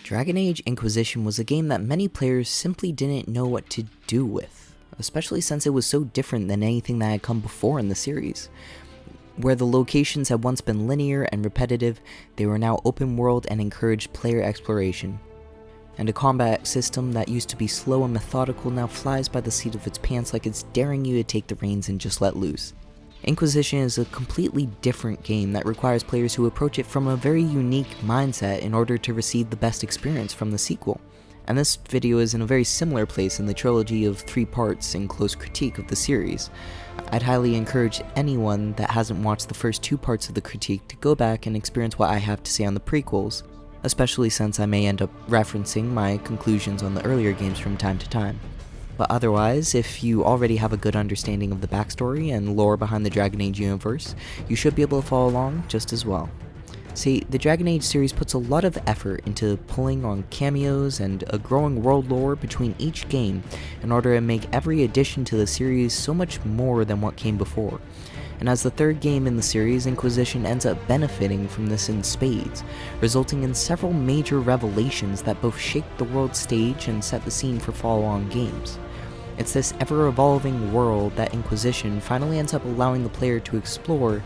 Dragon Age Inquisition was a game that many players simply didn't know what to do with, especially since it was so different than anything that had come before in the series. Where the locations had once been linear and repetitive, they were now open world and encouraged player exploration. And a combat system that used to be slow and methodical now flies by the seat of its pants like it's daring you to take the reins and just let loose. Inquisition is a completely different game that requires players who approach it from a very unique mindset in order to receive the best experience from the sequel. And this video is in a very similar place in the trilogy of 3 parts in close critique of the series. I'd highly encourage anyone that hasn't watched the first 2 parts of the critique to go back and experience what I have to say on the prequels, especially since I may end up referencing my conclusions on the earlier games from time to time. But otherwise, if you already have a good understanding of the backstory and lore behind the Dragon Age universe, you should be able to follow along just as well. See, the Dragon Age series puts a lot of effort into pulling on cameos and a growing world lore between each game in order to make every addition to the series so much more than what came before. And as the 3rd game in the series, Inquisition ends up benefiting from this in spades, resulting in several major revelations that both shake the world stage and set the scene for follow-on games. It's this ever-evolving world that Inquisition finally ends up allowing the player to explore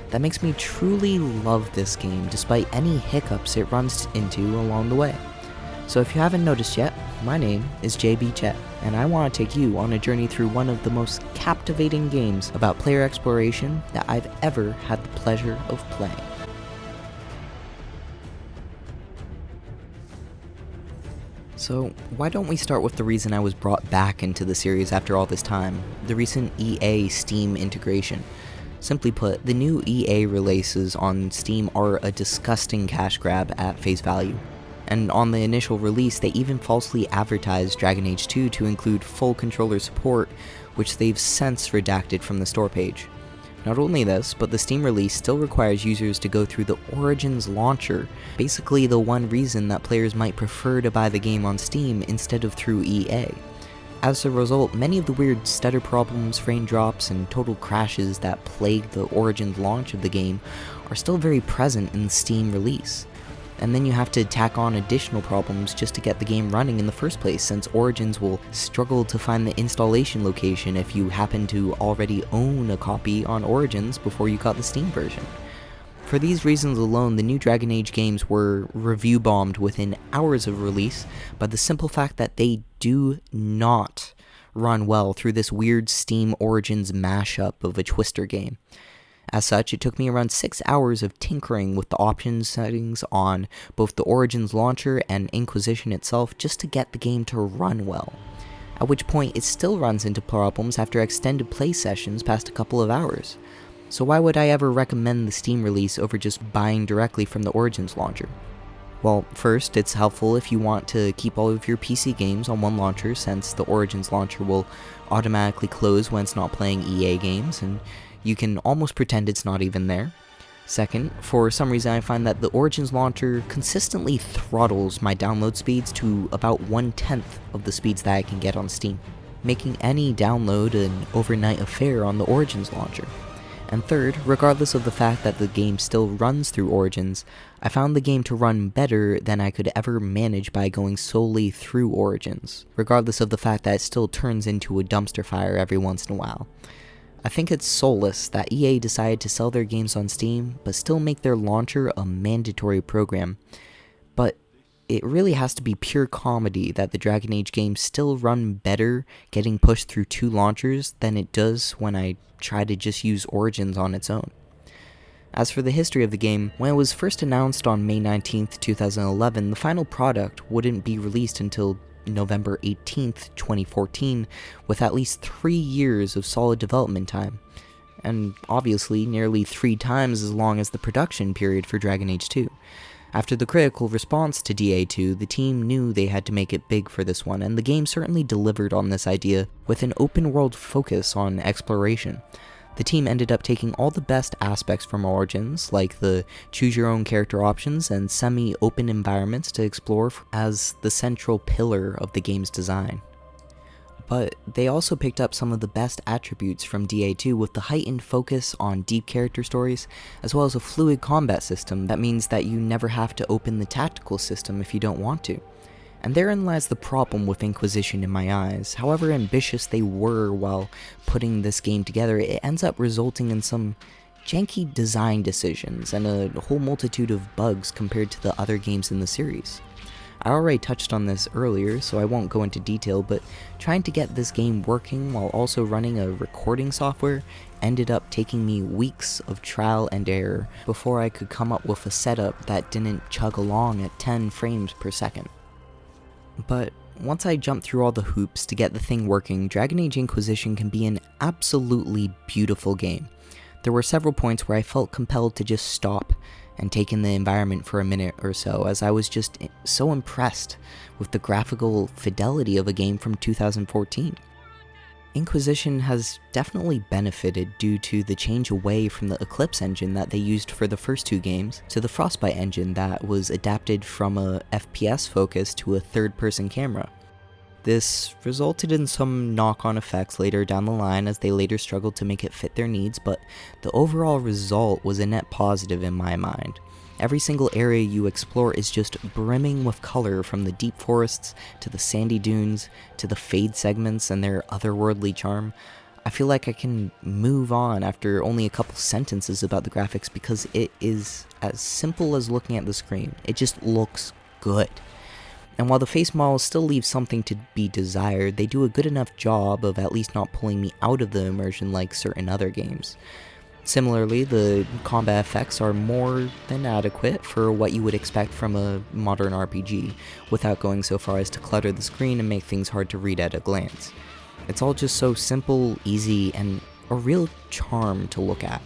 that makes me truly love this game despite any hiccups it runs into along the way. So if you haven't noticed yet, my name is JBJett, and I want to take you on a journey through one of the most captivating games about player exploration that I've ever had the pleasure of playing. So why don't we start with the reason I was brought back into the series after all this time, the recent EA Steam integration. Simply put, the new EA releases on Steam are a disgusting cash grab at face value. And on the initial release, they even falsely advertised Dragon Age 2 to include full controller support, which they've since redacted from the store page. Not only this, but the Steam release still requires users to go through the Origins launcher, basically the one reason that players might prefer to buy the game on Steam instead of through EA. As a result, many of the weird stutter problems, frame drops, and total crashes that plagued the Origins launch of the game are still very present in the Steam release. And then you have to tack on additional problems just to get the game running in the first place, since Origins will struggle to find the installation location if you happen to already own a copy on Origins before you got the Steam version. For these reasons alone, the new Dragon Age games were review bombed within hours of release by the simple fact that they do not run well through this weird Steam Origins mashup of a Twister game. As such, it took me around 6 hours of tinkering with the options settings on both the Origins launcher and Inquisition itself just to get the game to run well. At which point, it still runs into problems after extended play sessions past a couple of hours. So why would I ever recommend the Steam release over just buying directly from the Origins launcher? Well, first, it's helpful if you want to keep all of your PC games on one launcher, since the Origins launcher will automatically close when it's not playing EA games, and you can almost pretend it's not even there. Second, for some reason I find that the Origins launcher consistently throttles my download speeds to about 1/10 of the speeds that I can get on Steam, making any download an overnight affair on the Origins launcher. And third, regardless of the fact that the game still runs through Origins, I found the game to run better than I could ever manage by going solely through Origins, regardless of the fact that it still turns into a dumpster fire every once in a while. I think it's soulless that EA decided to sell their games on Steam, but still make their launcher a mandatory program. But it really has to be pure comedy that the Dragon Age games still run better getting pushed through 2 launchers than it does when I try to just use Origins on its own. As for the history of the game, when it was first announced on May 19th, 2011, the final product wouldn't be released until November 18th, 2014, with at least 3 years of solid development time, and obviously nearly 3 times as long as the production period for Dragon Age 2. After the critical response to DA2, the team knew they had to make it big for this one, and the game certainly delivered on this idea with an open-world focus on exploration. The team ended up taking all the best aspects from Origins, like the choose-your-own-character options and semi-open environments to explore as the central pillar of the game's design. But they also picked up some of the best attributes from DA2 with the heightened focus on deep character stories, as well as a fluid combat system that means that you never have to open the tactical system if you don't want to. And therein lies the problem with Inquisition in my eyes. However ambitious they were while putting this game together, it ends up resulting in some janky design decisions and a whole multitude of bugs compared to the other games in the series. I already touched on this earlier, so I won't go into detail, but trying to get this game working while also running a recording software ended up taking me weeks of trial and error before I could come up with a setup that didn't chug along at 10 frames per second. But once I jumped through all the hoops to get the thing working, Dragon Age Inquisition can be an absolutely beautiful game. There were several points where I felt compelled to just stop and take in the environment for a minute or so, as I was just so impressed with the graphical fidelity of a game from 2014. Inquisition has definitely benefited due to the change away from the Eclipse engine that they used for the first two games to the Frostbite engine that was adapted from a FPS focus to a third-person camera. This resulted in some knock-on effects later down the line as they later struggled to make it fit their needs, but the overall result was a net positive in my mind. Every single area you explore is just brimming with color, from the deep forests to the sandy dunes to the fade segments and their otherworldly charm. I feel like I can move on after only a couple sentences about the graphics because it is as simple as looking at the screen. It just looks good. And while the face models still leave something to be desired, they do a good enough job of at least not pulling me out of the immersion like certain other games. Similarly, the combat effects are more than adequate for what you would expect from a modern RPG, without going so far as to clutter the screen and make things hard to read at a glance. It's all just so simple, easy, and a real charm to look at.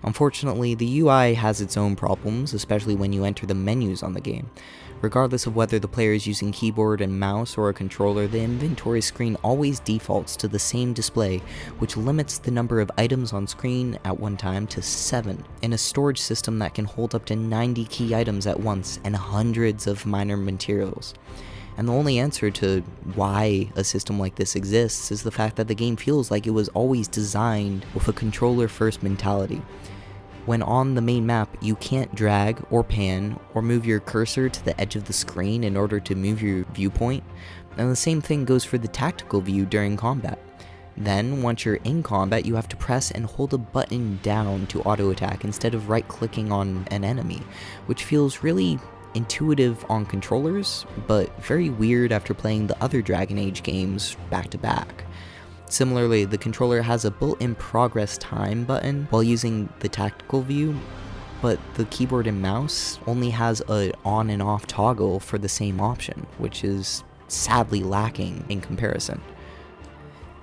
Unfortunately, the UI has its own problems, especially when you enter the menus on the game. Regardless of whether the player is using keyboard and mouse or a controller, the inventory screen always defaults to the same display, which limits the number of items on screen at one time to 7, in a storage system that can hold up to 90 key items at once and hundreds of minor materials. And the only answer to why a system like this exists is the fact that the game feels like it was always designed with a controller-first mentality. When on the main map, you can't drag or pan or move your cursor to the edge of the screen in order to move your viewpoint, and the same thing goes for the tactical view during combat. Then, once you're in combat, you have to press and hold a button down to auto-attack instead of right-clicking on an enemy, which feels really intuitive on controllers, but very weird after playing the other Dragon Age games back-to-back. Similarly, the controller has a built-in progress time button while using the tactical view, but the keyboard and mouse only has an on and off toggle for the same option, which is sadly lacking in comparison.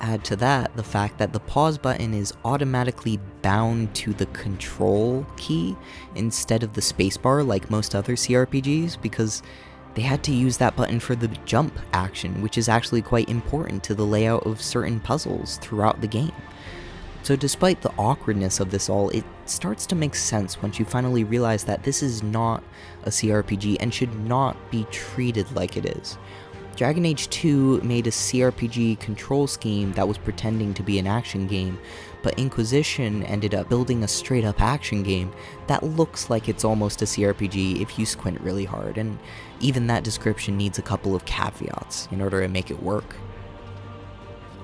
Add to that the fact that the pause button is automatically bound to the control key instead of the spacebar like most other CRPGs, because they had to use that button for the jump action, which is actually quite important to the layout of certain puzzles throughout the game. So despite the awkwardness of this all, it starts to make sense once you finally realize that this is not a CRPG and should not be treated like it is. Dragon Age 2 made a CRPG control scheme that was pretending to be an action game, but Inquisition ended up building a straight-up action game that looks like it's almost a CRPG if you squint really hard, and even that description needs a couple of caveats in order to make it work.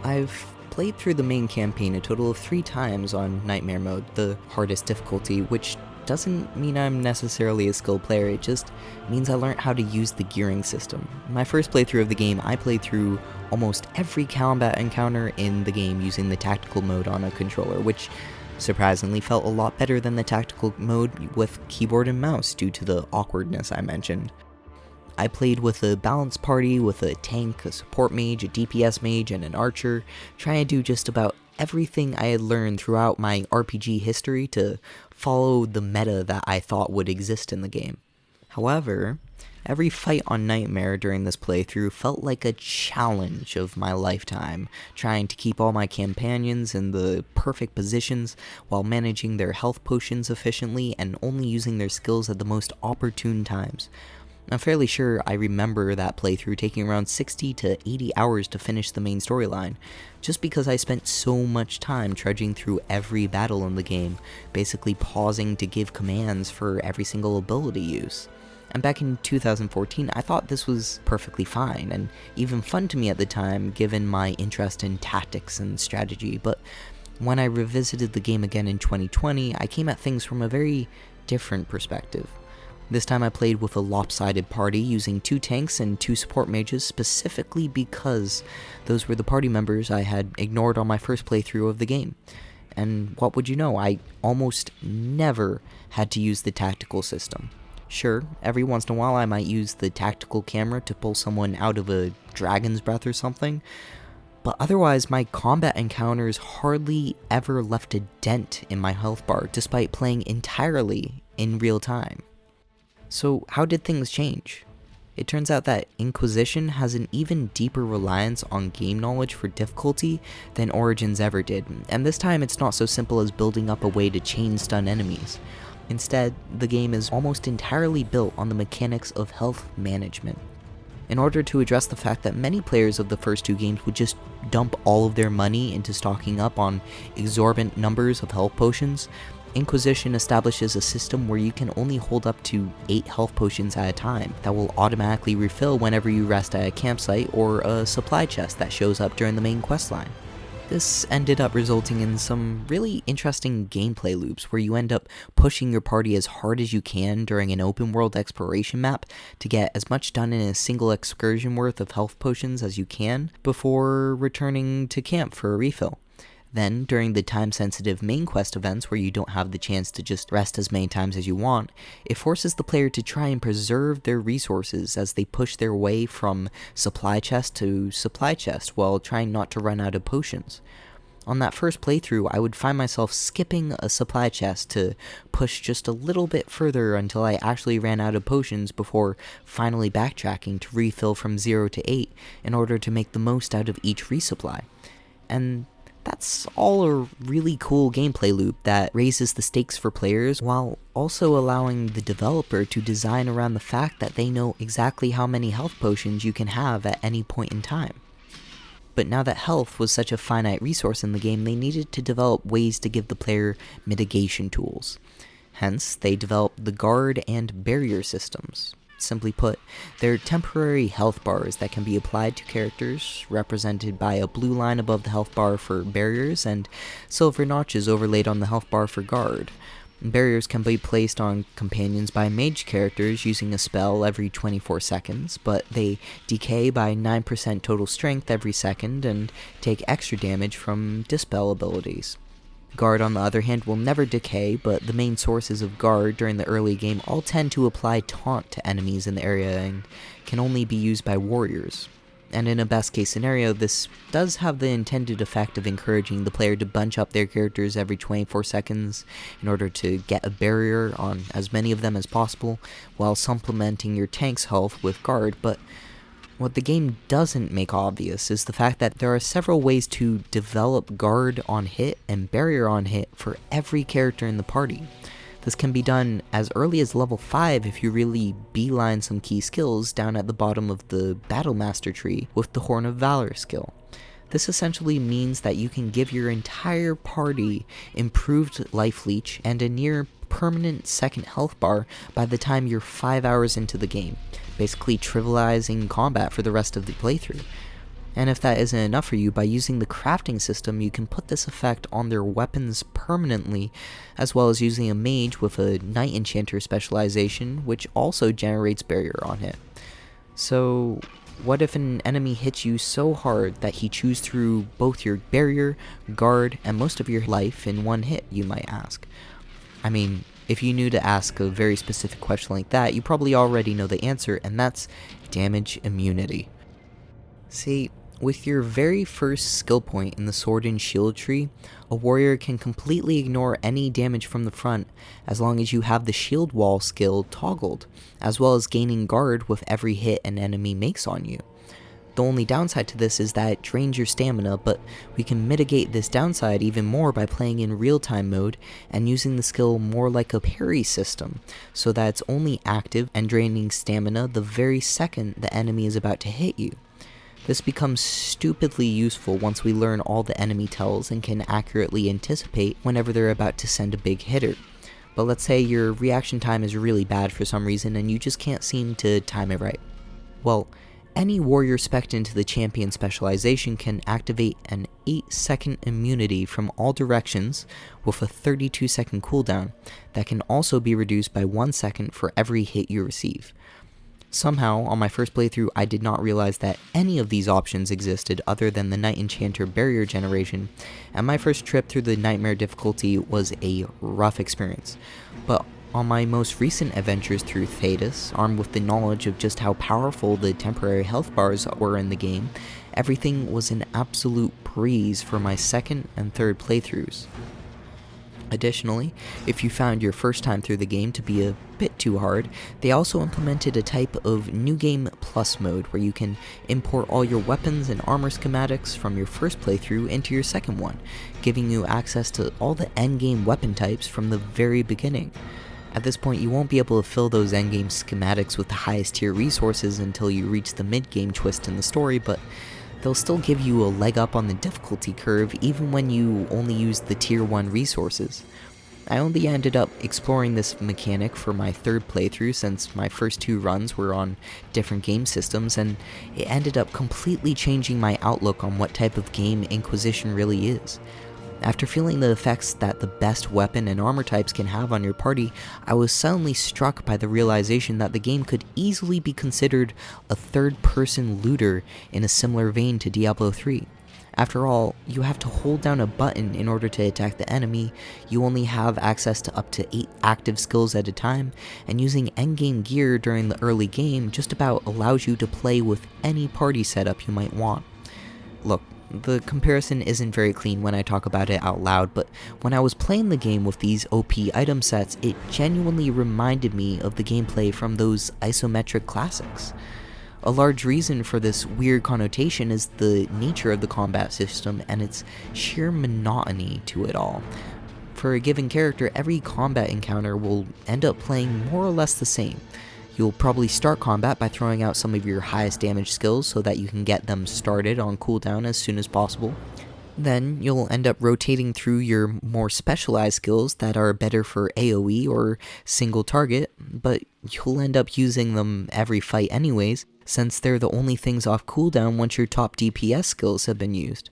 I've played through the main campaign a total of 3 times on Nightmare mode, the hardest difficulty, which doesn't mean I'm necessarily a skilled player, it just means I learned how to use the gearing system. My first playthrough of the game, I played through almost every combat encounter in the game using the tactical mode on a controller, which surprisingly felt a lot better than the tactical mode with keyboard and mouse due to the awkwardness I mentioned. I played with a balanced party with a tank, a support mage, a DPS mage, and an archer, trying to do just about everything I had learned throughout my RPG history to follow the meta that I thought would exist in the game. However, every fight on Nightmare during this playthrough felt like a challenge of my lifetime, trying to keep all my companions in the perfect positions while managing their health potions efficiently and only using their skills at the most opportune times. I'm fairly sure I remember that playthrough taking around 60 to 80 hours to finish the main storyline, just because I spent so much time trudging through every battle in the game, basically pausing to give commands for every single ability use. And back in 2014, I thought this was perfectly fine, and even fun to me at the time, given my interest in tactics and strategy, but when I revisited the game again in 2020, I came at things from a very different perspective. This time I played with a lopsided party using 2 tanks and 2 support mages specifically because those were the party members I had ignored on my first playthrough of the game. And what would you know, I almost never had to use the tactical system. Sure, every once in a while I might use the tactical camera to pull someone out of a dragon's breath or something, but otherwise my combat encounters hardly ever left a dent in my health bar despite playing entirely in real time. So how did things change? It turns out that Inquisition has an even deeper reliance on game knowledge for difficulty than Origins ever did, and this time it's not so simple as building up a way to chain stun enemies. Instead, the game is almost entirely built on the mechanics of health management. In order to address the fact that many players of the first 2 games would just dump all of their money into stocking up on exorbitant numbers of health potions, Inquisition establishes a system where you can only hold up to 8 health potions at a time that will automatically refill whenever you rest at a campsite or a supply chest that shows up during the main questline. This ended up resulting in some really interesting gameplay loops where you end up pushing your party as hard as you can during an open world exploration map to get as much done in a single excursion worth of health potions as you can before returning to camp for a refill. Then, during the time-sensitive main quest events where you don't have the chance to just rest as many times as you want, it forces the player to try and preserve their resources as they push their way from supply chest to supply chest while trying not to run out of potions. On that first playthrough, I would find myself skipping a supply chest to push just a little bit further until I actually ran out of potions before finally backtracking to refill from 0 to 8 in order to make the most out of each resupply. And that's all a really cool gameplay loop that raises the stakes for players while also allowing the developer to design around the fact that they know exactly how many health potions you can have at any point in time. But now that health was such a finite resource in the game, they needed to develop ways to give the player mitigation tools. Hence, they developed the guard and barrier systems. Simply put, they're temporary health bars that can be applied to characters, represented by a blue line above the health bar for barriers and silver notches overlaid on the health bar for guard. Barriers can be placed on companions by mage characters using a spell every 24 seconds, but they decay by 9% total strength every second and take extra damage from dispel abilities. Guard, on the other hand, will never decay, but the main sources of guard during the early game all tend to apply taunt to enemies in the area and can only be used by warriors. And in a best case scenario, this does have the intended effect of encouraging the player to bunch up their characters every 24 seconds in order to get a barrier on as many of them as possible, while supplementing your tank's health with guard, but what the game doesn't make obvious is the fact that there are several ways to develop guard on hit and barrier on hit for every character in the party. This can be done as early as level 5 if you really beeline some key skills down at the bottom of the Battle Master tree with the Horn of Valor skill. This essentially means that you can give your entire party improved life leech and a near permanent second health bar by the time you're 5 hours into the game, basically trivializing combat for the rest of the playthrough. And if that isn't enough for you, by using the crafting system, you can put this effect on their weapons permanently, as well as using a mage with a Knight Enchanter specialization, which also generates barrier on hit. So, what if an enemy hits you so hard that he chews through both your barrier, guard, and most of your life in one hit, you might ask? I mean, if you knew to ask a very specific question like that, you probably already know the answer, and that's damage immunity. See, with your very first skill point in the Sword and Shield tree, a warrior can completely ignore any damage from the front as long as you have the shield wall skill toggled, as well as gaining guard with every hit an enemy makes on you. The only downside to this is that it drains your stamina, but we can mitigate this downside even more by playing in real-time mode and using the skill more like a parry system, so that it's only active and draining stamina the very second the enemy is about to hit you. This becomes stupidly useful once we learn all the enemy tells and can accurately anticipate whenever they're about to send a big hitter. But let's say your reaction time is really bad for some reason and you just can't seem to time it right. Well, any warrior spec'd into the champion specialization can activate an 8-second immunity from all directions with a 32-second cooldown that can also be reduced by 1 second for every hit you receive. Somehow, on my first playthrough, I did not realize that any of these options existed other than the Knight Enchanter barrier generation, and my first trip through the Nightmare difficulty was a rough experience. But on my most recent adventures through Thedas, armed with the knowledge of just how powerful the temporary health bars were in the game, everything was an absolute breeze for my second and third playthroughs. Additionally, if you found your first time through the game to be a bit too hard, they also implemented a type of New Game Plus mode where you can import all your weapons and armor schematics from your first playthrough into your second one, giving you access to all the endgame weapon types from the very beginning. At this point, you won't be able to fill those endgame schematics with the highest tier resources until you reach the mid-game twist in the story, but they'll still give you a leg up on the difficulty curve even when you only use the tier 1 resources. I only ended up exploring this mechanic for my third playthrough since my first 2 runs were on different game systems, and it ended up completely changing my outlook on what type of game Inquisition really is. After feeling the effects that the best weapon and armor types can have on your party, I was suddenly struck by the realization that the game could easily be considered a third-person looter in a similar vein to Diablo 3. After all, you have to hold down a button in order to attack the enemy, you only have access to up to 8 active skills at a time, and using endgame gear during the early game just about allows you to play with any party setup you might want. Look, the comparison isn't very clean when I talk about it out loud, but when I was playing the game with these OP item sets, it genuinely reminded me of the gameplay from those isometric classics. A large reason for this weird connotation is the nature of the combat system and its sheer monotony to it all. For a given character, every combat encounter will end up playing more or less the same. You'll probably start combat by throwing out some of your highest damage skills so that you can get them started on cooldown as soon as possible. Then you'll end up rotating through your more specialized skills that are better for AoE or single target, but you'll end up using them every fight anyways, since they're the only things off cooldown once your top DPS skills have been used.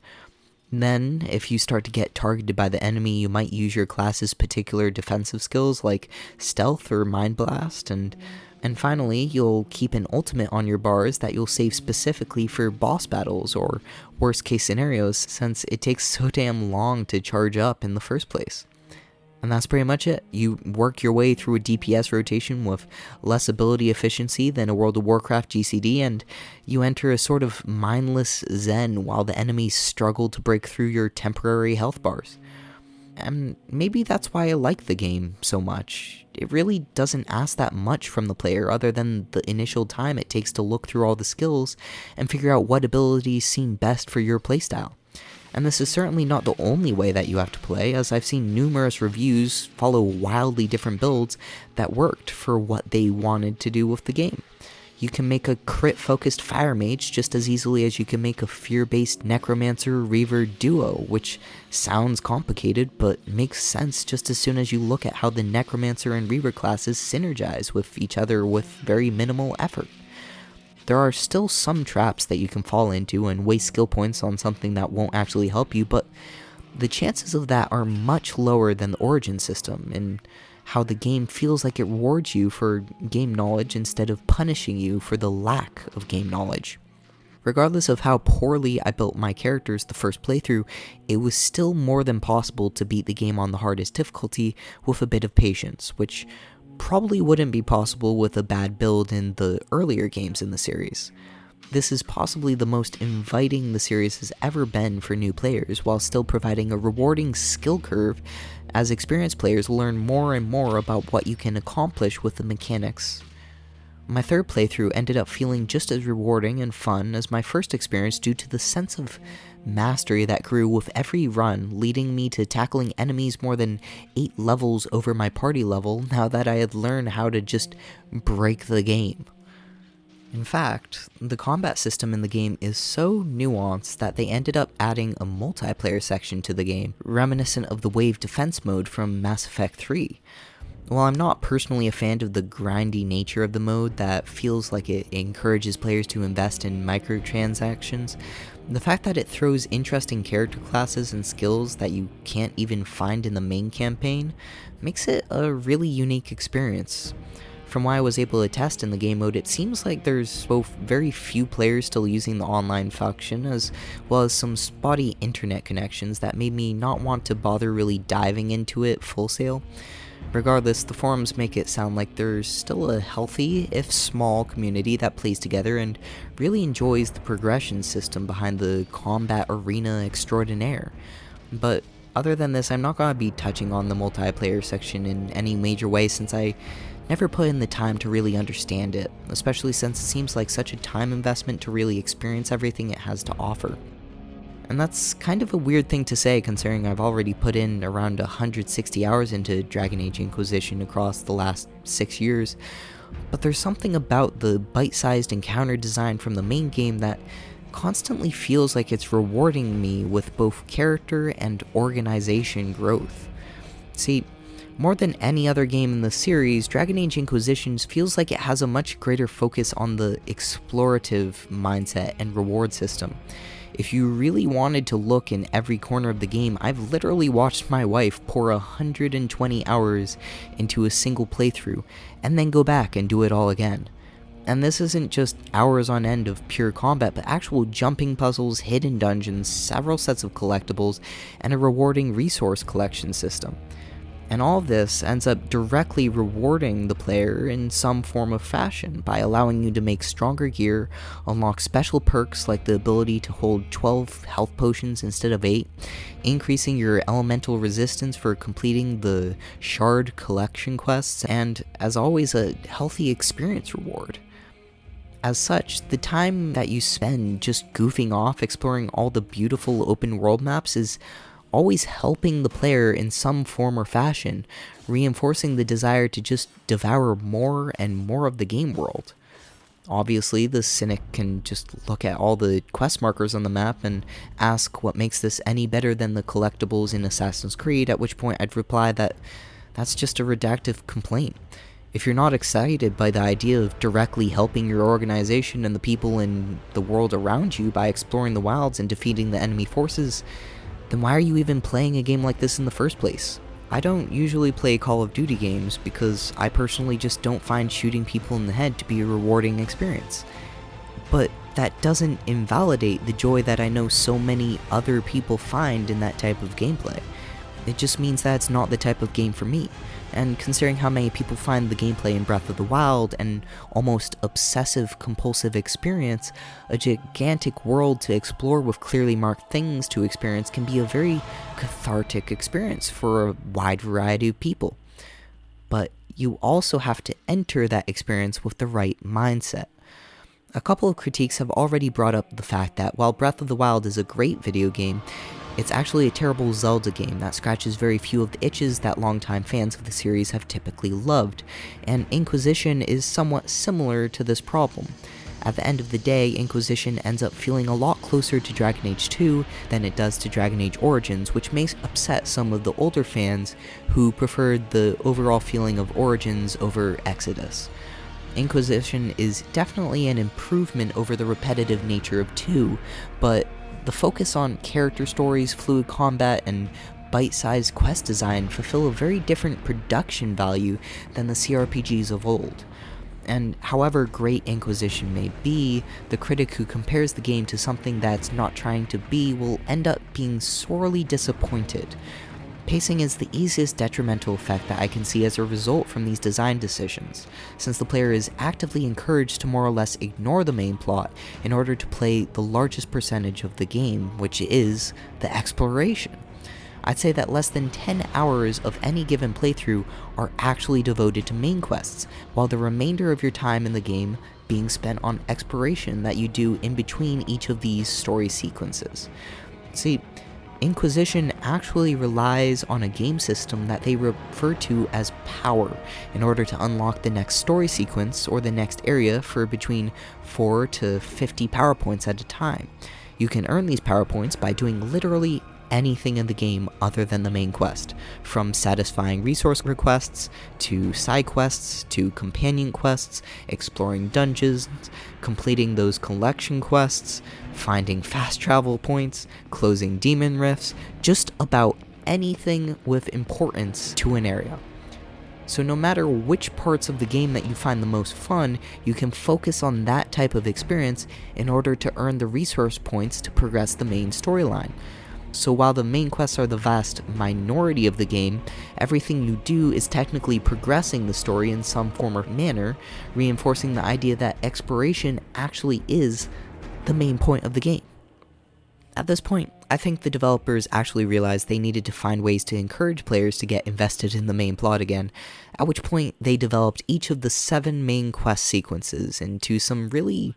Then, if you start to get targeted by the enemy, you might use your class's particular defensive skills like Stealth or Mind Blast, and finally, you'll keep an ultimate on your bars that you'll save specifically for boss battles or worst case scenarios, since it takes so damn long to charge up in the first place. And that's pretty much it. You work your way through a DPS rotation with less ability efficiency than a World of Warcraft GCD, and you enter a sort of mindless zen while the enemies struggle to break through your temporary health bars. And maybe that's why I like the game so much. It really doesn't ask that much from the player other than the initial time it takes to look through all the skills and figure out what abilities seem best for your playstyle. And this is certainly not the only way that you have to play, as I've seen numerous reviews follow wildly different builds that worked for what they wanted to do with the game. You can make a crit-focused Fire Mage just as easily as you can make a fear-based Necromancer-Reaver duo, which sounds complicated, but makes sense just as soon as you look at how the Necromancer and Reaver classes synergize with each other with very minimal effort. There are still some traps that you can fall into and waste skill points on something that won't actually help you, but the chances of that are much lower than the Origin system, and how the game feels like it rewards you for game knowledge instead of punishing you for the lack of game knowledge. Regardless of how poorly I built my characters the first playthrough, it was still more than possible to beat the game on the hardest difficulty with a bit of patience, which probably wouldn't be possible with a bad build in the earlier games in the series. This is possibly the most inviting the series has ever been for new players, while still providing a rewarding skill curve as experienced players learn more and more about what you can accomplish with the mechanics. My third playthrough ended up feeling just as rewarding and fun as my first experience due to the sense of mastery that grew with every run, leading me to tackling enemies more than 8 levels over my party level now that I had learned how to just break the game. In fact, the combat system in the game is so nuanced that they ended up adding a multiplayer section to the game, reminiscent of the wave defense mode from Mass Effect 3. While I'm not personally a fan of the grindy nature of the mode that feels like it encourages players to invest in microtransactions, the fact that it throws interesting character classes and skills that you can't even find in the main campaign makes it a really unique experience. From what I was able to test in the game mode, it seems like there's both very few players still using the online function, as well as some spotty internet connections that made me not want to bother really diving into it full sail. Regardless, the forums make it sound like there's still a healthy, if small, community that plays together and really enjoys the progression system behind the combat arena extraordinaire. But other than this, I'm not going to be touching on the multiplayer section in any major way since I never put in the time to really understand it, especially since it seems like such a time investment to really experience everything it has to offer. And that's kind of a weird thing to say considering I've already put in around 160 hours into Dragon Age Inquisition across the last 6 years, but there's something about the bite-sized encounter design from the main game that constantly feels like it's rewarding me with both character and organization growth. See, more than any other game in the series, Dragon Age Inquisition feels like it has a much greater focus on the explorative mindset and reward system. If you really wanted to look in every corner of the game, I've literally watched my wife pour 120 hours into a single playthrough, and then go back and do it all again. And this isn't just hours on end of pure combat, but actual jumping puzzles, hidden dungeons, several sets of collectibles, and a rewarding resource collection system. And all of this ends up directly rewarding the player in some form of fashion by allowing you to make stronger gear, unlock special perks like the ability to hold 12 health potions instead of 8, increasing your elemental resistance for completing the shard collection quests, and as always a healthy experience reward. As such, the time that you spend just goofing off exploring all the beautiful open world maps is always helping the player in some form or fashion, reinforcing the desire to just devour more and more of the game world. Obviously, the cynic can just look at all the quest markers on the map and ask what makes this any better than the collectibles in Assassin's Creed, at which point I'd reply that that's just a reductive complaint. If you're not excited by the idea of directly helping your organization and the people in the world around you by exploring the wilds and defeating the enemy forces, then why are you even playing a game like this in the first place? I don't usually play Call of Duty games because I personally just don't find shooting people in the head to be a rewarding experience. But that doesn't invalidate the joy that I know so many other people find in that type of gameplay. It just means that it's not the type of game for me. And considering how many people find the gameplay in Breath of the Wild an almost obsessive-compulsive experience, a gigantic world to explore with clearly marked things to experience can be a very cathartic experience for a wide variety of people. But you also have to enter that experience with the right mindset. A couple of critiques have already brought up the fact that while Breath of the Wild is a great video game, it's actually a terrible Zelda game that scratches very few of the itches that longtime fans of the series have typically loved, and Inquisition is somewhat similar to this problem. At the end of the day, Inquisition ends up feeling a lot closer to Dragon Age 2 than it does to Dragon Age Origins, which may upset some of the older fans who preferred the overall feeling of Origins over Exodus. Inquisition is definitely an improvement over the repetitive nature of 2, but the focus on character stories, fluid combat, and bite-sized quest design fulfill a very different production value than the CRPGs of old. And however great Inquisition may be, the critic who compares the game to something that's not trying to be will end up being sorely disappointed. Pacing is the easiest detrimental effect that I can see as a result from these design decisions, since the player is actively encouraged to more or less ignore the main plot in order to play the largest percentage of the game, which is the exploration. I'd say that less than 10 hours of any given playthrough are actually devoted to main quests, while the remainder of your time in the game being spent on exploration that you do in between each of these story sequences. See, Inquisition actually relies on a game system that they refer to as power in order to unlock the next story sequence or the next area for between 4 to 50 power points at a time. You can earn these power points by doing literally anything in the game other than the main quest, from satisfying resource requests, to side quests, to companion quests, exploring dungeons, completing those collection quests, finding fast travel points, closing demon rifts, just about anything with importance to an area. So no matter which parts of the game that you find the most fun, you can focus on that type of experience in order to earn the resource points to progress the main storyline. So while the main quests are the vast minority of the game, everything you do is technically progressing the story in some form or manner, reinforcing the idea that exploration actually is the main point of the game. At this point, I think the developers actually realized they needed to find ways to encourage players to get invested in the main plot again, at which point they developed each of the 7 main quest sequences into some really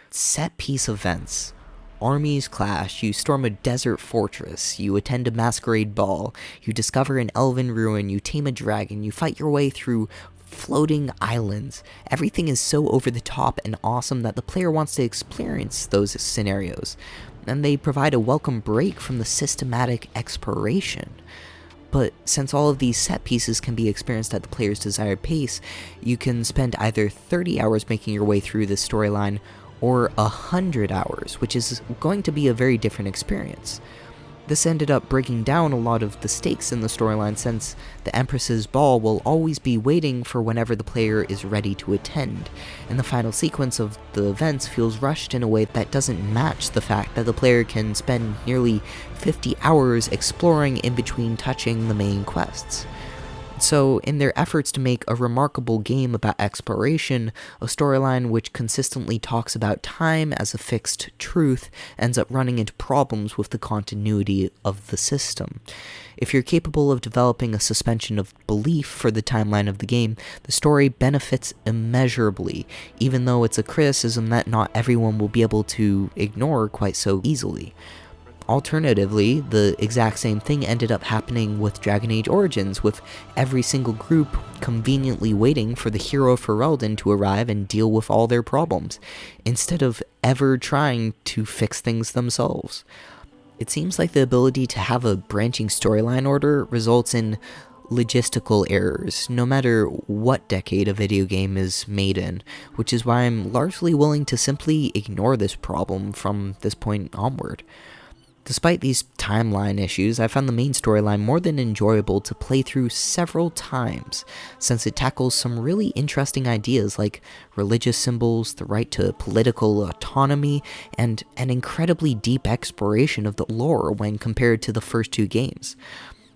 set-piece events. Armies clash, you storm a desert fortress, you attend a masquerade ball, you discover an elven ruin, you tame a dragon, you fight your way through floating islands. Everything is so over the top and awesome that the player wants to experience those scenarios, and they provide a welcome break from the systematic exploration. But since all of these set pieces can be experienced at the player's desired pace, you can spend either 30 hours making your way through this storyline, or 100 hours, which is going to be a very different experience. This ended up breaking down a lot of the stakes in the storyline, since the Empress's ball will always be waiting for whenever the player is ready to attend, and the final sequence of the events feels rushed in a way that doesn't match the fact that the player can spend nearly 50 hours exploring in between touching the main quests. So, in their efforts to make a remarkable game about exploration, a storyline which consistently talks about time as a fixed truth ends up running into problems with the continuity of the system. If you're capable of developing a suspension of belief for the timeline of the game, the story benefits immeasurably, even though it's a criticism that not everyone will be able to ignore quite so easily. Alternatively, the exact same thing ended up happening with Dragon Age Origins, with every single group conveniently waiting for the hero Ferelden to arrive and deal with all their problems, instead of ever trying to fix things themselves. It seems like the ability to have a branching storyline order results in logistical errors, no matter what decade a video game is made in, which is why I'm largely willing to simply ignore this problem from this point onward. Despite these timeline issues, I found the main storyline more than enjoyable to play through several times, since it tackles some really interesting ideas like religious symbols, the right to political autonomy, and an incredibly deep exploration of the lore when compared to the first 2 games.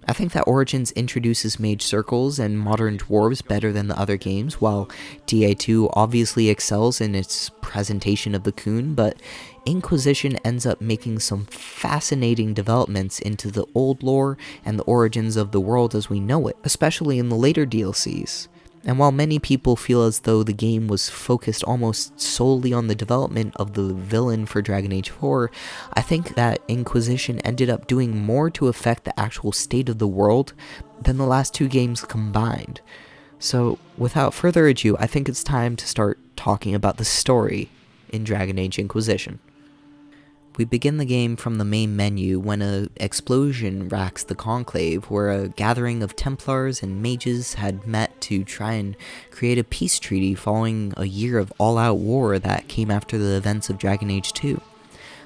I think that Origins introduces mage circles and modern dwarves better than the other games, while DA2 obviously excels in its presentation of the Coon, but Inquisition ends up making some fascinating developments into the old lore and the origins of the world as we know it, especially in the later DLCs. And while many people feel as though the game was focused almost solely on the development of the villain for Dragon Age 4, I think that Inquisition ended up doing more to affect the actual state of the world than the last 2 games combined. So, without further ado, I think it's time to start talking about the story in Dragon Age Inquisition. We begin the game from the main menu when an explosion racks the Conclave, where a gathering of Templars and mages had met to try and create a peace treaty following a year of all-out war that came after the events of Dragon Age 2.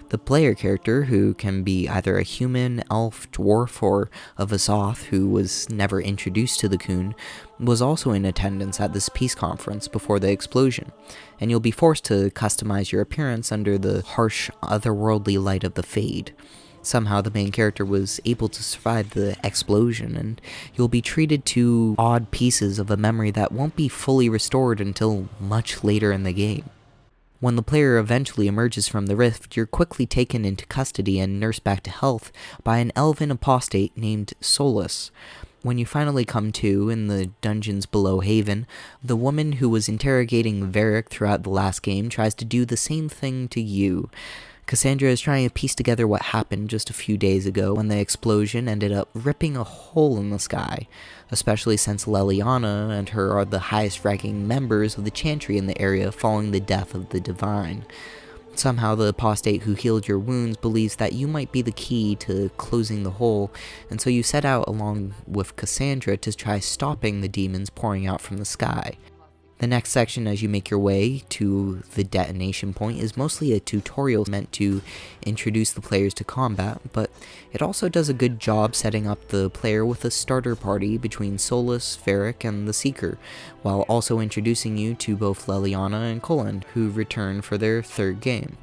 The player character, who can be either a human, elf, dwarf, or a Vazoth who was never introduced to the Coon, was also in attendance at this peace conference before the explosion, and you'll be forced to customize your appearance under the harsh, otherworldly light of the Fade. Somehow the main character was able to survive the explosion, and you'll be treated to odd pieces of a memory that won't be fully restored until much later in the game. When the player eventually emerges from the rift, you're quickly taken into custody and nursed back to health by an elven apostate named Solus. When you finally come to in the dungeons below Haven, the woman who was interrogating Varric throughout the last game tries to do the same thing to you. Cassandra is trying to piece together what happened just a few days ago when the explosion ended up ripping a hole in the sky, especially since Leliana and her are the highest ranking members of the Chantry in the area following the death of the Divine. Somehow the apostate who healed your wounds believes that you might be the key to closing the hole, and so you set out along with Cassandra to try stopping the demons pouring out from the sky. The next section as you make your way to the detonation point is mostly a tutorial meant to introduce the players to combat, but it also does a good job setting up the player with a starter party between Solus, Varric, and the Seeker, while also introducing you to both Leliana and Cullen, who return for their third game.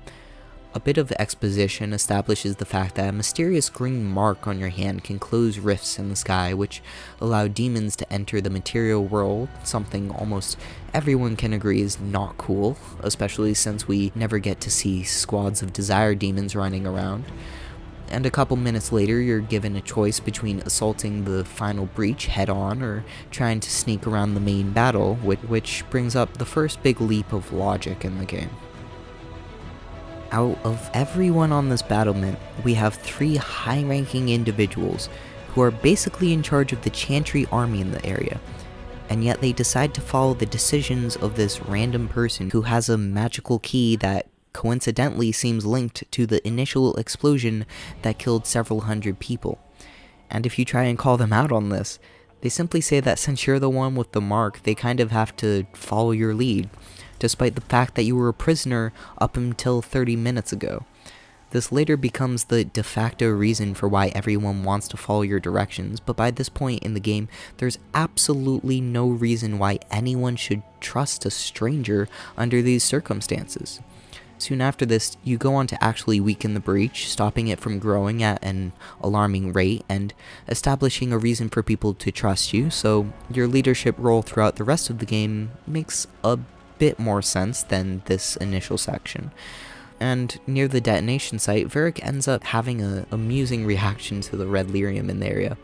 A bit of exposition establishes the fact that a mysterious green mark on your hand can close rifts in the sky, which allow demons to enter the material world, something almost everyone can agree is not cool, especially since we never get to see squads of desire demons running around. And a couple minutes later, you're given a choice between assaulting the final breach head-on or trying to sneak around the main battle, which brings up the first big leap of logic in the game. Out of everyone on this battlement, we have 3 high-ranking individuals who are basically in charge of the Chantry army in the area, and yet they decide to follow the decisions of this random person who has a magical key that coincidentally seems linked to the initial explosion that killed several hundred people. And if you try and call them out on this, they simply say that since you're the one with the mark, they kind of have to follow your lead, despite the fact that you were a prisoner up until 30 minutes ago. This later becomes the de facto reason for why everyone wants to follow your directions, but by this point in the game, there's absolutely no reason why anyone should trust a stranger under these circumstances. Soon after this, you go on to actually weaken the breach, stopping it from growing at an alarming rate, and establishing a reason for people to trust you, so your leadership role throughout the rest of the game makes a bit more sense than this initial section. And near the detonation site, Varric ends up having an amusing reaction to the red lyrium in the area.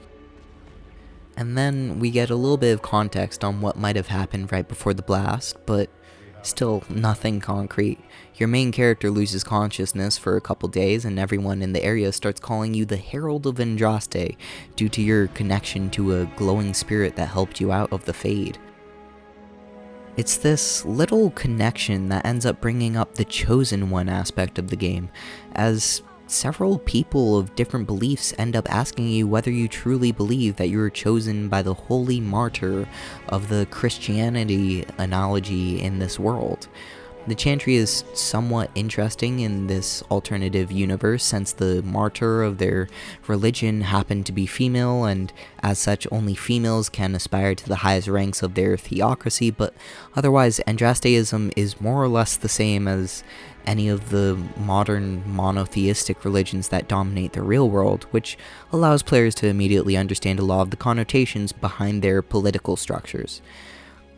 And then we get a little bit of context on what might have happened right before the blast, but still nothing concrete. Your main character loses consciousness for a couple days, and everyone in the area starts calling you the Herald of Andraste due to your connection to a glowing spirit that helped you out of the Fade. It's this little connection that ends up bringing up the Chosen One aspect of the game, as several people of different beliefs end up asking you whether you truly believe that you were chosen by the holy martyr of the Christianity analogy in this world. The Chantry is somewhat interesting in this alternative universe since the martyr of their religion happened to be female, and as such only females can aspire to the highest ranks of their theocracy, but otherwise Andrasteism is more or less the same as any of the modern monotheistic religions that dominate the real world, which allows players to immediately understand a lot of the connotations behind their political structures.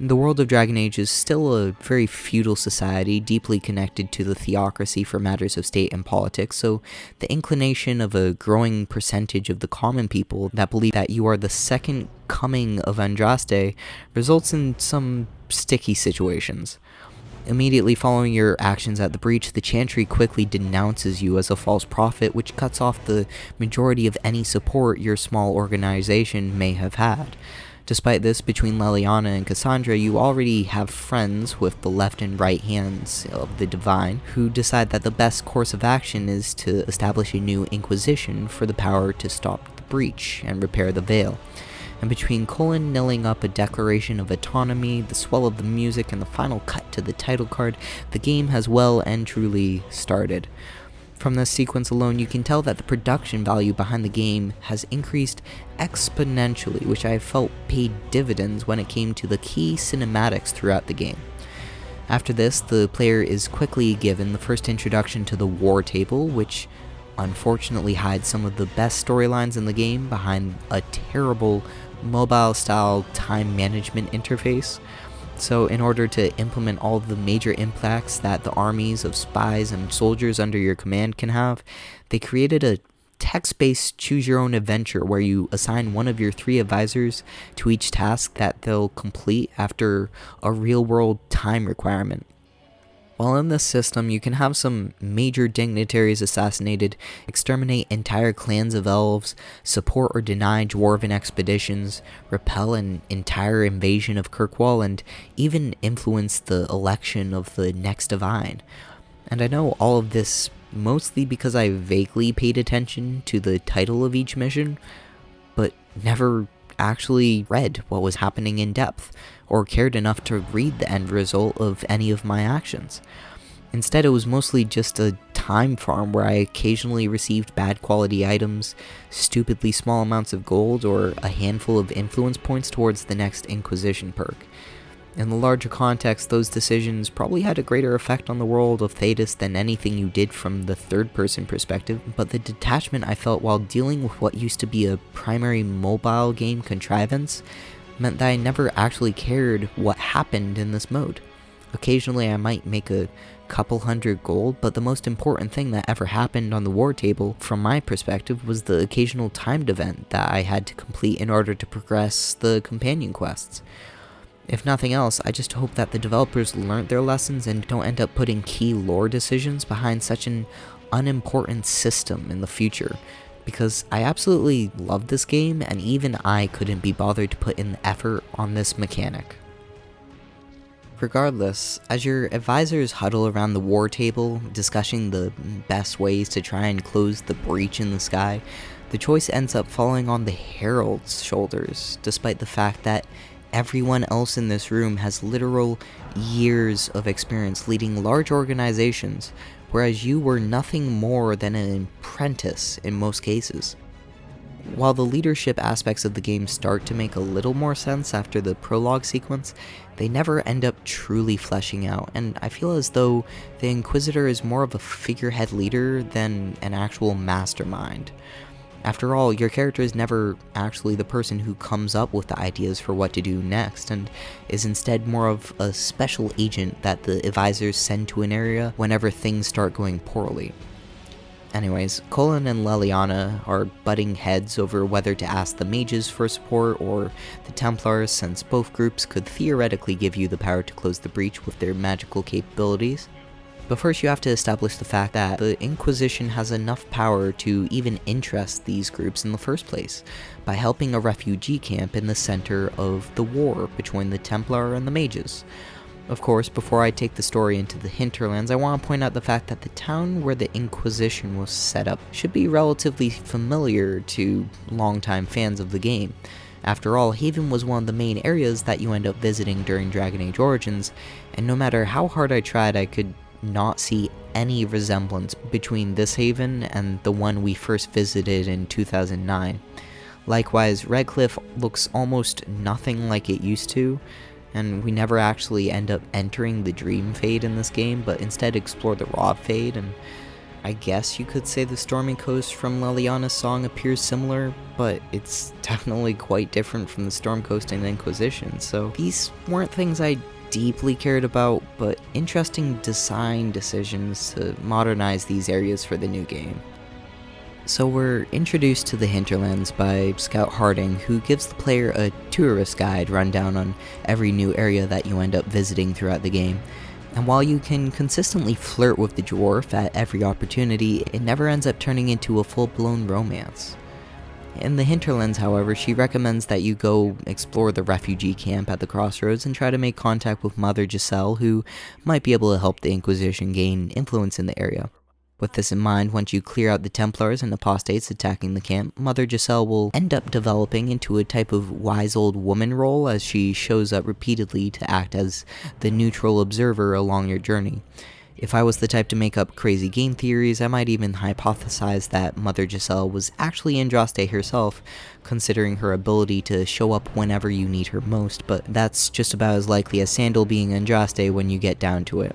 The world of Dragon Age is still a very feudal society, deeply connected to the theocracy for matters of state and politics, so the inclination of a growing percentage of the common people that believe that you are the second coming of Andraste results in some sticky situations. Immediately following your actions at the breach, the Chantry quickly denounces you as a false prophet, which cuts off the majority of any support your small organization may have had. Despite this, between Leliana and Cassandra, you already have friends with the left and right hands of the Divine, who decide that the best course of action is to establish a new Inquisition for the power to stop the breach and repair the veil. And between Cullen nailing up a declaration of autonomy, the swell of the music, and the final cut to the title card, the game has well and truly started. From this sequence alone, you can tell that the production value behind the game has increased exponentially, which I felt paid dividends when it came to the key cinematics throughout the game. After this, the player is quickly given the first introduction to the War Table, which unfortunately hides some of the best storylines in the game behind a terrible mobile-style time management interface. So in order to implement all of the major impacts that the armies of spies and soldiers under your command can have, they created a text-based choose-your-own-adventure where you assign one of your 3 advisors to each task that they'll complete after a real-world time requirement. While in this system, you can have some major dignitaries assassinated, exterminate entire clans of elves, support or deny dwarven expeditions, repel an entire invasion of Kirkwall, and even influence the election of the next divine. And I know all of this mostly because I vaguely paid attention to the title of each mission, but never actually read what was happening in depth, or cared enough to read the end result of any of my actions. Instead, it was mostly just a time farm where I occasionally received bad quality items, stupidly small amounts of gold, or a handful of influence points towards the next Inquisition perk. In the larger context, those decisions probably had a greater effect on the world of Thedas than anything you did from the third-person perspective, but the detachment I felt while dealing with what used to be a primary mobile game contrivance meant that I never actually cared what happened in this mode. Occasionally I might make a couple hundred gold, but the most important thing that ever happened on the war table, from my perspective, was the occasional timed event that I had to complete in order to progress the companion quests. If nothing else, I just hope that the developers learned their lessons and don't end up putting key lore decisions behind such an unimportant system in the future, because I absolutely love this game and even I couldn't be bothered to put in the effort on this mechanic. Regardless, as your advisors huddle around the war table, discussing the best ways to try and close the breach in the sky, the choice ends up falling on the Herald's shoulders, despite the fact that everyone else in this room has literal years of experience leading large organizations, whereas you were nothing more than an apprentice in most cases. While the leadership aspects of the game start to make a little more sense after the prologue sequence, they never end up truly fleshing out, and I feel as though the Inquisitor is more of a figurehead leader than an actual mastermind. After all, your character is never actually the person who comes up with the ideas for what to do next, and is instead more of a special agent that the advisors send to an area whenever things start going poorly. Anyways, Colin and Leliana are butting heads over whether to ask the mages for support or the Templars, since both groups could theoretically give you the power to close the breach with their magical capabilities. But first you have to establish the fact that the Inquisition has enough power to even interest these groups in the first place, by helping a refugee camp in the center of the war between the Templar and the mages. Of course, before I take the story into the hinterlands, I want to point out the fact that the town where the Inquisition was set up should be relatively familiar to longtime fans of the game. After all, Haven was one of the main areas that you end up visiting during Dragon Age Origins, and no matter how hard I tried, I could not see any resemblance between this haven and the one we first visited in 2009. Likewise, Redcliffe looks almost nothing like it used to, and we never actually end up entering the Dream Fade in this game, but instead explore the Raw Fade, and I guess you could say the Stormy Coast from Leliana's song appears similar, but it's definitely quite different from the Storm Coast in Inquisition, so these weren't things I deeply cared about, but interesting design decisions to modernize these areas for the new game. So we're introduced to the Hinterlands by Scout Harding, who gives the player a tourist guide rundown on every new area that you end up visiting throughout the game. And while you can consistently flirt with the dwarf at every opportunity, it never ends up turning into a full-blown romance. In the Hinterlands, however, she recommends that you go explore the refugee camp at the crossroads and try to make contact with Mother Giselle, who might be able to help the Inquisition gain influence in the area. With this in mind, once you clear out the Templars and apostates attacking the camp, Mother Giselle will end up developing into a type of wise old woman role as she shows up repeatedly to act as the neutral observer along your journey. If I was the type to make up crazy game theories, I might even hypothesize that Mother Giselle was actually Andraste herself, considering her ability to show up whenever you need her most, but that's just about as likely as Sandal being Andraste when you get down to it.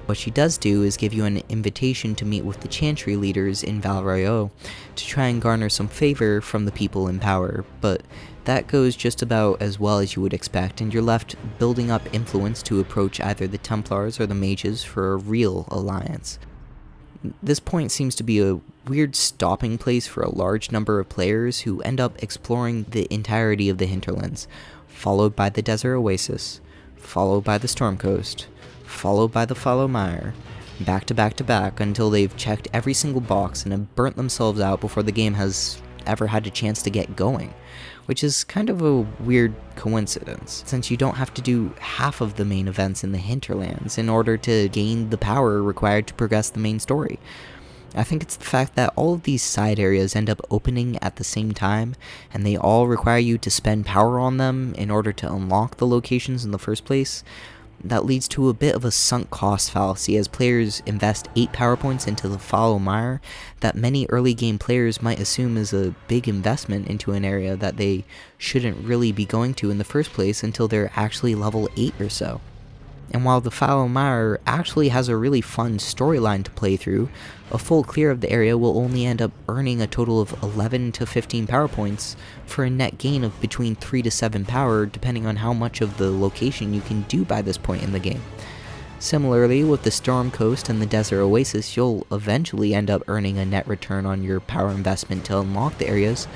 What she does do is give you an invitation to meet with the Chantry leaders in Val Royeaux to try and garner some favor from the people in power, but that goes just about as well as you would expect, and you're left building up influence to approach either the Templars or the Mages for a real alliance. This point seems to be a weird stopping place for a large number of players who end up exploring the entirety of the hinterlands, followed by the Desert Oasis, followed by the Storm Coast, followed by the Followmire, back to back to back until they've checked every single box and have burnt themselves out before the game has ever had a chance to get going, which is kind of a weird coincidence, since you don't have to do half of the main events in the hinterlands in order to gain the power required to progress the main story. I think it's the fact that all of these side areas end up opening at the same time, and they all require you to spend power on them in order to unlock the locations in the first place, that leads to a bit of a sunk cost fallacy as players invest 8 power points into the Followmire that many early game players might assume is a big investment into an area that they shouldn't really be going to in the first place until they're actually level 8 or so. And while the Followmire actually has a really fun storyline to play through, a full clear of the area will only end up earning a total of 11 to 15 power points for a net gain of between 3 to 7 power depending on how much of the location you can do by this point in the game. Similarly, with the Storm Coast and the Desert Oasis, you'll eventually end up earning a net return on your power investment to unlock the areas,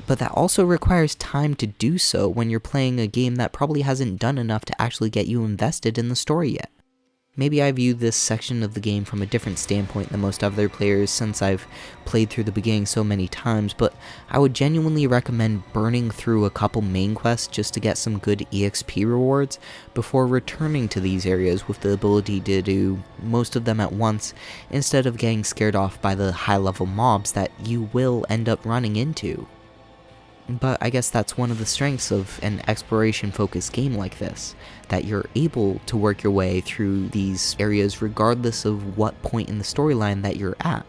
but that also requires time to do so when you're playing a game that probably hasn't done enough to actually get you invested in the story yet. Maybe I view this section of the game from a different standpoint than most other players since I've played through the beginning so many times, but I would genuinely recommend burning through a couple main quests just to get some good EXP rewards before returning to these areas with the ability to do most of them at once instead of getting scared off by the high-level mobs that you will end up running into. But I guess that's one of the strengths of an exploration-focused game like this, that you're able to work your way through these areas regardless of what point in the storyline that you're at.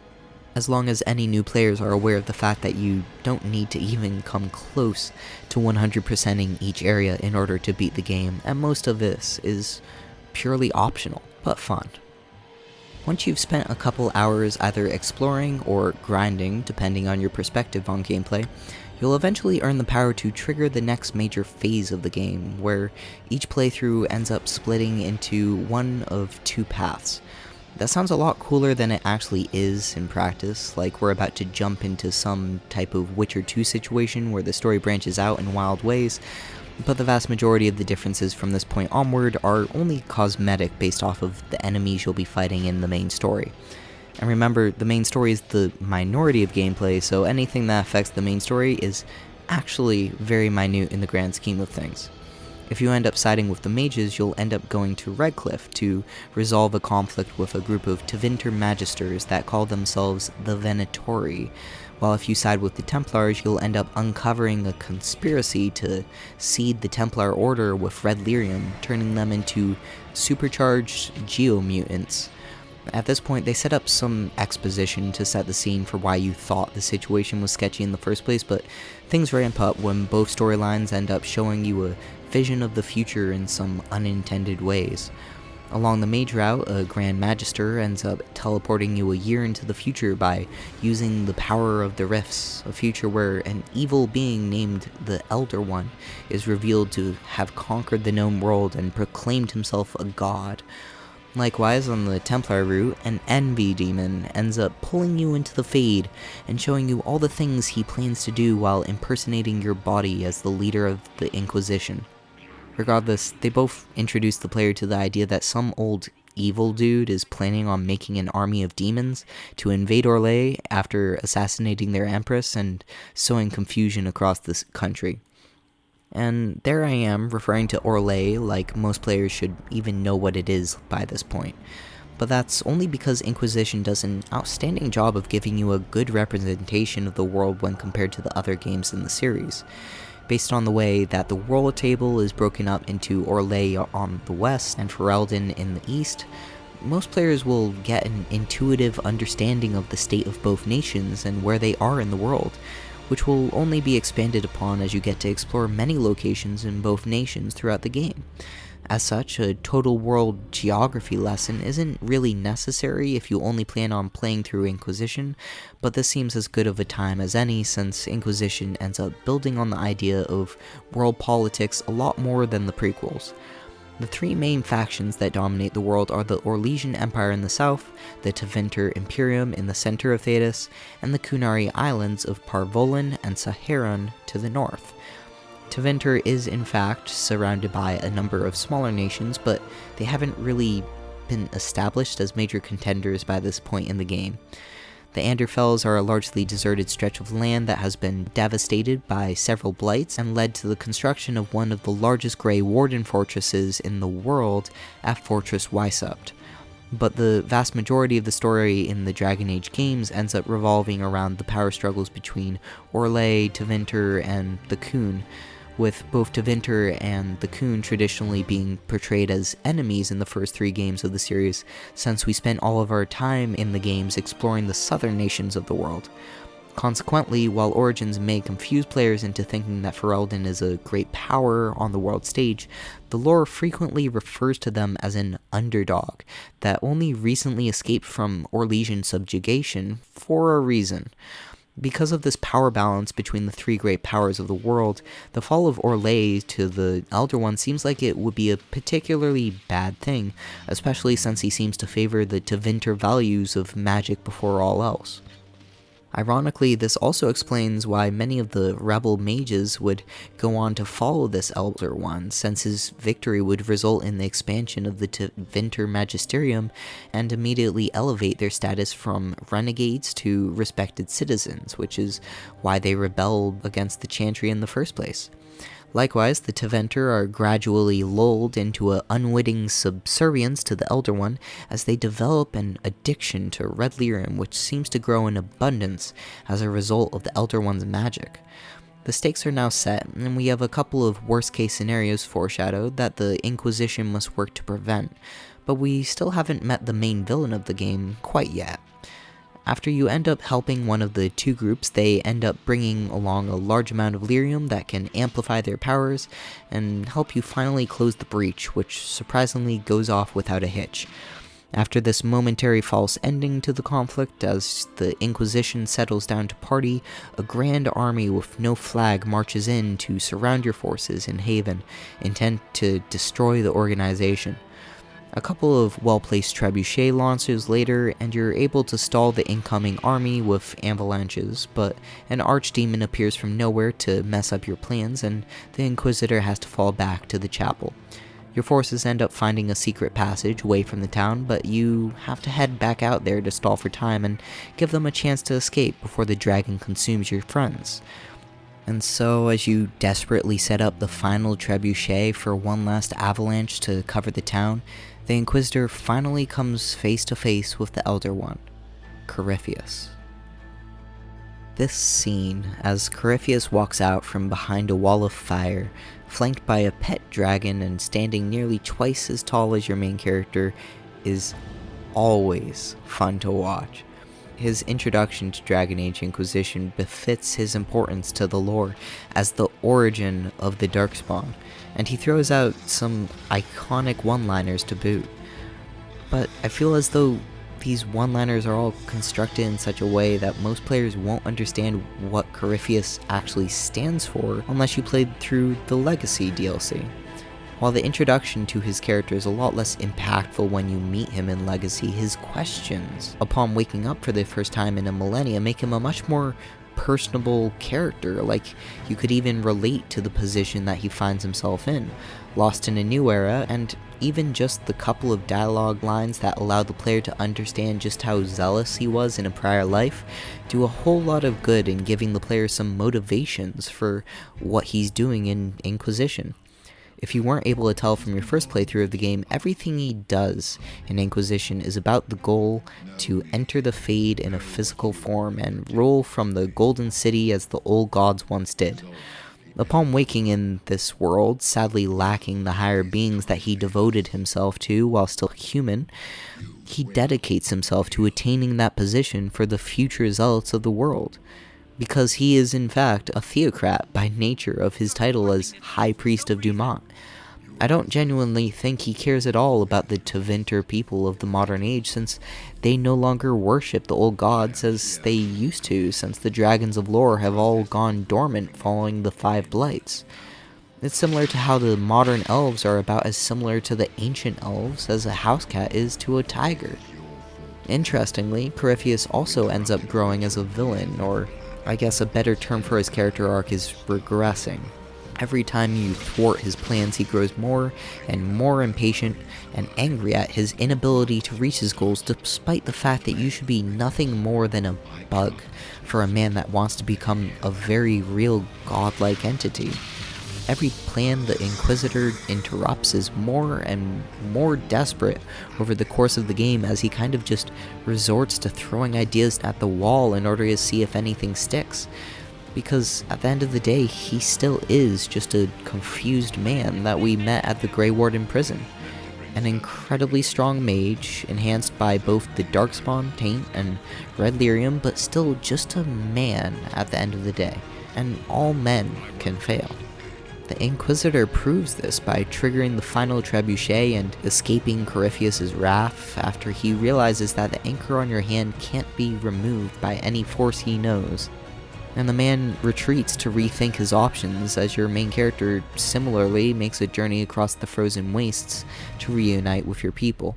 As long as any new players are aware of the fact that you don't need to even come close to 100%ing each area in order to beat the game, and most of this is purely optional, but fun. Once you've spent a couple hours either exploring or grinding, depending on your perspective on gameplay, you'll eventually earn the power to trigger the next major phase of the game, where each playthrough ends up splitting into one of 2 paths. That sounds a lot cooler than it actually is in practice, like we're about to jump into some type of Witcher 2 situation where the story branches out in wild ways, but the vast majority of the differences from this point onward are only cosmetic based off of the enemies you'll be fighting in the main story. And remember, the main story is the minority of gameplay, so anything that affects the main story is actually very minute in the grand scheme of things. If you end up siding with the mages, you'll end up going to Redcliffe to resolve a conflict with a group of Tevinter magisters that call themselves the Venatori, while if you side with the Templars, you'll end up uncovering a conspiracy to seed the Templar Order with red lyrium, turning them into supercharged geomutants. At this point, they set up some exposition to set the scene for why you thought the situation was sketchy in the first place, but things ramp up when both storylines end up showing you a vision of the future in some unintended ways. Along the mage route, a Grand Magister ends up teleporting you a year into the future by using the power of the Rifts, a future where an evil being named the Elder One is revealed to have conquered the known world and proclaimed himself a god. Likewise, on the Templar route, an Envy Demon ends up pulling you into the Fade and showing you all the things he plans to do while impersonating your body as the leader of the Inquisition. Regardless, they both introduce the player to the idea that some old evil dude is planning on making an army of demons to invade Orlais after assassinating their empress and sowing confusion across this country. And there I am, referring to Orlais like most players should even know what it is by this point. But that's only because Inquisition does an outstanding job of giving you a good representation of the world when compared to the other games in the series. Based on the way that the world table is broken up into Orlais on the west and Ferelden in the east, most players will get an intuitive understanding of the state of both nations and where they are in the world, which will only be expanded upon as you get to explore many locations in both nations throughout the game. As such, a total world geography lesson isn't really necessary if you only plan on playing through Inquisition, but this seems as good of a time as any since Inquisition ends up building on the idea of world politics a lot more than the prequels. The three main factions that dominate the world are the Orlesian Empire in the south, the Tevinter Imperium in the center of Thedas, and the Kunari Islands of Parvolan and Saharan to the north. Tevinter is in fact surrounded by a number of smaller nations, but they haven't really been established as major contenders by this point in the game. The Anderfels are a largely deserted stretch of land that has been devastated by several blights and led to the construction of one of the largest Grey Warden fortresses in the world at Fortress Weissupt. But the vast majority of the story in the Dragon Age games ends up revolving around the power struggles between Orlais, Tevinter, and the Khun, with both Tevinter and the Khun traditionally being portrayed as enemies in the first three games of the series, since we spent all of our time in the games exploring the southern nations of the world. Consequently, while Origins may confuse players into thinking that Ferelden is a great power on the world stage, the lore frequently refers to them as an underdog that only recently escaped from Orlesian subjugation for a reason. Because of this power balance between the three great powers of the world, the fall of Orlais to the Elder One seems like it would be a particularly bad thing, especially since he seems to favor the Tevinter values of magic before all else. Ironically, this also explains why many of the rebel mages would go on to follow this Elder One, since his victory would result in the expansion of the Tevinter Magisterium and immediately elevate their status from renegades to respected citizens, which is why they rebelled against the Chantry in the first place. Likewise, the Tevinter are gradually lulled into an unwitting subservience to the Elder One as they develop an addiction to red lyrium, which seems to grow in abundance as a result of the Elder One's magic. The stakes are now set, and we have a couple of worst-case scenarios foreshadowed that the Inquisition must work to prevent, but we still haven't met the main villain of the game quite yet. After you end up helping one of the two groups, they end up bringing along a large amount of lyrium that can amplify their powers and help you finally close the breach, which surprisingly goes off without a hitch. After this momentary false ending to the conflict, as the Inquisition settles down to party, a grand army with no flag marches in to surround your forces in Haven, intent to destroy the organization. A couple of well-placed trebuchet launchers later, and you're able to stall the incoming army with avalanches, but an archdemon appears from nowhere to mess up your plans, and the Inquisitor has to fall back to the chapel. Your forces end up finding a secret passage away from the town, but you have to head back out there to stall for time and give them a chance to escape before the dragon consumes your friends. And so, as you desperately set up the final trebuchet for one last avalanche to cover the town, the Inquisitor finally comes face to face with the Elder One, Corypheus. This scene, as Corypheus walks out from behind a wall of fire, flanked by a pet dragon and standing nearly twice as tall as your main character, is always fun to watch. His introduction to Dragon Age Inquisition befits his importance to the lore as the origin of the Darkspawn, and he throws out some iconic one-liners to boot. But I feel as though these one-liners are all constructed in such a way that most players won't understand what Corypheus actually stands for unless you played through the Legacy DLC. While the introduction to his character is a lot less impactful when you meet him in Legacy, his questions upon waking up for the first time in a millennia make him a much more personable character. Like, you could even relate to the position that he finds himself in, lost in a new era, and even just the couple of dialogue lines that allow the player to understand just how zealous he was in a prior life do a whole lot of good in giving the player some motivations for what he's doing in Inquisition. If you weren't able to tell from your first playthrough of the game, everything he does in Inquisition is about the goal to enter the Fade in a physical form and rule from the Golden City as the old gods once did. Upon waking in this world, sadly lacking the higher beings that he devoted himself to while still human, he dedicates himself to attaining that position for the future zealots of the world. Because he is in fact a theocrat by nature of his title as High Priest of Dumont. I don't genuinely think he cares at all about the Tevinter people of the modern age, since they no longer worship the old gods as they used to, since the dragons of lore have all gone dormant following the 5 blights. It's similar to how the modern elves are about as similar to the ancient elves as a house cat is to a tiger. Interestingly, Corypheus also ends up growing as a villain, or I guess a better term for his character arc is regressing. Every time you thwart his plans, he grows more and more impatient and angry at his inability to reach his goals, despite the fact that you should be nothing more than a bug for a man that wants to become a very real godlike entity. Every plan the Inquisitor interrupts is more and more desperate over the course of the game, as he kind of just resorts to throwing ideas at the wall in order to see if anything sticks. Because at the end of the day, he still is just a confused man that we met at the Grey Warden prison. An incredibly strong mage, enhanced by both the Darkspawn, Taint, and Red Lyrium, but still just a man at the end of the day. And all men can fail. The Inquisitor proves this by triggering the final trebuchet and escaping Corypheus' wrath after he realizes that the anchor on your hand can't be removed by any force he knows. And the man retreats to rethink his options as your main character similarly makes a journey across the frozen wastes to reunite with your people.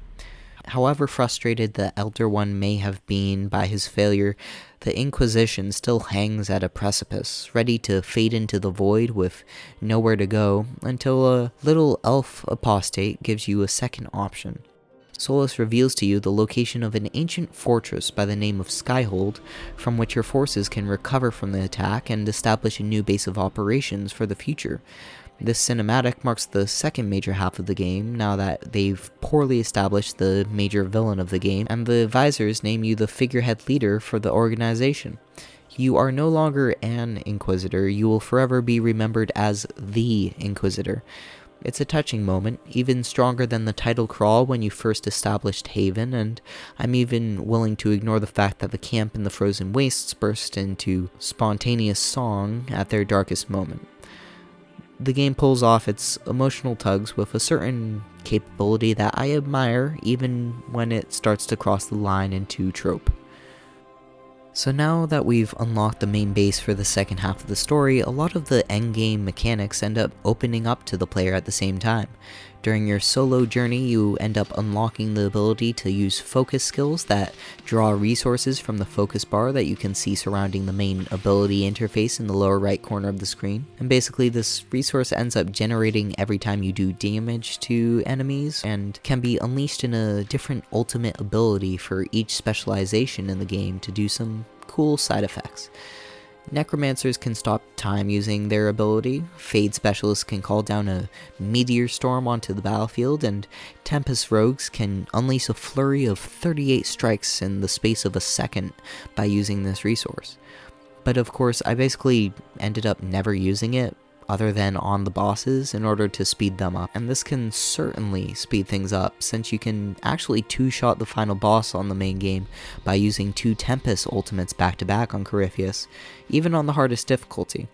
However frustrated the Elder One may have been by his failure, the Inquisition still hangs at a precipice, ready to fade into the void with nowhere to go, until a little elf apostate gives you a second option. Solus reveals to you the location of an ancient fortress by the name of Skyhold, from which your forces can recover from the attack and establish a new base of operations for the future. This cinematic marks the second major half of the game, now that they've poorly established the major villain of the game, and the advisors name you the figurehead leader for the organization. You are no longer an Inquisitor, you will forever be remembered as the Inquisitor. It's a touching moment, even stronger than the title crawl when you first established Haven, and I'm even willing to ignore the fact that the camp in the frozen wastes burst into spontaneous song at their darkest moment. The game pulls off its emotional tugs with a certain capability that I admire, even when it starts to cross the line into trope. So now that we've unlocked the main base for the second half of the story, a lot of the endgame mechanics end up opening up to the player at the same time. During your solo journey, you end up unlocking the ability to use focus skills that draw resources from the focus bar that you can see surrounding the main ability interface in the lower right corner of the screen. And basically this resource ends up generating every time you do damage to enemies, and can be unleashed in a different ultimate ability for each specialization in the game to do some cool side effects. Necromancers can stop time using their ability, Fade Specialists can call down a meteor storm onto the battlefield, and Tempest Rogues can unleash a flurry of 38 strikes in the space of a second by using this resource. But of course, I basically ended up never using it, other than on the bosses, in order to speed them up. And this can certainly speed things up, since you can actually two-shot the final boss on the main game by using 2 Tempest ultimates back-to-back on Corypheus, even on the hardest difficulty.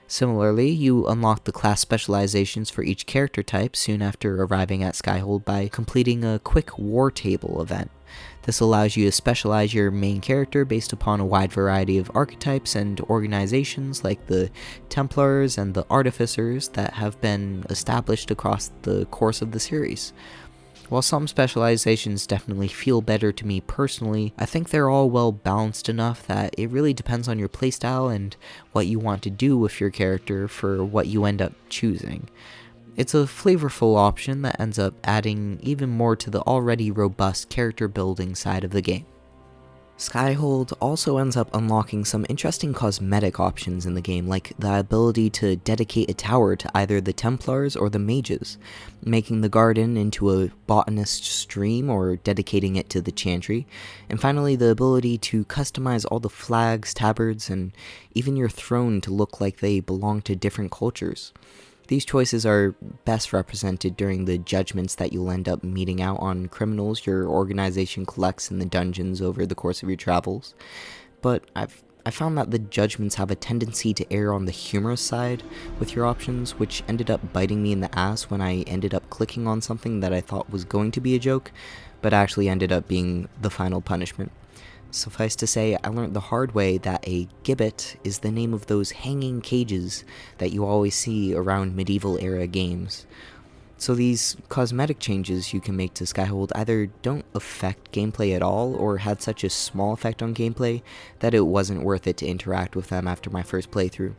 Similarly, you unlock the class specializations for each character type soon after arriving at Skyhold by completing a quick war table event. This allows you to specialize your main character based upon a wide variety of archetypes and organizations like the Templars and the Artificers that have been established across the course of the series. While some specializations definitely feel better to me personally, I think they're all well balanced enough that it really depends on your playstyle and what you want to do with your character for what you end up choosing. It's a flavorful option that ends up adding even more to the already robust character building side of the game. Skyhold also ends up unlocking some interesting cosmetic options in the game, like the ability to dedicate a tower to either the Templars or the Mages, making the garden into a botanist stream or dedicating it to the Chantry, and finally the ability to customize all the flags, tabards, and even your throne to look like they belong to different cultures. These choices are best represented during the judgments that you'll end up meting out on criminals your organization collects in the dungeons over the course of your travels. But I've I found that the judgments have a tendency to err on the humorous side with your options, which ended up biting me in the ass when I ended up clicking on something that I thought was going to be a joke, but actually ended up being the final punishment. Suffice to say, I learned the hard way that a gibbet is the name of those hanging cages that you always see around medieval era games. So these cosmetic changes you can make to Skyhold either don't affect gameplay at all, or had such a small effect on gameplay that it wasn't worth it to interact with them after my first playthrough.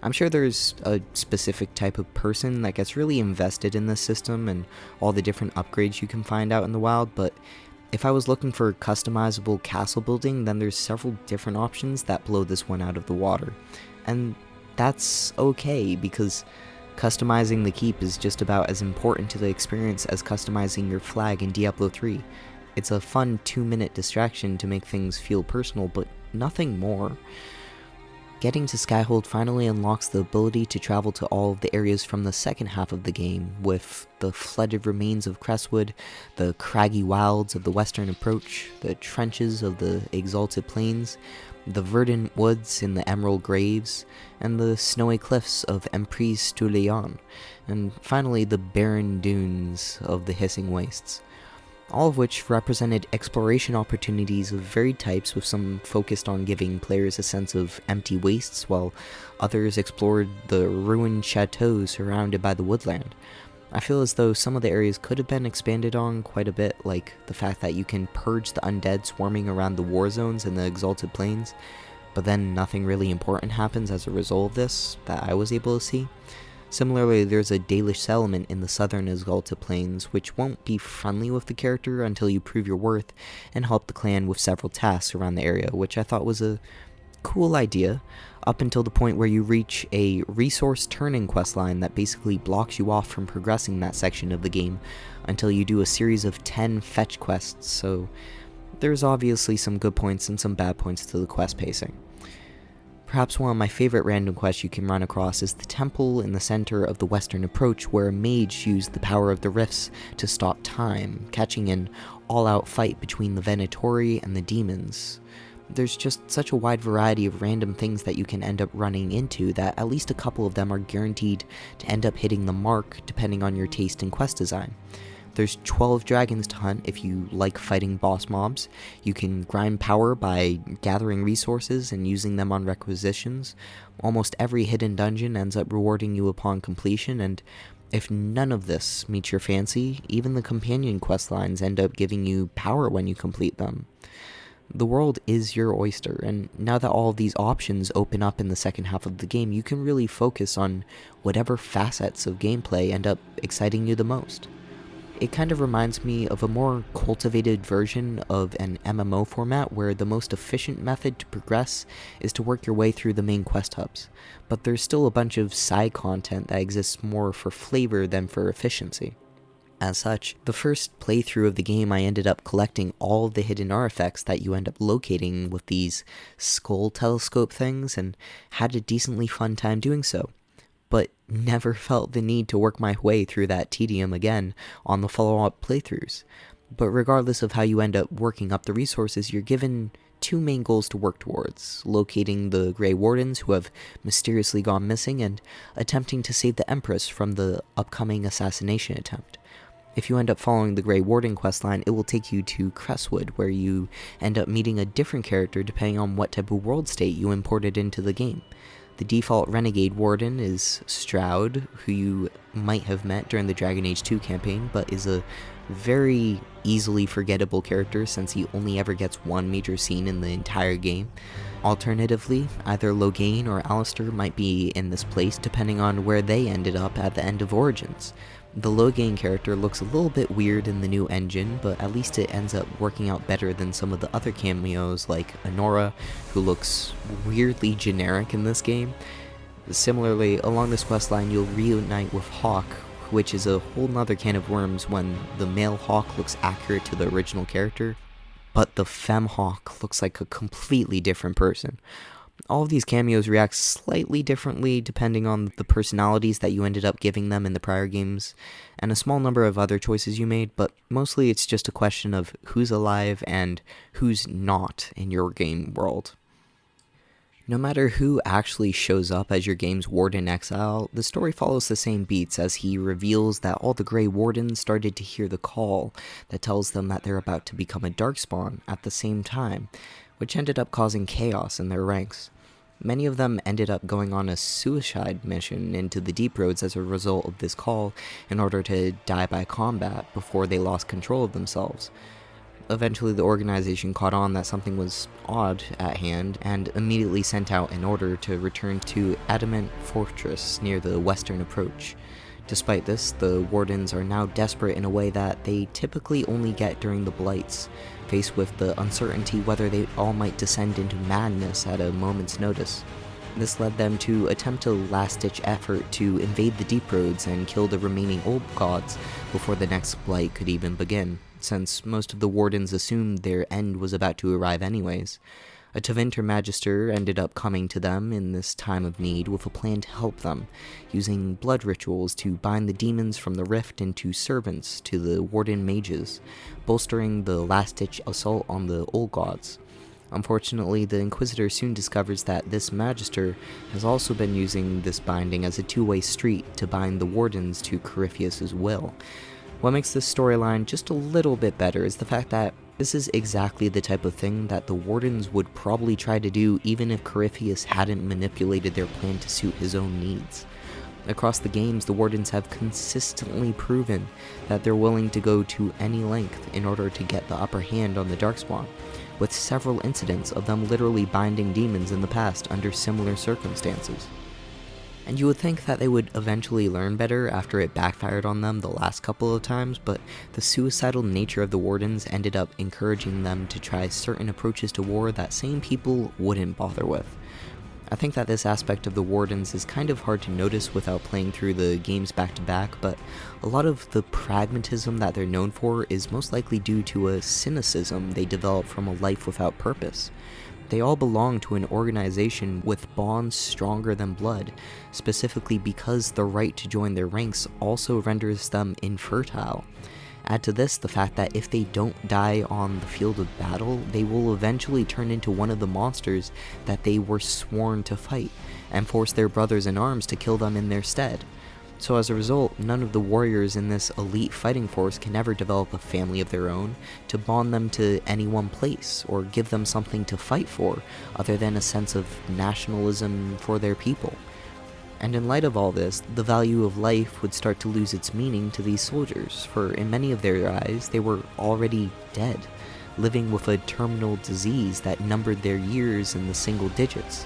I'm sure there's a specific type of person that gets really invested in this system and all the different upgrades you can find out in the wild, but if I was looking for customizable castle building, then there's several different options that blow this one out of the water. And that's okay, because customizing the keep is just about as important to the experience as customizing your flag in Diablo 3. It's a fun 2-minute distraction to make things feel personal, but nothing more. Getting to Skyhold finally unlocks the ability to travel to all of the areas from the second half of the game, with the flooded remains of Crestwood, the craggy wilds of the western approach, the trenches of the Exalted Plains, the verdant woods in the Emerald Graves, and the snowy cliffs of Emprise du Lion, and finally the barren dunes of the Hissing Wastes. All of which represented exploration opportunities of varied types, with some focused on giving players a sense of empty wastes, while others explored the ruined chateaux surrounded by the woodland. I feel as though some of the areas could have been expanded on quite a bit, like the fact that you can purge the undead swarming around the war zones in the Exalted Plains, but then nothing really important happens as a result of this that I was able to see. Similarly, there's a Dalish settlement in the southern Exalted Plains, which won't be friendly with the character until you prove your worth and help the clan with several tasks around the area, which I thought was a cool idea, up until the point where you reach a resource turning questline that basically blocks you off from progressing that section of the game until you do a series of 10 fetch quests, so there's obviously some good points and some bad points to the quest pacing. Perhaps one of my favorite random quests you can run across is the temple in the center of the western approach, where a mage used the power of the rifts to stop time, catching an all-out fight between the Venatori and the demons. There's just such a wide variety of random things that you can end up running into that at least a couple of them are guaranteed to end up hitting the mark depending on your taste in quest design. There's 12 dragons to hunt if you like fighting boss mobs. You can grind power by gathering resources and using them on requisitions. Almost every hidden dungeon ends up rewarding you upon completion, and if none of this meets your fancy, even the companion quest lines end up giving you power when you complete them. The world is your oyster, and now that all of these options open up in the second half of the game, you can really focus on whatever facets of gameplay end up exciting you the most. It kind of reminds me of a more cultivated version of an MMO format where the most efficient method to progress is to work your way through the main quest hubs, but there's still a bunch of side content that exists more for flavor than for efficiency. As such, the first playthrough of the game I ended up collecting all of the hidden artifacts that you end up locating with these skull telescope things, and had a decently fun time doing so, but never felt the need to work my way through that tedium again on the follow-up playthroughs. But regardless of how you end up working up the resources, you're given two main goals to work towards: locating the Grey Wardens who have mysteriously gone missing, and attempting to save the Empress from the upcoming assassination attempt. If you end up following the Grey Warden questline, it will take you to Crestwood, where you end up meeting a different character depending on what type of world state you imported into the game. The default Renegade Warden is Stroud, who you might have met during the Dragon Age 2 campaign, but is a very easily forgettable character since he only ever gets one major scene in the entire game. Alternatively, either Loghain or Alistair might be in this place depending on where they ended up at the end of Origins. The Loghain character looks a little bit weird in the new engine, but at least it ends up working out better than some of the other cameos like Honora, who looks weirdly generic in this game. Similarly, along this questline you'll reunite with Hawk, which is a whole nother can of worms when the male Hawk looks accurate to the original character, but the femme Hawk looks like a completely different person. All of these cameos react slightly differently depending on the personalities that you ended up giving them in the prior games, and a small number of other choices you made, but mostly it's just a question of who's alive and who's not in your game world. No matter who actually shows up as your game's Warden Exile, the story follows the same beats as he reveals that all the Grey Wardens started to hear the call that tells them that they're about to become a Darkspawn at the same time, which ended up causing chaos in their ranks. Many of them ended up going on a suicide mission into the Deep Roads as a result of this call in order to die by combat before they lost control of themselves. Eventually, the organization caught on that something was odd at hand and immediately sent out an order to return to Adamant Fortress near the western approach. Despite this, the Wardens are now desperate in a way that they typically only get during the Blights, faced with the uncertainty whether they all might descend into madness at a moment's notice. This led them to attempt a last-ditch effort to invade the Deep Roads and kill the remaining old gods before the next Blight could even begin, since most of the Wardens assumed their end was about to arrive anyways. A Tevinter Magister ended up coming to them in this time of need with a plan to help them, using blood rituals to bind the demons from the rift into servants to the Warden mages, bolstering the last-ditch assault on the old gods. Unfortunately, the Inquisitor soon discovers that this Magister has also been using this binding as a two-way street to bind the Wardens to Corypheus' will. What makes this storyline just a little bit better is the fact that this is exactly the type of thing that the Wardens would probably try to do even if Corypheus hadn't manipulated their plan to suit his own needs. Across the games, the Wardens have consistently proven that they're willing to go to any length in order to get the upper hand on the Darkspawn, with several incidents of them literally binding demons in the past under similar circumstances. And you would think that they would eventually learn better after it backfired on them the last couple of times, but the suicidal nature of the Wardens ended up encouraging them to try certain approaches to war that sane people wouldn't bother with. I think that this aspect of the Wardens is kind of hard to notice without playing through the games back to back, but a lot of the pragmatism that they're known for is most likely due to a cynicism they developed from a life without purpose. They all belong to an organization with bonds stronger than blood, specifically because the right to join their ranks also renders them infertile. Add to this the fact that if they don't die on the field of battle, they will eventually turn into one of the monsters that they were sworn to fight, and force their brothers in arms to kill them in their stead. So as a result, none of the warriors in this elite fighting force can ever develop a family of their own to bond them to any one place, or give them something to fight for, other than a sense of nationalism for their people. And in light of all this, the value of life would start to lose its meaning to these soldiers, for in many of their eyes, they were already dead, living with a terminal disease that numbered their years in the single digits.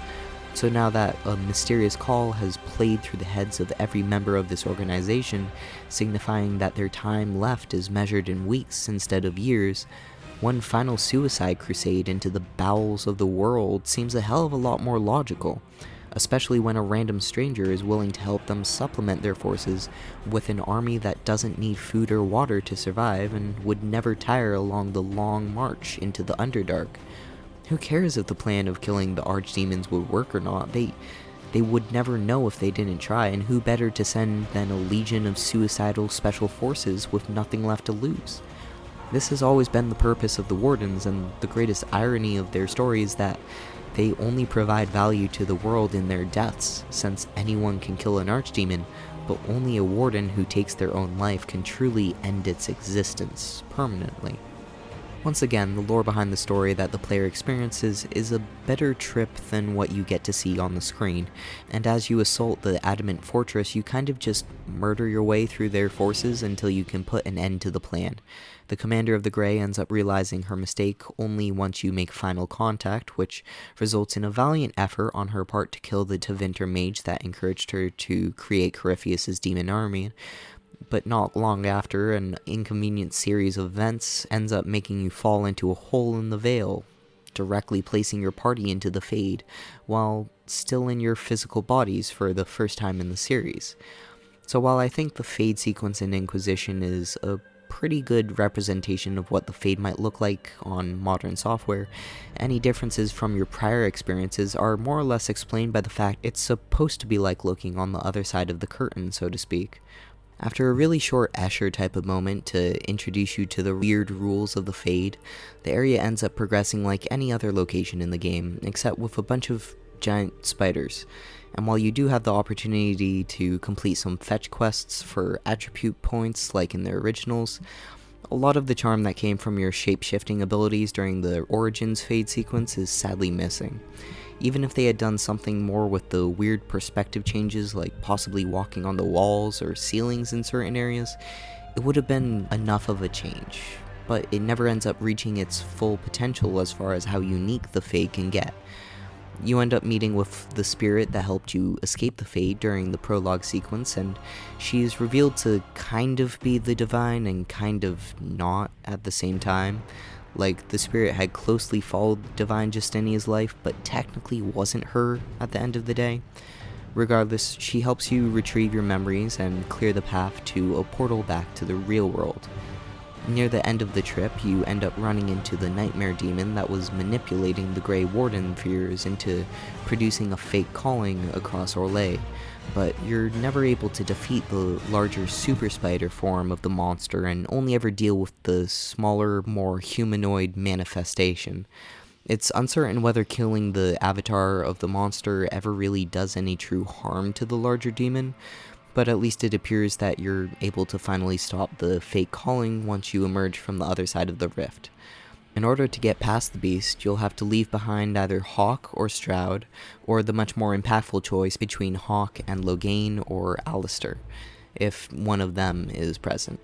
So now that a mysterious call has played through the heads of every member of this organization, signifying that their time left is measured in weeks instead of years, one final suicide crusade into the bowels of the world seems a hell of a lot more logical, especially when a random stranger is willing to help them supplement their forces with an army that doesn't need food or water to survive and would never tire along the long march into the Underdark. Who cares if the plan of killing the archdemons would work or not? They would never know if they didn't try, and who better to send than a legion of suicidal special forces with nothing left to lose? This has always been the purpose of the Wardens, and the greatest irony of their story is that they only provide value to the world in their deaths, since anyone can kill an archdemon, but only a Warden who takes their own life can truly end its existence permanently. Once again, the lore behind the story that the player experiences is a better trip than what you get to see on the screen, and as you assault the Adamant Fortress, you kind of just murder your way through their forces until you can put an end to the plan. The commander of the Grey ends up realizing her mistake only once you make final contact, which results in a valiant effort on her part to kill the Tevinter mage that encouraged her to create Corypheus' demon army. But not long after, an inconvenient series of events ends up making you fall into a hole in the veil, directly placing your party into the Fade, while still in your physical bodies for the first time in the series. So while I think the Fade sequence in Inquisition is a pretty good representation of what the Fade might look like on modern software, any differences from your prior experiences are more or less explained by the fact it's supposed to be like looking on the other side of the curtain, so to speak. After a really short Escher type of moment to introduce you to the weird rules of the Fade, the area ends up progressing like any other location in the game, except with a bunch of giant spiders. And while you do have the opportunity to complete some fetch quests for attribute points like in the originals, a lot of the charm that came from your shape-shifting abilities during the Origins fade sequence is sadly missing. Even if they had done something more with the weird perspective changes, like possibly walking on the walls or ceilings in certain areas, it would have been enough of a change. But it never ends up reaching its full potential as far as how unique the fade can get. You end up meeting with the spirit that helped you escape the fade during the prologue sequence, and she is revealed to kind of be the divine and kind of not at the same time. Like, the spirit had closely followed divine Justinia's life, but technically wasn't her at the end of the day. Regardless, she helps you retrieve your memories and clear the path to a portal back to the real world. Near the end of the trip, you end up running into the nightmare demon that was manipulating the Grey Warden fears into producing a fake calling across Orlais, but you're never able to defeat the larger super spider form of the monster and only ever deal with the smaller, more humanoid manifestation. It's uncertain whether killing the avatar of the monster ever really does any true harm to the larger demon, but at least it appears that you're able to finally stop the fake calling once you emerge from the other side of the rift. In order to get past the beast, you'll have to leave behind either Hawk or Stroud, or the much more impactful choice between Hawk and Loghain or Alistair, if one of them is present.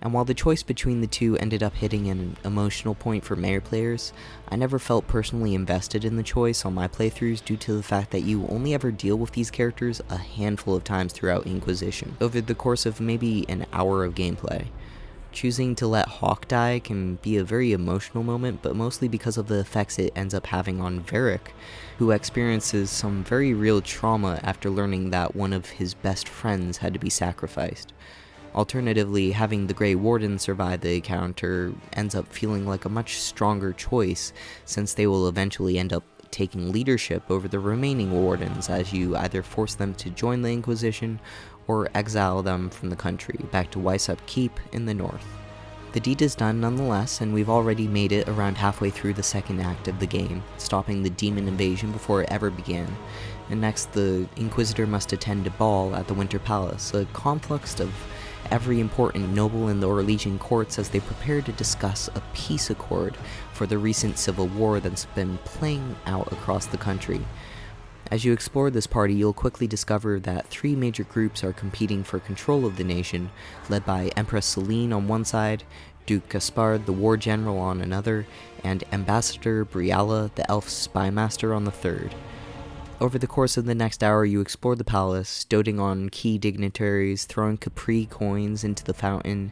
And while the choice between the two ended up hitting an emotional point for Mare players, I never felt personally invested in the choice on my playthroughs due to the fact that you only ever deal with these characters a handful of times throughout Inquisition, over the course of maybe an hour of gameplay. Choosing to let Hawk die can be a very emotional moment, but mostly because of the effects it ends up having on Varric, who experiences some very real trauma after learning that one of his best friends had to be sacrificed. Alternatively, having the Grey Warden survive the encounter ends up feeling like a much stronger choice, since they will eventually end up taking leadership over the remaining Wardens as you either force them to join the Inquisition or exile them from the country back to Weissup Keep in the north. The deed is done nonetheless, and we've already made it around halfway through the second act of the game, stopping the demon invasion before it ever began. And next, the Inquisitor must attend a ball at the Winter Palace, a conflux of every important noble in the Orlesian courts as they prepare to discuss a peace accord for the recent civil war that's been playing out across the country. As you explore this party, you'll quickly discover that three major groups are competing for control of the nation, led by Empress Celine on one side, Duke Gaspard the War General on another, and Ambassador Briala the Elf Spymaster on the third. Over the course of the next hour, you explore the palace, doting on key dignitaries, throwing Capri coins into the fountain,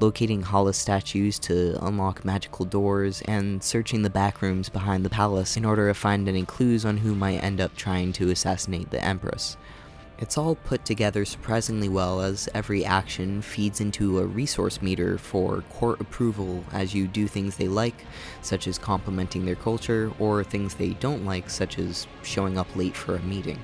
locating Hollis statues to unlock magical doors, and searching the back rooms behind the palace in order to find any clues on who might end up trying to assassinate the Empress. It's all put together surprisingly well, as every action feeds into a resource meter for court approval as you do things they like, such as complimenting their culture, or things they don't like, such as showing up late for a meeting.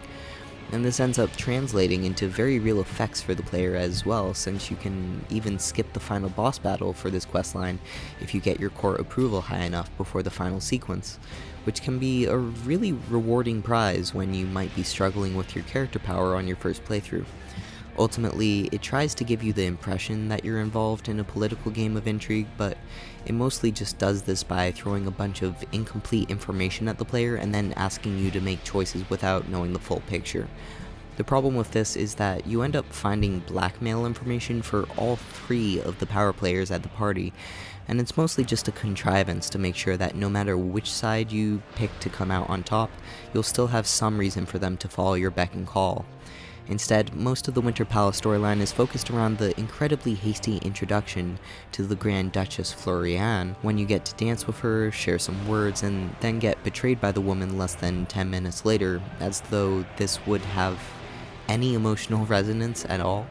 And this ends up translating into very real effects for the player as well, since you can even skip the final boss battle for this questline if you get your court approval high enough before the final sequence, which can be a really rewarding prize when you might be struggling with your character power on your first playthrough. Ultimately, it tries to give you the impression that you're involved in a political game of intrigue, but it mostly just does this by throwing a bunch of incomplete information at the player and then asking you to make choices without knowing the full picture. The problem with this is that you end up finding blackmail information for all three of the power players at the party, and it's mostly just a contrivance to make sure that no matter which side you pick to come out on top, you'll still have some reason for them to follow your beck and call. Instead, most of the Winter Palace storyline is focused around the incredibly hasty introduction to the Grand Duchess Floriane, when you get to dance with her, share some words, and then get betrayed by the woman less than 10 minutes later, as though this would have any emotional resonance at all.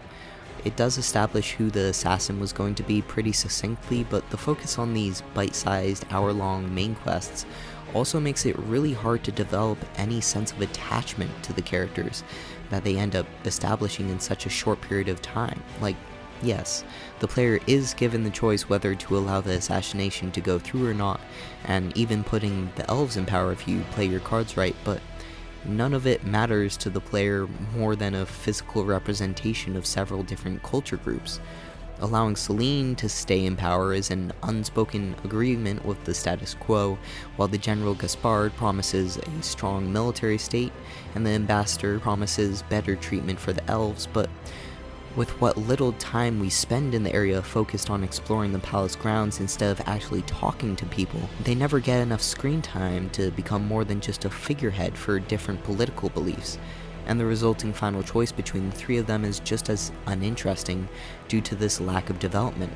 It does establish who the assassin was going to be pretty succinctly, but the focus on these bite-sized, hour-long main quests also makes it really hard to develop any sense of attachment to the characters that they end up establishing in such a short period of time. Like, yes, the player is given the choice whether to allow the assassination to go through or not, and even putting the elves in power if you play your cards right, but none of it matters to the player more than a physical representation of several different culture groups. Allowing Celine to stay in power is an unspoken agreement with the status quo, while the General Gaspard promises a strong military state, and the Ambassador promises better treatment for the elves. But with what little time we spend in the area focused on exploring the palace grounds instead of actually talking to people, they never get enough screen time to become more than just a figurehead for different political beliefs, and the resulting final choice between the three of them is just as uninteresting due to this lack of development.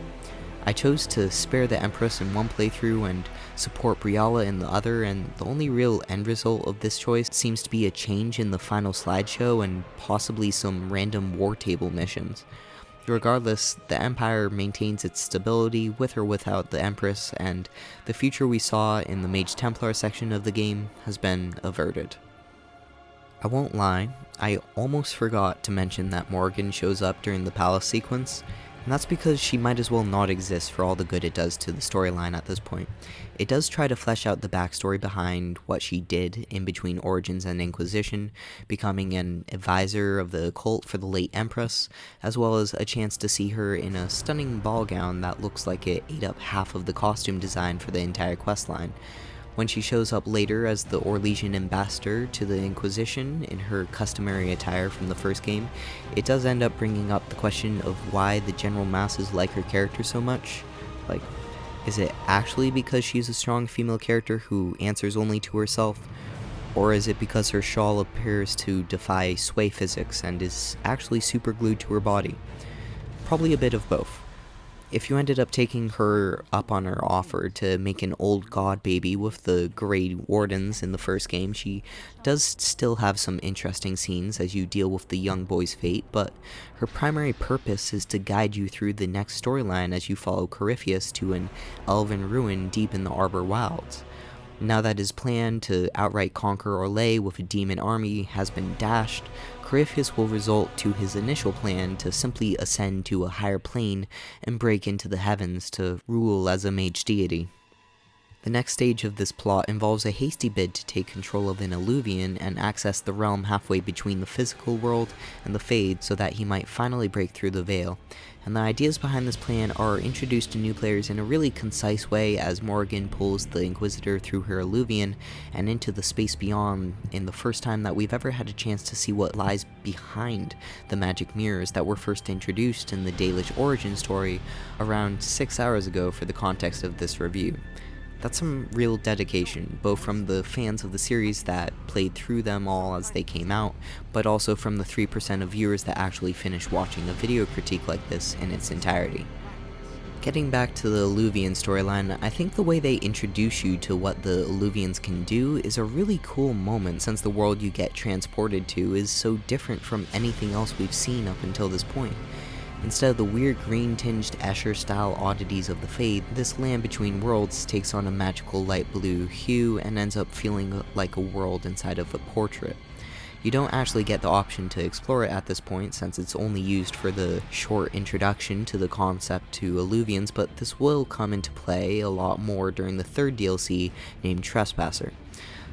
I chose to spare the Empress in one playthrough and support Briala in the other, and the only real end result of this choice seems to be a change in the final slideshow and possibly some random war table missions. Regardless, the Empire maintains its stability with or without the Empress, and the future we saw in the Mage Templar section of the game has been averted. I won't lie, I almost forgot to mention that Morgan shows up during the palace sequence, and that's because she might as well not exist for all the good it does to the storyline at this point. It does try to flesh out the backstory behind what she did in between Origins and Inquisition, becoming an advisor of the cult for the late Empress, as well as a chance to see her in a stunning ball gown that looks like it ate up half of the costume design for the entire questline. When she shows up later as the Orlesian ambassador to the Inquisition in her customary attire from the first game, it does end up bringing up the question of why the general masses like her character so much. Like, is it actually because she's a strong female character who answers only to herself? Or is it because her shawl appears to defy sway physics and is actually super glued to her body? Probably a bit of both. If you ended up taking her up on her offer to make an old god baby with the Grey Wardens in the first game, she does still have some interesting scenes as you deal with the young boy's fate, but her primary purpose is to guide you through the next storyline as you follow Corypheus to an elven ruin deep in the Arbor Wilds. Now that his plan to outright conquer Orlais with a demon army has been dashed, Corypheus will resort to his initial plan to simply ascend to a higher plane and break into the heavens to rule as a mage deity. The next stage of this plot involves a hasty bid to take control of an Illuvian and access the realm halfway between the physical world and the Fade so that he might finally break through the veil. And the ideas behind this plan are introduced to new players in a really concise way as Morgan pulls the Inquisitor through her Illuvian and into the space beyond in the first time that we've ever had a chance to see what lies behind the magic mirrors that were first introduced in the Dalish origin story around 6 hours ago for the context of this review. That's some real dedication, both from the fans of the series that played through them all as they came out, but also from the 3% of viewers that actually finished watching a video critique like this in its entirety. Getting back to the Illuvian storyline, I think the way they introduce you to what the Illuvians can do is a really cool moment since the world you get transported to is so different from anything else we've seen up until this point. Instead of the weird green-tinged Escher-style oddities of the Fade, this land between worlds takes on a magical light blue hue and ends up feeling like a world inside of a portrait. You don't actually get the option to explore it at this point since it's only used for the short introduction to the concept to Illuvians, but this will come into play a lot more during the third DLC named Trespasser.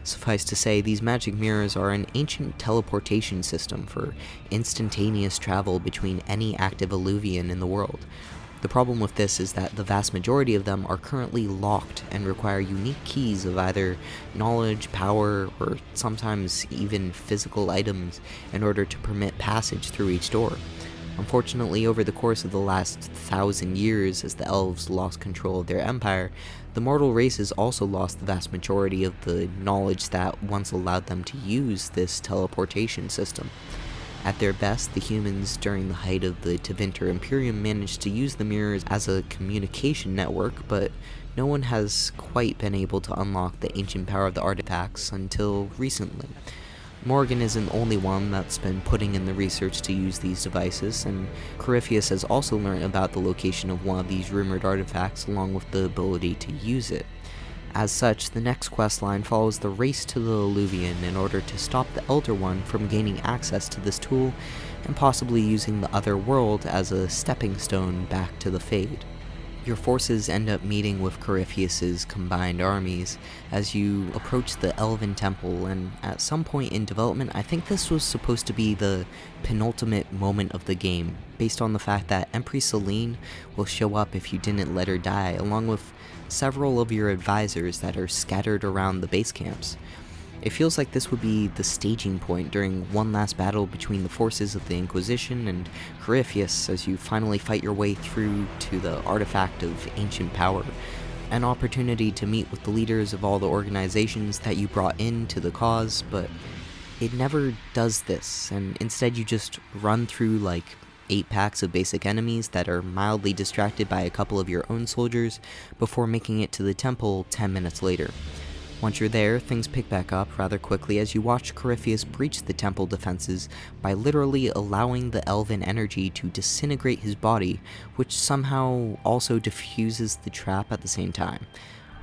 Suffice to say, these magic mirrors are an ancient teleportation system for instantaneous travel between any active Illuvian in the world. The problem with this is that the vast majority of them are currently locked and require unique keys of either knowledge, power, or sometimes even physical items in order to permit passage through each door. Unfortunately, over the course of the last 1,000 years, as the elves lost control of their empire, the mortal races also lost the vast majority of the knowledge that once allowed them to use this teleportation system. At their best, the humans during the height of the Tevinter Imperium managed to use the mirrors as a communication network, but no one has quite been able to unlock the ancient power of the artifacts until recently. Morgan isn't the only one that's been putting in the research to use these devices, and Corypheus has also learned about the location of one of these rumored artifacts along with the ability to use it. As such, the next questline follows the race to the Illuvian in order to stop the Elder One from gaining access to this tool and possibly using the other world as a stepping stone back to the Fade. Your forces end up meeting with Corypheus's combined armies as you approach the Elven Temple, and at some point in development, I think this was supposed to be the penultimate moment of the game, based on the fact that Empress Selene will show up if you didn't let her die, along with several of your advisors that are scattered around the base camps. It feels like this would be the staging point during one last battle between the forces of the Inquisition and Corypheus as you finally fight your way through to the artifact of ancient power. An opportunity to meet with the leaders of all the organizations that you brought into the cause, but it never does this, and instead you just run through like 8 packs of basic enemies that are mildly distracted by a couple of your own soldiers before making it to the temple 10 minutes later. Once you're there, things pick back up rather quickly as you watch Corypheus breach the temple defenses by literally allowing the elven energy to disintegrate his body, which somehow also diffuses the trap at the same time.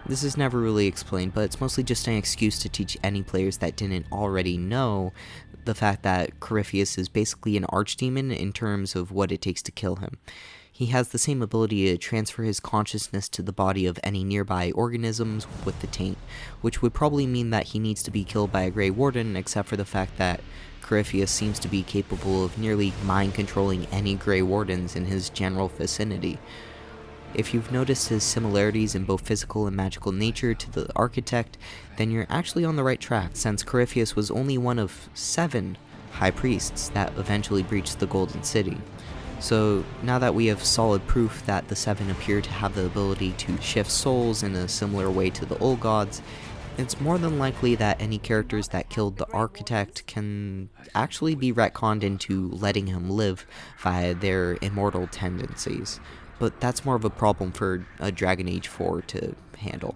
This is never really explained, but it's mostly just an excuse to teach any players that didn't already know the fact that Corypheus is basically an archdemon in terms of what it takes to kill him. He has the same ability to transfer his consciousness to the body of any nearby organisms with the taint, which would probably mean that he needs to be killed by a Grey Warden, except for the fact that Corypheus seems to be capable of nearly mind-controlling any Grey Wardens in his general vicinity. If you've noticed his similarities in both physical and magical nature to the Architect, then you're actually on the right track, since Corypheus was only one of 7 High Priests that eventually breached the Golden City. So now that we have solid proof that the 7 appear to have the ability to shift souls in a similar way to the old gods, it's more than likely that any characters that killed the Architect can actually be retconned into letting him live via their immortal tendencies. But that's more of a problem for a Dragon Age 4 to handle.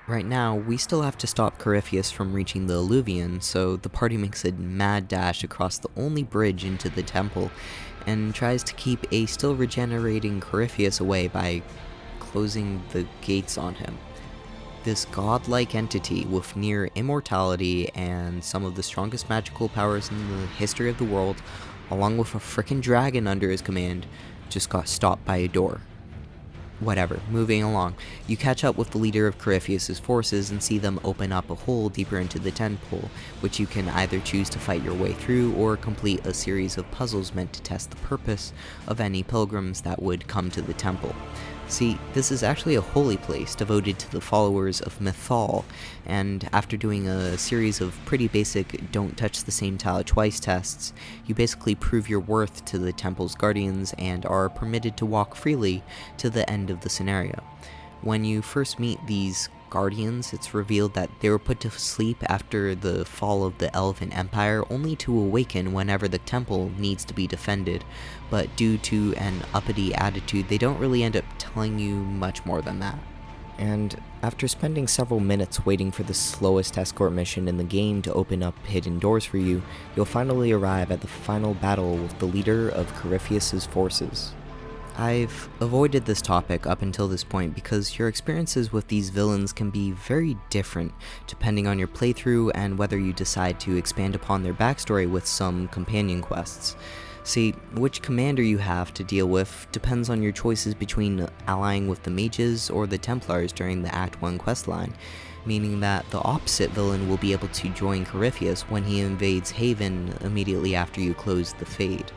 Right now, we still have to stop Corypheus from reaching the Alluvion, so the party makes a mad dash across the only bridge into the temple, and tries to keep a still regenerating Corypheus away by closing the gates on him. This godlike entity with near immortality and some of the strongest magical powers in the history of the world, along with a frickin' dragon under his command, just got stopped by a door. Whatever, moving along, you catch up with the leader of Corypheus's forces and see them open up a hole deeper into the temple, which you can either choose to fight your way through or complete a series of puzzles meant to test the purpose of any pilgrims that would come to the temple. See, this is actually a holy place devoted to the followers of Mythal, and after doing a series of pretty basic don't touch the same tile twice tests, you basically prove your worth to the temple's guardians and are permitted to walk freely to the end of the scenario. When you first meet these guardians, it's revealed that they were put to sleep after the fall of the Elven Empire, only to awaken whenever the temple needs to be defended, but due to an uppity attitude, they don't really end up telling you much more than that. And after spending several minutes waiting for the slowest escort mission in the game to open up hidden doors for you, you'll finally arrive at the final battle with the leader of Corypheus's forces. I've avoided this topic up until this point because your experiences with these villains can be very different depending on your playthrough and whether you decide to expand upon their backstory with some companion quests. See, which commander you have to deal with depends on your choices between allying with the mages or the Templars during the Act 1 questline, meaning that the opposite villain will be able to join Corypheus when he invades Haven immediately after you close the Fade.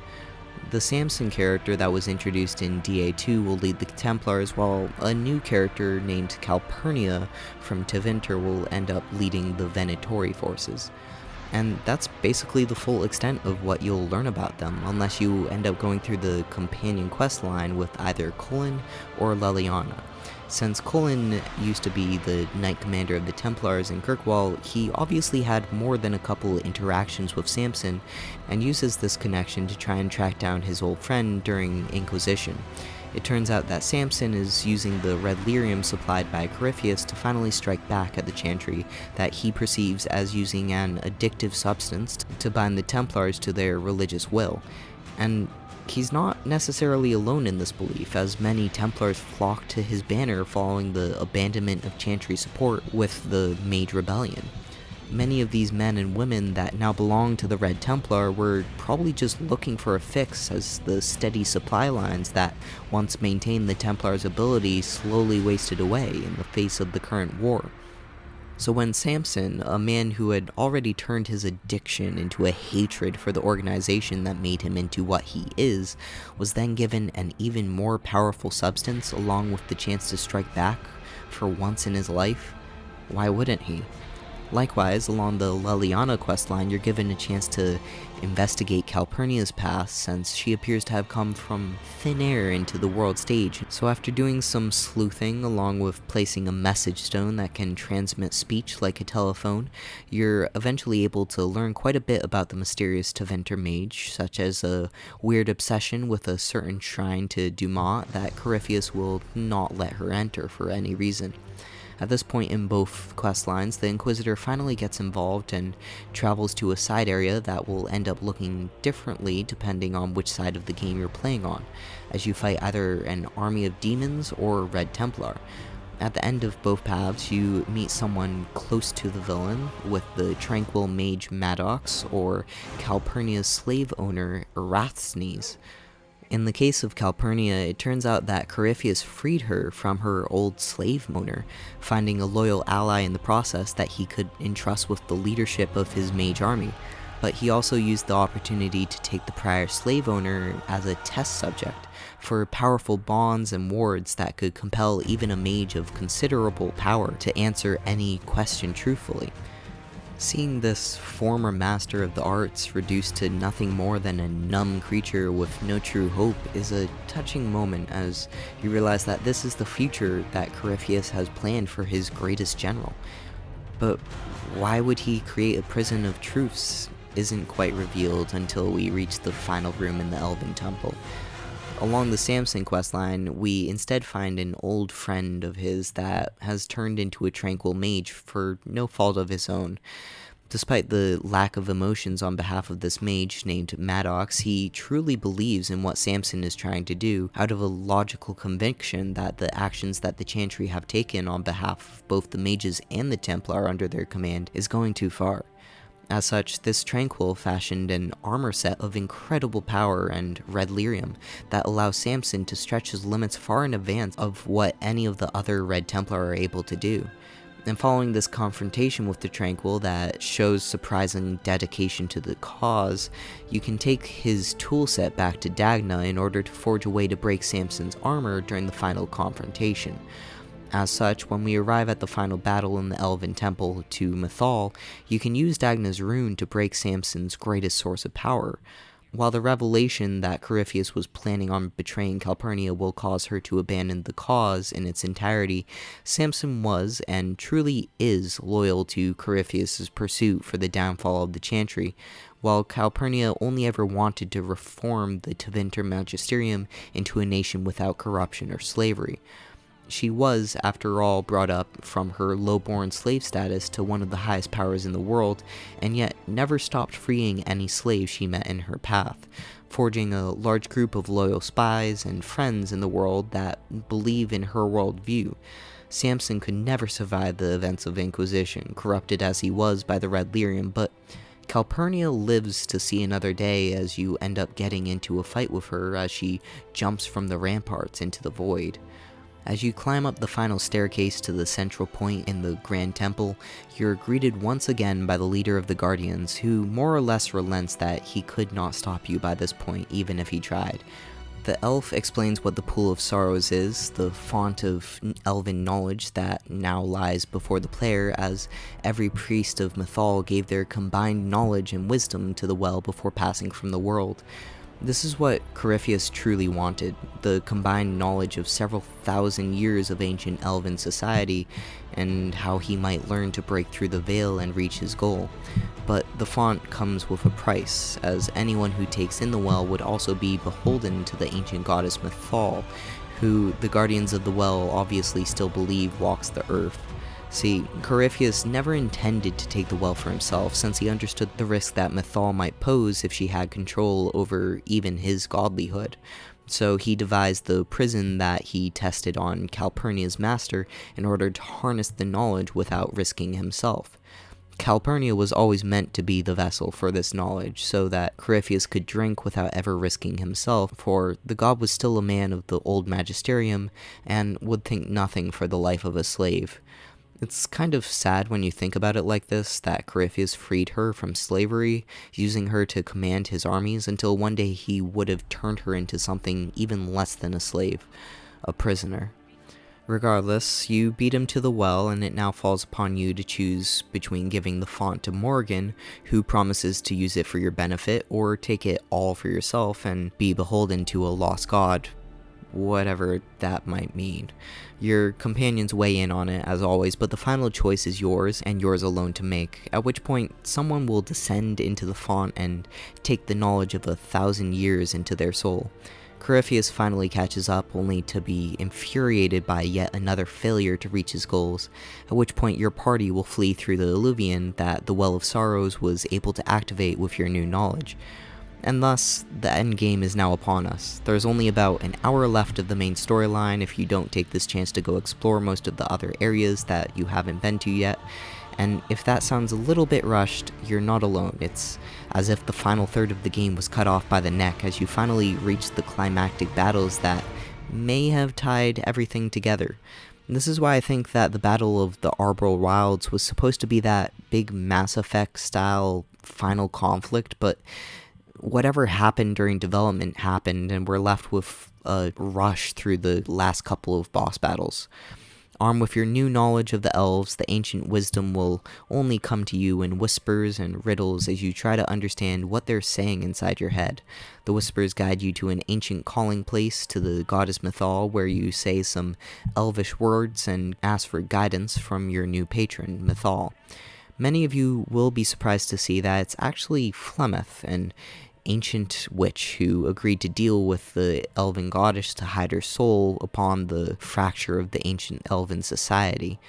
The Samson character that was introduced in DA2 will lead the Templars, while a new character named Calpurnia from Tevinter will end up leading the Venatori forces. And that's basically the full extent of what you'll learn about them, unless you end up going through the companion quest line with either Cullen or Leliana. Since Cullen used to be the Knight Commander of the Templars in Kirkwall, he obviously had more than a couple interactions with Samson, and uses this connection to try and track down his old friend during Inquisition. It turns out that Samson is using the red lyrium supplied by Corypheus to finally strike back at the Chantry that he perceives as using an addictive substance to bind the Templars to their religious will. And he's not necessarily alone in this belief, as many Templars flock to his banner following the abandonment of Chantry support with the Mage Rebellion. Many of these men and women that now belong to the Red Templar were probably just looking for a fix, as the steady supply lines that once maintained the Templars' ability slowly wasted away in the face of the current war. So when Samson, a man who had already turned his addiction into a hatred for the organization that made him into what he is, was then given an even more powerful substance along with the chance to strike back for once in his life, why wouldn't he? Likewise, along the Leliana questline, you're given a chance to investigate Calpurnia's past, since she appears to have come from thin air into the world stage. So after doing some sleuthing, along with placing a message stone that can transmit speech like a telephone, you're eventually able to learn quite a bit about the mysterious Tevinter mage, such as a weird obsession with a certain shrine to Dumat that Corypheus will not let her enter for any reason. At this point in both questlines, the Inquisitor finally gets involved and travels to a side area that will end up looking differently depending on which side of the game you're playing on, as you fight either an army of demons or Red Templar. At the end of both paths, you meet someone close to the villain, with the tranquil mage Maddox or Calpurnia's slave owner Erathsnes. In the case of Calpurnia, it turns out that Corypheus freed her from her old slave owner, finding a loyal ally in the process that he could entrust with the leadership of his mage army. But he also used the opportunity to take the prior slave owner as a test subject for powerful bonds and wards that could compel even a mage of considerable power to answer any question truthfully. Seeing this former master of the arts reduced to nothing more than a numb creature with no true hope is a touching moment, as you realize that this is the future that Corypheus has planned for his greatest general. But why would he create a prison of truths isn't quite revealed until we reach the final room in the Elven Temple. Along the Samson questline, we instead find an old friend of his that has turned into a tranquil mage for no fault of his own. Despite the lack of emotions on behalf of this mage named Maddox, he truly believes in what Samson is trying to do, out of a logical conviction that the actions that the Chantry have taken on behalf of both the mages and the Templar under their command is going too far. As such, this Tranquil fashioned an armor set of incredible power and red lyrium that allows Samson to stretch his limits far in advance of what any of the other Red Templar are able to do. And following this confrontation with the Tranquil that shows surprising dedication to the cause, you can take his toolset back to Dagna in order to forge a way to break Samson's armor during the final confrontation. As such, when we arrive at the final battle in the Elven Temple to Mythal, you can use Dagna's rune to break Samson's greatest source of power. While the revelation that Corypheus was planning on betraying Calpurnia will cause her to abandon the cause in its entirety, Samson was, and truly is, loyal to Corypheus's pursuit for the downfall of the Chantry, while Calpurnia only ever wanted to reform the Tevinter Magisterium into a nation without corruption or slavery. She was, after all, brought up from her low-born slave status to one of the highest powers in the world, and yet never stopped freeing any slaves she met in her path, forging a large group of loyal spies and friends in the world that believe in her worldview. Samson could never survive the events of Inquisition, corrupted as he was by the red lyrium, but Calpurnia lives to see another day, as you end up getting into a fight with her as she jumps from the ramparts into the void. As you climb up the final staircase to the central point in the Grand Temple, you're greeted once again by the leader of the Guardians, who more or less relents that he could not stop you by this point, even if he tried. The elf explains what the Pool of Sorrows is, the font of elven knowledge that now lies before the player, as every priest of Mythal gave their combined knowledge and wisdom to the well before passing from the world. This is what Corypheus truly wanted, the combined knowledge of several thousand years of ancient elven society, and how he might learn to break through the veil and reach his goal. But the font comes with a price, as anyone who takes in the well would also be beholden to the ancient goddess Mythal, who the Guardians of the Well obviously still believe walks the earth. See, Corypheus never intended to take the well for himself, since he understood the risk that Mythal might pose if she had control over even his godlyhood. So he devised the prison that he tested on Calpurnia's master in order to harness the knowledge without risking himself. Calpurnia was always meant to be the vessel for this knowledge, so that Corypheus could drink without ever risking himself, for the god was still a man of the old magisterium, and would think nothing for the life of a slave. It's kind of sad when you think about it like this, that Corypheus freed her from slavery, using her to command his armies, until one day he would have turned her into something even less than a slave, a prisoner. Regardless, you beat him to the well, and it now falls upon you to choose between giving the font to Morgan, who promises to use it for your benefit, or take it all for yourself and be beholden to a lost god, whatever that might mean. Your companions weigh in on it as always, but the final choice is yours, and yours alone to make, at which point someone will descend into the font and take the knowledge of 1,000 years into their soul. Corypheus finally catches up, only to be infuriated by yet another failure to reach his goals, at which point your party will flee through the Illuvian that the Well of Sorrows was able to activate with your new knowledge. And thus, the endgame is now upon us. There's only about an hour left of the main storyline if you don't take this chance to go explore most of the other areas that you haven't been to yet, and if that sounds a little bit rushed, you're not alone. It's as if the final third of the game was cut off by the neck as you finally reach the climactic battles that may have tied everything together. This is why I think that the Battle of the Arbor Wilds was supposed to be that big Mass Effect style final conflict, but whatever happened during development happened, and we're left with a rush through the last couple of boss battles. Armed with your new knowledge of the elves, the ancient wisdom will only come to you in whispers and riddles as you try to understand what they're saying inside your head. The whispers guide you to an ancient calling place to the goddess Mythal, where you say some elvish words and ask for guidance from your new patron, Mythal. Many of you will be surprised to see that it's actually Flemeth, an ancient witch who agreed to deal with the elven goddess to hide her soul upon the fracture of the ancient elven society,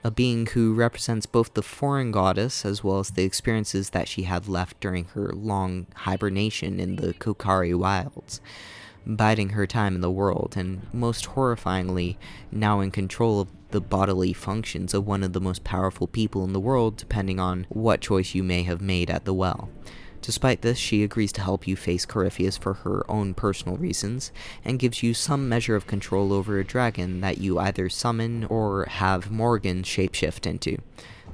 a being who represents both the foreign goddess as well as the experiences that she had left during her long hibernation in the Kokari wilds, biding her time in the world, and most horrifyingly, now in control of the bodily functions of one of the most powerful people in the world, depending on what choice you may have made at the well. Despite this, she agrees to help you face Corypheus for her own personal reasons, and gives you some measure of control over a dragon that you either summon or have Morgan shapeshift into.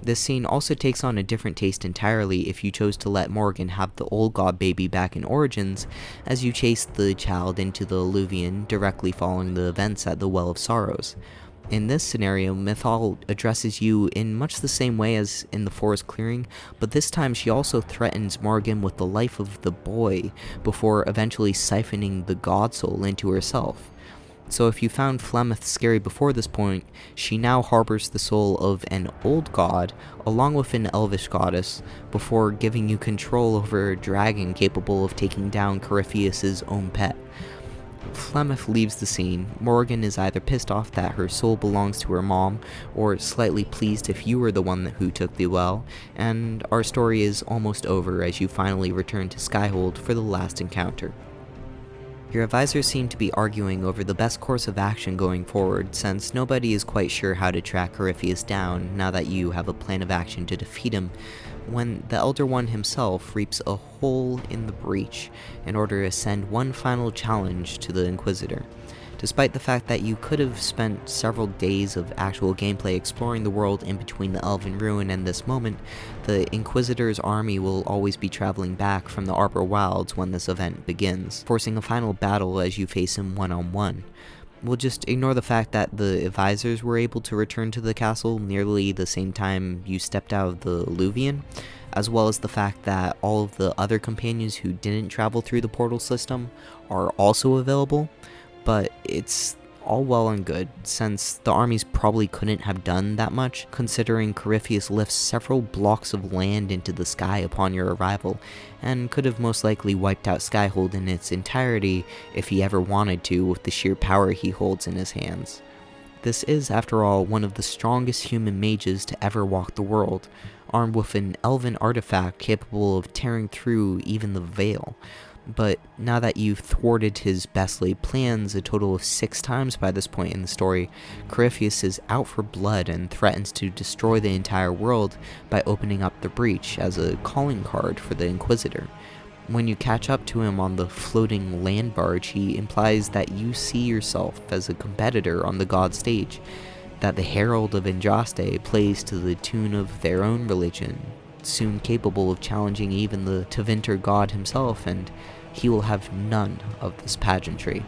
This scene also takes on a different taste entirely if you chose to let Morgan have the old god baby back in Origins, as you chase the child into the Illuvian directly following the events at the Well of Sorrows. In this scenario, Mythal addresses you in much the same way as in the forest clearing, but this time she also threatens Morgan with the life of the boy, before eventually siphoning the god soul into herself. So if you found Flemeth scary before this point, she now harbors the soul of an old god, along with an elvish goddess, before giving you control over a dragon capable of taking down Corypheus' own pet. Flemeth leaves the scene. Morgan is either pissed off that her soul belongs to her mom, or slightly pleased if you were the one who took the well, and our story is almost over as you finally return to Skyhold for the last encounter. Your advisors seem to be arguing over the best course of action going forward, since nobody is quite sure how to track Corypheus down now that you have a plan of action to defeat him, when the Elder One himself reaps a hole in the breach in order to send one final challenge to the Inquisitor. Despite the fact that you could have spent several days of actual gameplay exploring the world in between the Elven Ruin and this moment, the Inquisitor's army will always be traveling back from the Arbor Wilds when this event begins, forcing a final battle as you face him one-on-one. We'll just ignore the fact that the advisors were able to return to the castle nearly the same time you stepped out of the Illuvian, as well as the fact that all of the other companions who didn't travel through the portal system are also available, but it's all well and good, since the armies probably couldn't have done that much, considering Corypheus lifts several blocks of land into the sky upon your arrival, and could have most likely wiped out Skyhold in its entirety if he ever wanted to with the sheer power he holds in his hands. This is, after all, one of the strongest human mages to ever walk the world, armed with an elven artifact capable of tearing through even the veil. But now that you've thwarted his best laid plans a total of 6 times by this point in the story, Corypheus is out for blood and threatens to destroy the entire world by opening up the breach as a calling card for the Inquisitor. When you catch up to him on the floating land barge, he implies that you see yourself as a competitor on the god stage, that the Herald of Andraste plays to the tune of their own religion, soon capable of challenging even the Tevinter god himself, and he will have none of this pageantry.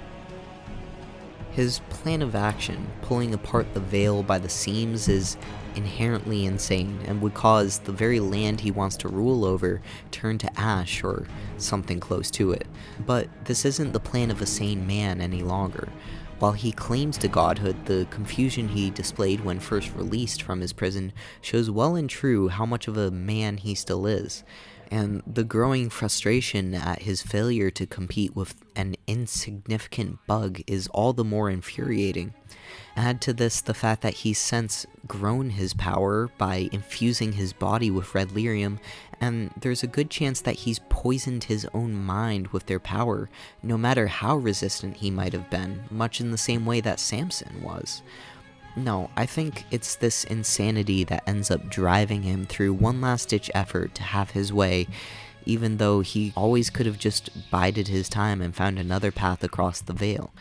His plan of action, pulling apart the veil by the seams, is inherently insane and would cause the very land he wants to rule over turn to ash or something close to it. But this isn't the plan of a sane man any longer. While he claims to godhood, the confusion he displayed when first released from his prison shows well and true how much of a man he still is, and the growing frustration at his failure to compete with an insignificant bug is all the more infuriating. Add to this the fact that he's since grown his power by infusing his body with red lyrium, and there's a good chance that he's poisoned his own mind with their power, no matter how resistant he might have been, much in the same way that Samson was. No, I think it's this insanity that ends up driving him through one last-ditch effort to have his way, even though he always could have just bided his time and found another path across the veil.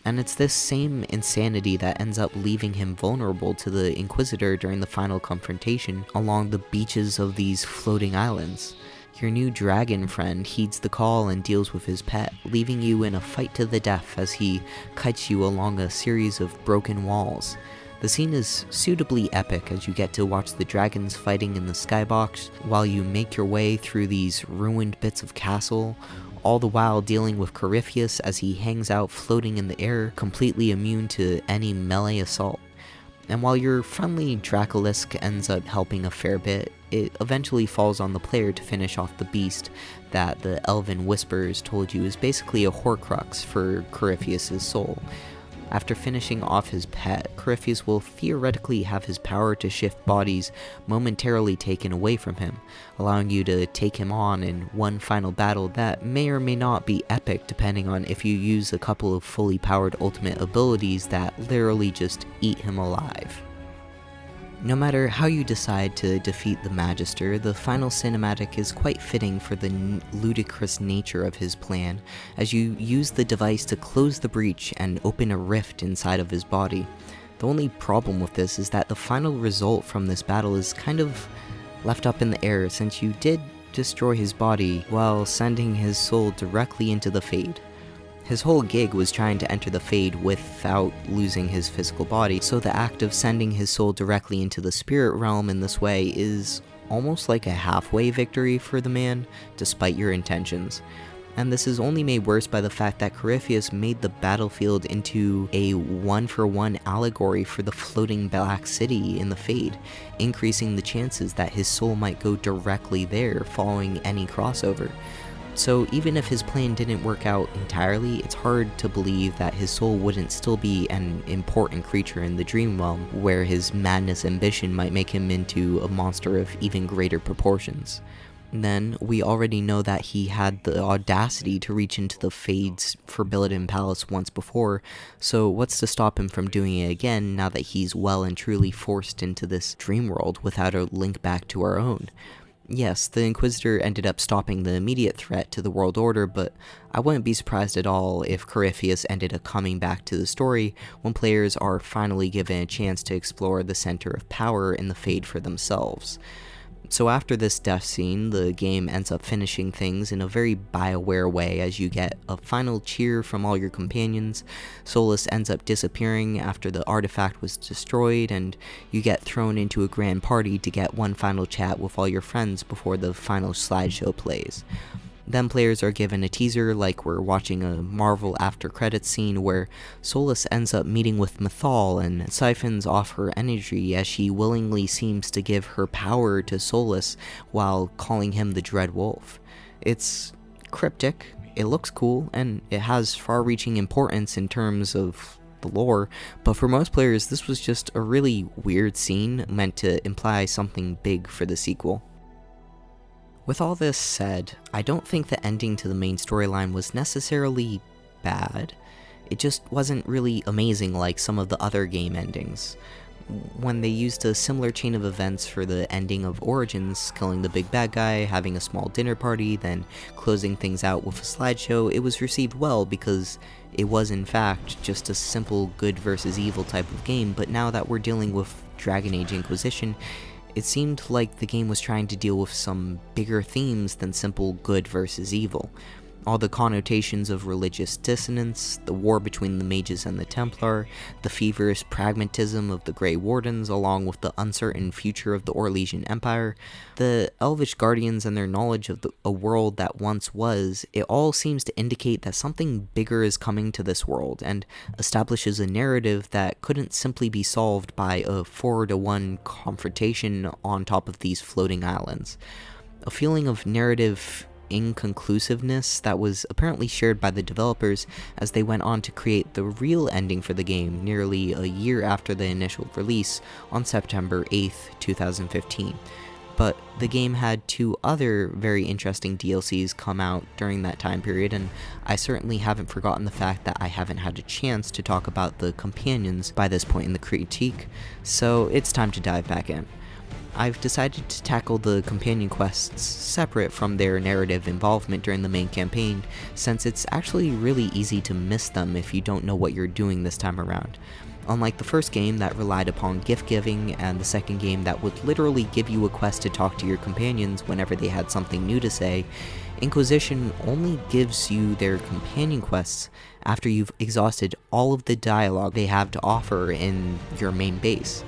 And it's this same insanity that ends up leaving him vulnerable to the Inquisitor during the final confrontation along the beaches of these floating islands. Your new dragon friend heeds the call and deals with his pet, leaving you in a fight to the death as he kites you along a series of broken walls. The scene is suitably epic as you get to watch the dragons fighting in the skybox while you make your way through these ruined bits of castle, all the while dealing with Corypheus as he hangs out floating in the air, completely immune to any melee assault. And while your friendly Dracolisk ends up helping a fair bit, it eventually falls on the player to finish off the beast that the Elven Whispers told you is basically a Horcrux for Corypheus' soul. After finishing off his pet, Corypheus will theoretically have his power to shift bodies momentarily taken away from him, allowing you to take him on in one final battle that may or may not be epic depending on if you use a couple of fully powered ultimate abilities that literally just eat him alive. No matter how you decide to defeat the Magister, the final cinematic is quite fitting for the ludicrous nature of his plan, as you use the device to close the breach and open a rift inside of his body. The only problem with this is that the final result from this battle is kind of left up in the air, since you did destroy his body while sending his soul directly into the Fade. His whole gig was trying to enter the Fade without losing his physical body, so the act of sending his soul directly into the spirit realm in this way is almost like a halfway victory for the man, despite your intentions. And this is only made worse by the fact that Corypheus made the battlefield into a one-for-one allegory for the floating Black City in the Fade, increasing the chances that his soul might go directly there following any crossover. So even if his plan didn't work out entirely, it's hard to believe that his soul wouldn't still be an important creature in the dream realm, where his madness ambition might make him into a monster of even greater proportions. Then, we already know that he had the audacity to reach into the Fade's Forbidden Palace once before, so what's to stop him from doing it again now that he's well and truly forced into this dream world without a link back to our own? Yes, the Inquisitor ended up stopping the immediate threat to the world order, but I wouldn't be surprised at all if Corypheus ended up coming back to the story when players are finally given a chance to explore the center of power in the Fade for themselves. So after this death scene, the game ends up finishing things in a very BioWare way as you get a final cheer from all your companions, Solus ends up disappearing after the artifact was destroyed, and you get thrown into a grand party to get one final chat with all your friends before the final slideshow plays. Then players are given a teaser like we're watching a Marvel after credits scene where Solus ends up meeting with Mythal and siphons off her energy as she willingly seems to give her power to Solus while calling him the Dread Wolf. It's cryptic, it looks cool, and it has far-reaching importance in terms of the lore, but for most players this was just a really weird scene meant to imply something big for the sequel. With all this said, I don't think the ending to the main storyline was necessarily bad. It just wasn't really amazing like some of the other game endings. When they used a similar chain of events for the ending of Origins, killing the big bad guy, having a small dinner party, then closing things out with a slideshow, it was received well because it was in fact just a simple good versus evil type of game, but now that we're dealing with Dragon Age Inquisition, it seemed like the game was trying to deal with some bigger themes than simple good versus evil. All the connotations of religious dissonance, the war between the mages and the Templar, the feverish pragmatism of the Grey Wardens, along with the uncertain future of the Orlesian Empire, the Elvish Guardians and their knowledge of a world that once was, it all seems to indicate that something bigger is coming to this world, and establishes a narrative that couldn't simply be solved by a 4-to-1 confrontation on top of these floating islands. A feeling of narrative inconclusiveness that was apparently shared by the developers as they went on to create the real ending for the game nearly a year after the initial release on September 8th, 2015. But the game had 2 other very interesting DLCs come out during that time period, and I certainly haven't forgotten the fact that I haven't had a chance to talk about the companions by this point in the critique, so it's time to dive back in. I've decided to tackle the companion quests separate from their narrative involvement during the main campaign, since it's actually really easy to miss them if you don't know what you're doing this time around. Unlike the first game that relied upon gift giving, and the second game that would literally give you a quest to talk to your companions whenever they had something new to say, Inquisition only gives you their companion quests after you've exhausted all of the dialogue they have to offer in your main base.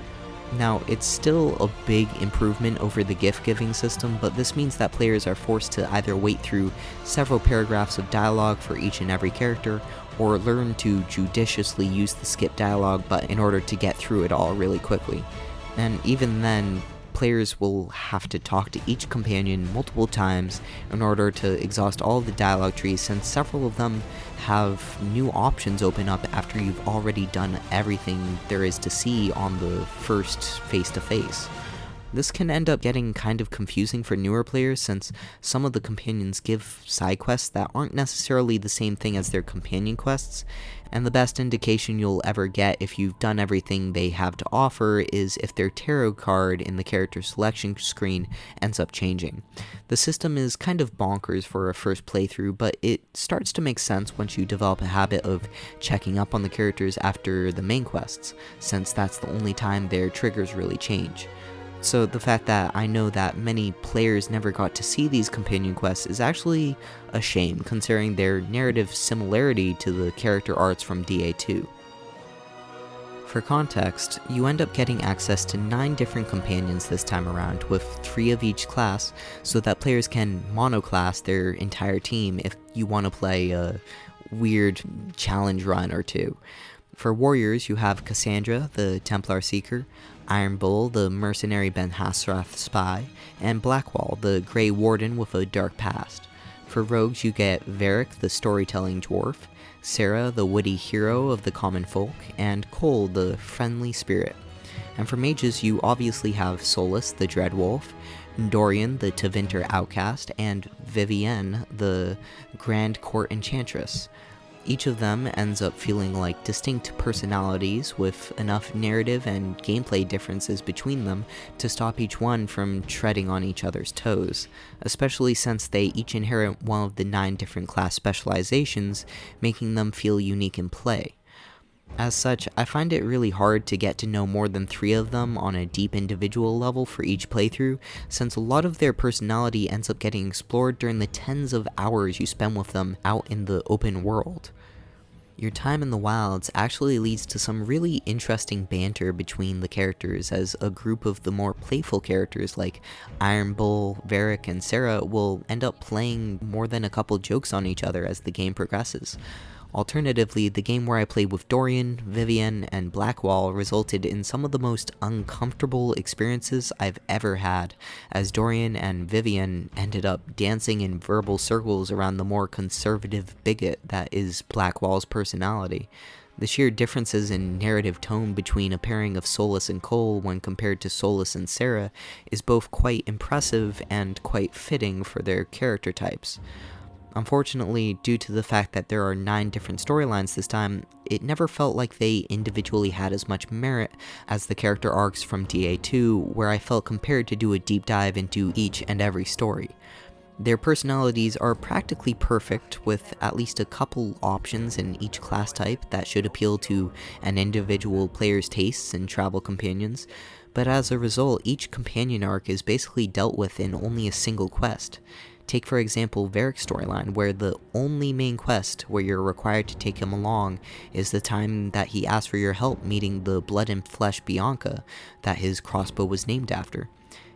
Now, it's still a big improvement over the gift-giving system, but this means that players are forced to either wait through several paragraphs of dialogue for each and every character, or learn to judiciously use the skip dialogue button in order to get through it all really quickly. And even then, players will have to talk to each companion multiple times in order to exhaust all of the dialogue trees, since several of them have new options open up after you've already done everything there is to see on the first face-to-face. This can end up getting kind of confusing for newer players, since some of the companions give side quests that aren't necessarily the same thing as their companion quests, and the best indication you'll ever get if you've done everything they have to offer is if their tarot card in the character selection screen ends up changing. The system is kind of bonkers for a first playthrough, but it starts to make sense once you develop a habit of checking up on the characters after the main quests, since that's the only time their triggers really change. So the fact that I know that many players never got to see these companion quests is actually a shame, considering their narrative similarity to the character arts from DA2. For context, you end up getting access to 9 different companions this time around, with 3 of each class, so that players can monoclass their entire team if you want to play a weird challenge run or 2. For warriors, you have Cassandra, the Templar Seeker, Iron Bull, the mercenary Ben Hassrath spy, and Blackwall, the Grey Warden with a dark past. For rogues, you get Varric, the storytelling dwarf, Sarah, the witty hero of the common folk, and Cole, the friendly spirit. And for mages, you obviously have Solus, the Dreadwolf, Dorian, the Tevinter outcast, and Vivienne, the Grand Court enchantress. Each of them ends up feeling like distinct personalities with enough narrative and gameplay differences between them to stop each one from treading on each other's toes, especially since they each inherit one of the 9 different class specializations, making them feel unique in play. As such, I find it really hard to get to know more than 3 of them on a deep individual level for each playthrough, since a lot of their personality ends up getting explored during the tens of hours you spend with them out in the open world. Your time in the wilds actually leads to some really interesting banter between the characters, as a group of the more playful characters like Iron Bull, Varric, and Sarah will end up playing more than a couple jokes on each other as the game progresses. Alternatively, the game where I played with Dorian, Vivienne, and Blackwall resulted in some of the most uncomfortable experiences I've ever had, as Dorian and Vivienne ended up dancing in verbal circles around the more conservative bigot that is Blackwall's personality. The sheer differences in narrative tone between a pairing of Solas and Cole when compared to Solas and Sarah is both quite impressive and quite fitting for their character types. Unfortunately, due to the fact that there are 9 different storylines this time, it never felt like they individually had as much merit as the character arcs from DA2, where I felt compelled to do a deep dive into each and every story. Their personalities are practically perfect, with at least a couple options in each class type that should appeal to an individual player's tastes and travel companions, but as a result, each companion arc is basically dealt with in only a single quest. Take for example Varric's storyline, where the only main quest where you're required to take him along is the time that he asked for your help meeting the blood and flesh Bianca that his crossbow was named after.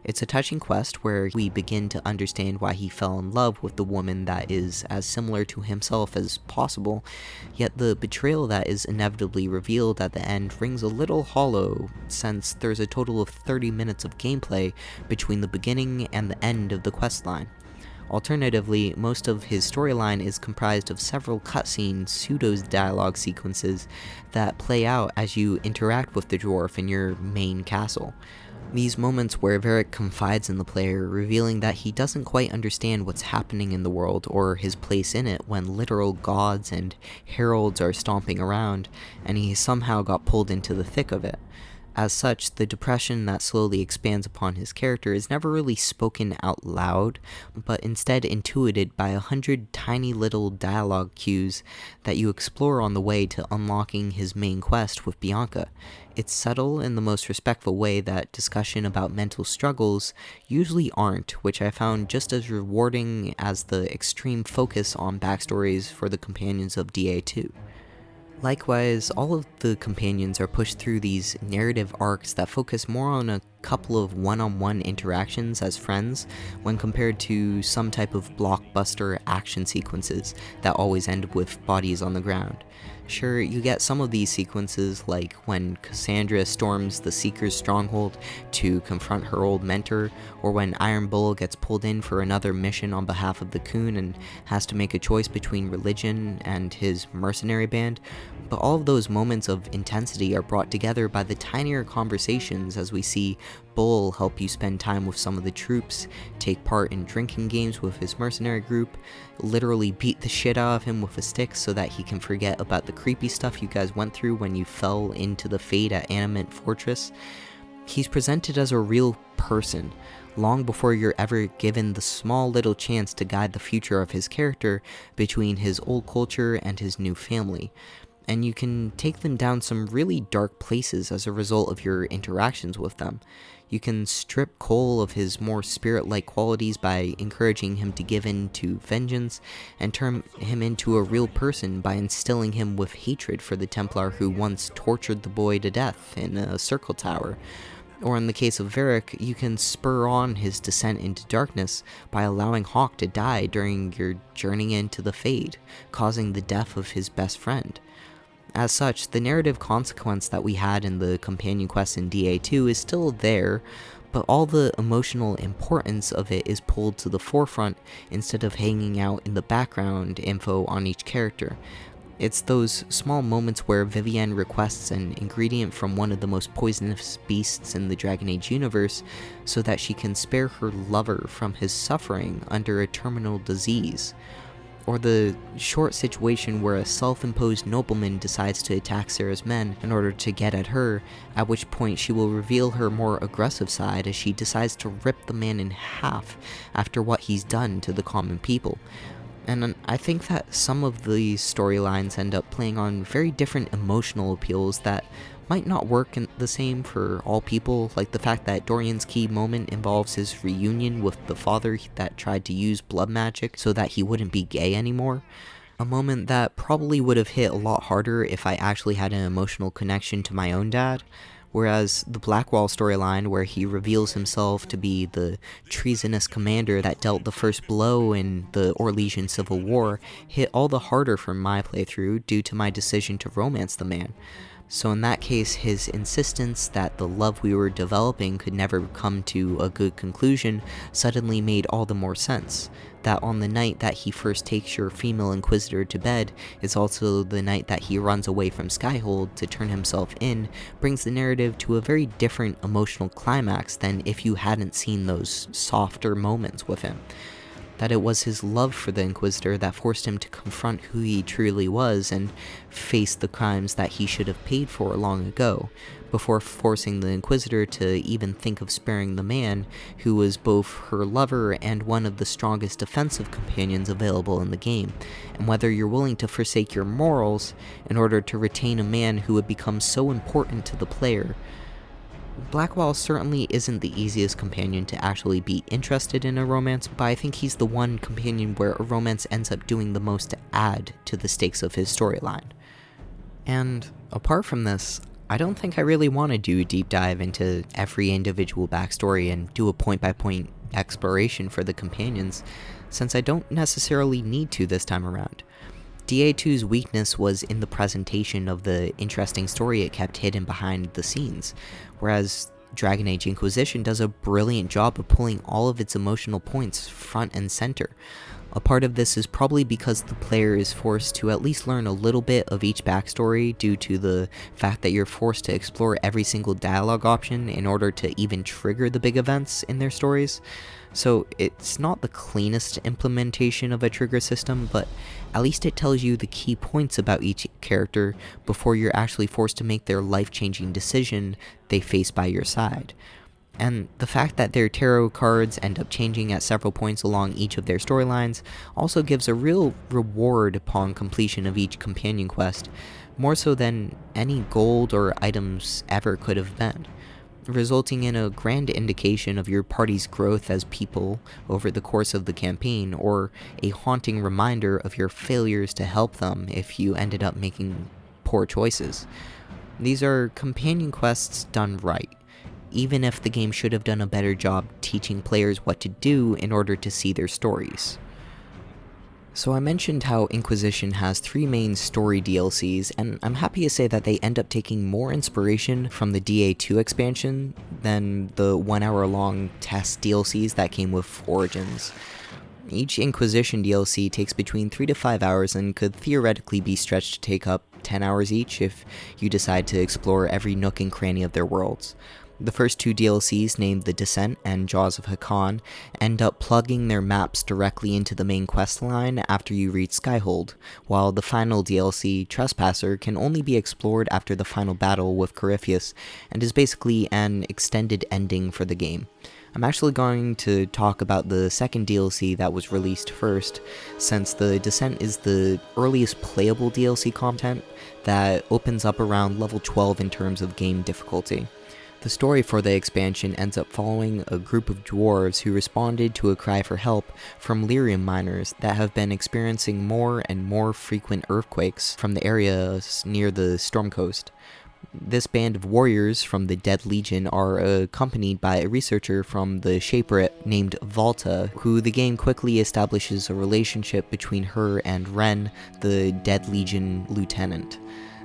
It's a touching quest where we begin to understand why he fell in love with the woman that is as similar to himself as possible, yet the betrayal that is inevitably revealed at the end rings a little hollow, since there's a total of 30 minutes of gameplay between the beginning and the end of the questline. Alternatively, most of his storyline is comprised of several cutscene pseudo-dialogue sequences that play out as you interact with the dwarf in your main castle. These moments where Varric confides in the player, revealing that he doesn't quite understand what's happening in the world or his place in it when literal gods and heralds are stomping around, and he somehow got pulled into the thick of it. As such, the depression that slowly expands upon his character is never really spoken out loud, but instead intuited by 100 tiny little dialogue cues that you explore on the way to unlocking his main quest with Bianca. It's subtle in the most respectful way that discussion about mental struggles usually aren't, which I found just as rewarding as the extreme focus on backstories for the companions of DA2. Likewise, all of the companions are pushed through these narrative arcs that focus more on a couple of one-on-one interactions as friends when compared to some type of blockbuster action sequences that always end with bodies on the ground. Sure, you get some of these sequences, like when Cassandra storms the Seeker's stronghold to confront her old mentor, or when Iron Bull gets pulled in for another mission on behalf of the Coon and has to make a choice between religion and his mercenary band, but all of those moments of intensity are brought together by the tinier conversations as we see Bull help you spend time with some of the troops, take part in drinking games with his mercenary group, literally beat the shit out of him with a stick so that he can forget about the creepy stuff you guys went through when you fell into the fate at Animate Fortress. He's presented as a real person, long before you're ever given the small little chance to guide the future of his character between his old culture and his new family. And you can take them down some really dark places as a result of your interactions with them. You can strip Cole of his more spirit-like qualities by encouraging him to give in to vengeance, and turn him into a real person by instilling him with hatred for the Templar who once tortured the boy to death in a circle tower. Or in the case of Varric, you can spur on his descent into darkness by allowing Hawk to die during your journey into the Fade, causing the death of his best friend. As such, the narrative consequence that we had in the companion quest in DA2 is still there, but all the emotional importance of it is pulled to the forefront instead of hanging out in the background info on each character. It's those small moments where Vivienne requests an ingredient from one of the most poisonous beasts in the Dragon Age universe so that she can spare her lover from his suffering under a terminal disease. Or the short situation where a self-imposed nobleman decides to attack Sarah's men in order to get at her, at which point she will reveal her more aggressive side as she decides to rip the man in half after what he's done to the common people. And I think that some of these storylines end up playing on very different emotional appeals that might not work the same for all people, like the fact that Dorian's key moment involves his reunion with the father that tried to use blood magic so that he wouldn't be gay anymore. A moment that probably would have hit a lot harder if I actually had an emotional connection to my own dad. Whereas the Blackwall storyline, where he reveals himself to be the treasonous commander that dealt the first blow in the Orlesian Civil War, hit all the harder for my playthrough due to my decision to romance the man. So in that case, his insistence that the love we were developing could never come to a good conclusion suddenly made all the more sense. That on the night that he first takes your female Inquisitor to bed is also the night that he runs away from Skyhold to turn himself in, brings the narrative to a very different emotional climax than if you hadn't seen those softer moments with him. That it was his love for the Inquisitor that forced him to confront who he truly was and face the crimes that he should have paid for long ago, before forcing the Inquisitor to even think of sparing the man who was both her lover and one of the strongest defensive companions available in the game, and whether you're willing to forsake your morals in order to retain a man who would become so important to the player. Blackwall certainly isn't the easiest companion to actually be interested in a romance, but I think he's the one companion where a romance ends up doing the most to add to the stakes of his storyline. And apart from this, I don't think I really want to do a deep dive into every individual backstory and do a point-by-point exploration for the companions, since I don't necessarily need to this time around. DA2's weakness was in the presentation of the interesting story it kept hidden behind the scenes, whereas Dragon Age Inquisition does a brilliant job of pulling all of its emotional points front and center. A part of this is probably because the player is forced to at least learn a little bit of each backstory due to the fact that you're forced to explore every single dialogue option in order to even trigger the big events in their stories. So it's not the cleanest implementation of a trigger system, but at least it tells you the key points about each character before you're actually forced to make their life-changing decision they face by your side. And the fact that their tarot cards end up changing at several points along each of their storylines also gives a real reward upon completion of each companion quest, more so than any gold or items ever could have been, resulting in a grand indication of your party's growth as people over the course of the campaign, or a haunting reminder of your failures to help them if you ended up making poor choices. These are companion quests done right, even if the game should have done a better job teaching players what to do in order to see their stories. So I mentioned how Inquisition has 3 main story DLCs, and I'm happy to say that they end up taking more inspiration from the DA2 expansion than the 1 hour long test DLCs that came with Origins. Each Inquisition DLC takes between 3 to 5 hours and could theoretically be stretched to take up 10 hours each if you decide to explore every nook and cranny of their worlds. The first 2 DLCs, named The Descent and Jaws of Hakon, end up plugging their maps directly into the main questline after you reach Skyhold, while the final DLC, Trespasser, can only be explored after the final battle with Corypheus, and is basically an extended ending for the game. I'm actually going to talk about the second DLC that was released first, since The Descent is the earliest playable DLC content that opens up around level 12 in terms of game difficulty. The story for the expansion ends up following a group of dwarves who responded to a cry for help from lyrium miners that have been experiencing more and more frequent earthquakes from the areas near the Storm Coast. This band of warriors from the Dead Legion are accompanied by a researcher from the Shaperate named Volta, who the game quickly establishes a relationship between her and Ren, the Dead Legion lieutenant.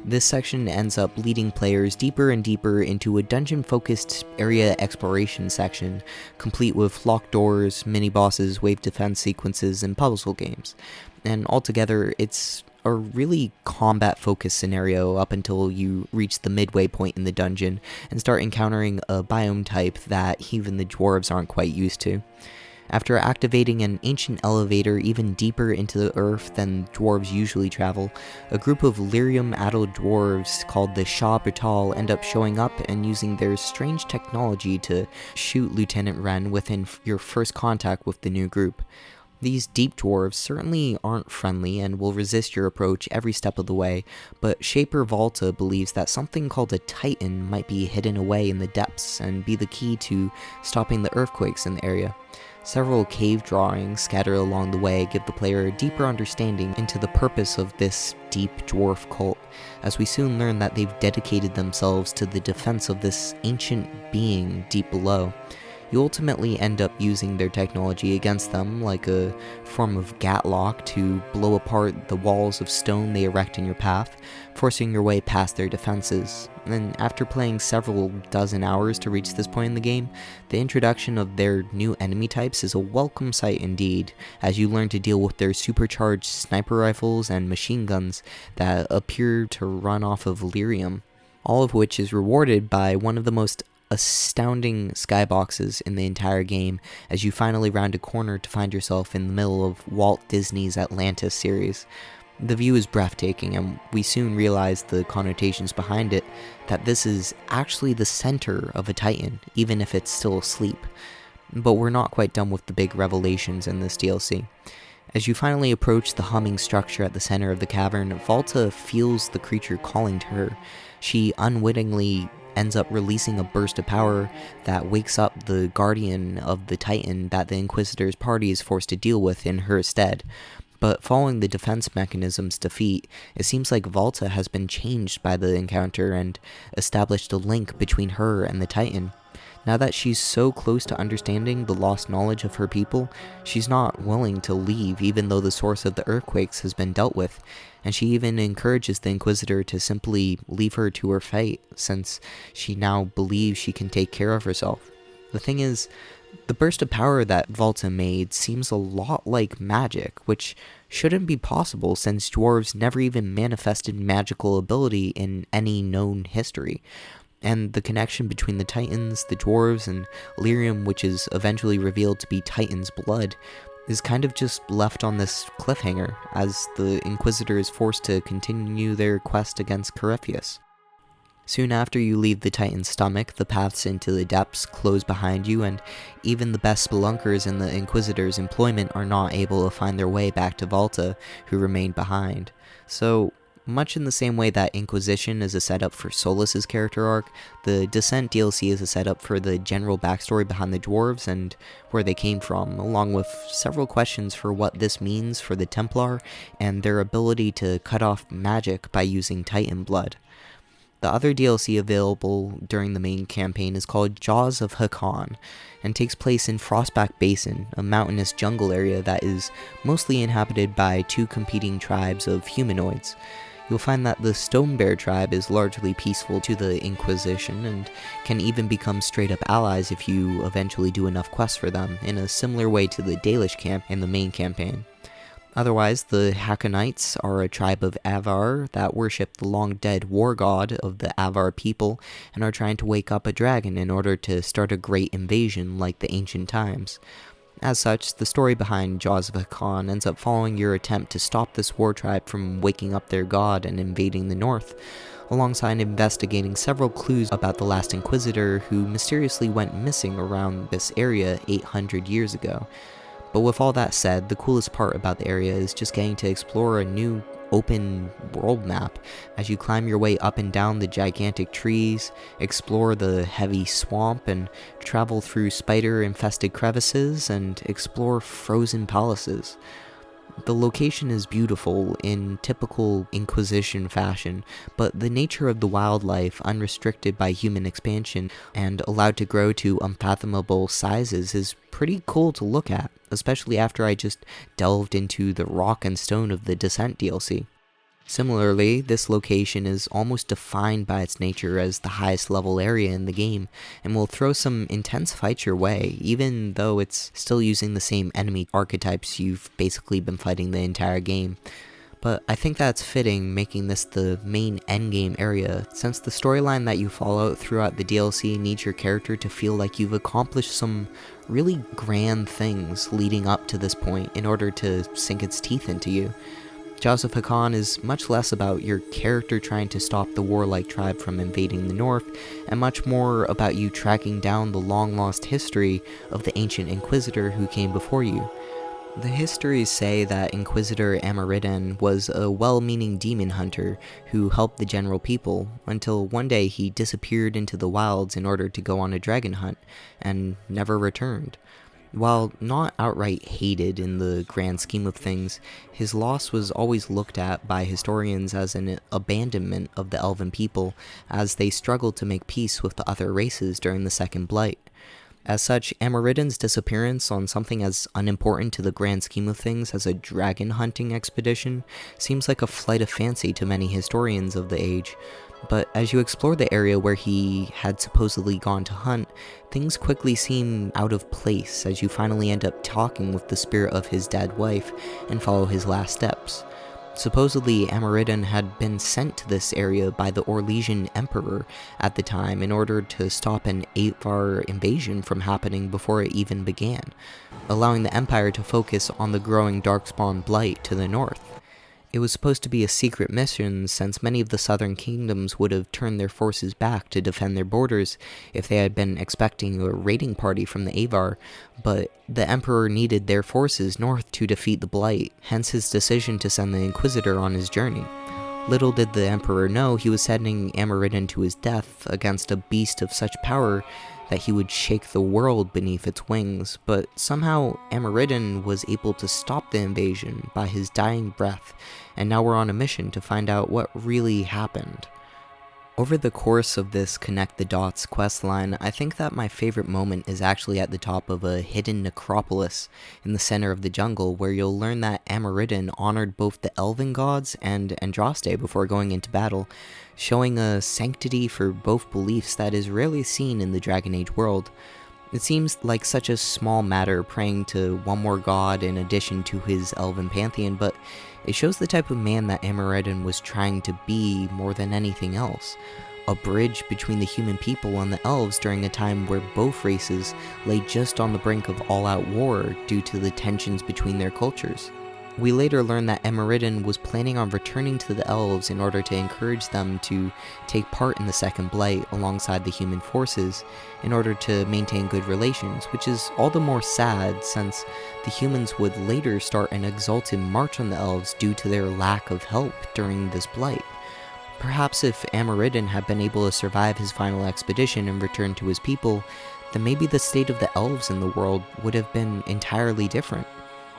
This section ends up leading players deeper and deeper into a dungeon-focused area exploration section, complete with locked doors, mini-bosses, wave defense sequences, and puzzle games. And altogether, it's a really combat-focused scenario up until you reach the midway point in the dungeon and start encountering a biome type that even the dwarves aren't quite used to. After activating an ancient elevator even deeper into the earth than dwarves usually travel, a group of lyrium-addled dwarves called the Shah Brutal end up showing up and using their strange technology to shoot Lieutenant Ren within your first contact with the new group. These deep dwarves certainly aren't friendly and will resist your approach every step of the way, but Shaper Volta believes that something called a Titan might be hidden away in the depths and be the key to stopping the earthquakes in the area. Several cave drawings scattered along the way give the player a deeper understanding into the purpose of this deep dwarf cult, as we soon learn that they've dedicated themselves to the defense of this ancient being deep below. you ultimately end up using their technology against them, like a form of gatlock to blow apart the walls of stone they erect in your path, forcing your way past their defenses. And after playing several dozen hours to reach this point in the game, the introduction of their new enemy types is a welcome sight indeed, as you learn to deal with their supercharged sniper rifles and machine guns that appear to run off of lyrium, all of which is rewarded by one of the most astounding skyboxes in the entire game as you finally round a corner to find yourself in the middle of Walt Disney's Atlantis series. The view is breathtaking, and we soon realize the connotations behind it, that this is actually the center of a Titan, even if it's still asleep. But we're not quite done with the big revelations in this DLC. As you finally approach the humming structure at the center of the cavern, Volta feels the creature calling to her. She unwittingly ends up releasing a burst of power that wakes up the guardian of the Titan that the Inquisitor's party is forced to deal with in her stead. But following the defense mechanism's defeat, it seems like Volta has been changed by the encounter and established a link between her and the Titan. Now that she's so close to understanding the lost knowledge of her people, she's not willing to leave even though the source of the earthquakes has been dealt with, and she even encourages the Inquisitor to simply leave her to her fate, since she now believes she can take care of herself. The thing is, the burst of power that Volta made seems a lot like magic, which shouldn't be possible since dwarves never even manifested magical ability in any known history. And the connection between the Titans, the dwarves, and lyrium, which is eventually revealed to be Titan's blood, is kind of just left on this cliffhanger, as the Inquisitor is forced to continue their quest against Corypheus. Soon after you leave the Titan's stomach, the paths into the depths close behind you, and even the best spelunkers in the Inquisitor's employment are not able to find their way back to Volta, who remained behind. So, much in the same way that Inquisition is a setup for Solas's character arc, the Descent DLC is a setup for the general backstory behind the dwarves and where they came from, along with several questions for what this means for the Templar and their ability to cut off magic by using Titan blood. The other DLC available during the main campaign is called Jaws of Hakon, and takes place in Frostback Basin, a mountainous jungle area that is mostly inhabited by two competing tribes of humanoids. You'll find that the Stone Bear tribe is largely peaceful to the Inquisition, and can even become straight-up allies if you eventually do enough quests for them, in a similar way to the Dalish camp in the main campaign. Otherwise, the Hakonites are a tribe of Avar that worship the long-dead war god of the Avar people, and are trying to wake up a dragon in order to start a great invasion like the ancient times. As such, the story behind Jaws of Hakon ends up following your attempt to stop this war tribe from waking up their god and invading the north, alongside investigating several clues about the last Inquisitor who mysteriously went missing around this area 800 years ago. But with all that said, the coolest part about the area is just getting to explore a new open world map as you climb your way up and down the gigantic trees, explore the heavy swamp, and travel through spider-infested crevices and explore frozen palaces. The location is beautiful in typical Inquisition fashion, but the nature of the wildlife, unrestricted by human expansion and allowed to grow to unfathomable sizes, is pretty cool to look at, especially after I just delved into the rock and stone of the Descent DLC. Similarly, this location is almost defined by its nature as the highest level area in the game, and will throw some intense fights your way, even though it's still using the same enemy archetypes you've basically been fighting the entire game. But I think that's fitting, making this the main endgame area, since the storyline that you follow throughout the DLC needs your character to feel like you've accomplished some really grand things leading up to this point in order to sink its teeth into you. Jaws of Hakon is much less about your character trying to stop the warlike tribe from invading the north, and much more about you tracking down the long-lost history of the ancient Inquisitor who came before you. The histories say that Inquisitor Amariden was a well-meaning demon hunter who helped the general people, until one day he disappeared into the wilds in order to go on a dragon hunt, and never returned. While not outright hated in the grand scheme of things, his loss was always looked at by historians as an abandonment of the elven people, as they struggled to make peace with the other races during the Second Blight. As such, Amariden's disappearance on something as unimportant to the grand scheme of things as a dragon hunting expedition seems like a flight of fancy to many historians of the age, but as you explore the area where he had supposedly gone to hunt, things quickly seem out of place as you finally end up talking with the spirit of his dead wife and follow his last steps. Supposedly, Amariden had been sent to this area by the Orlesian Emperor at the time in order to stop an Avar invasion from happening before it even began, allowing the Empire to focus on the growing Darkspawn Blight to the north. It was supposed to be a secret mission since many of the southern kingdoms would have turned their forces back to defend their borders if they had been expecting a raiding party from the Avar, but the Emperor needed their forces north to defeat the Blight, hence his decision to send the Inquisitor on his journey. Little did the Emperor know he was sending Amariden to his death against a beast of such power that he would shake the world beneath its wings, but somehow Amariden was able to stop the invasion by his dying breath, and now we're on a mission to find out what really happened. Over the course of this Connect the Dots questline, I think that my favorite moment is actually at the top of a hidden necropolis in the center of the jungle, where you'll learn that Amariden honored both the elven gods and Andraste before going into battle, showing a sanctity for both beliefs that is rarely seen in the Dragon Age world. It seems like such a small matter praying to one more god in addition to his elven pantheon, but it shows the type of man that Amariden was trying to be more than anything else. A bridge between the human people and the elves during a time where both races lay just on the brink of all-out war due to the tensions between their cultures. We later learn that Amariden was planning on returning to the elves in order to encourage them to take part in the Second Blight alongside the human forces in order to maintain good relations, which is all the more sad since the humans would later start an exalted march on the elves due to their lack of help during this blight. Perhaps if Amariden had been able to survive his final expedition and return to his people, then maybe the state of the elves in the world would have been entirely different.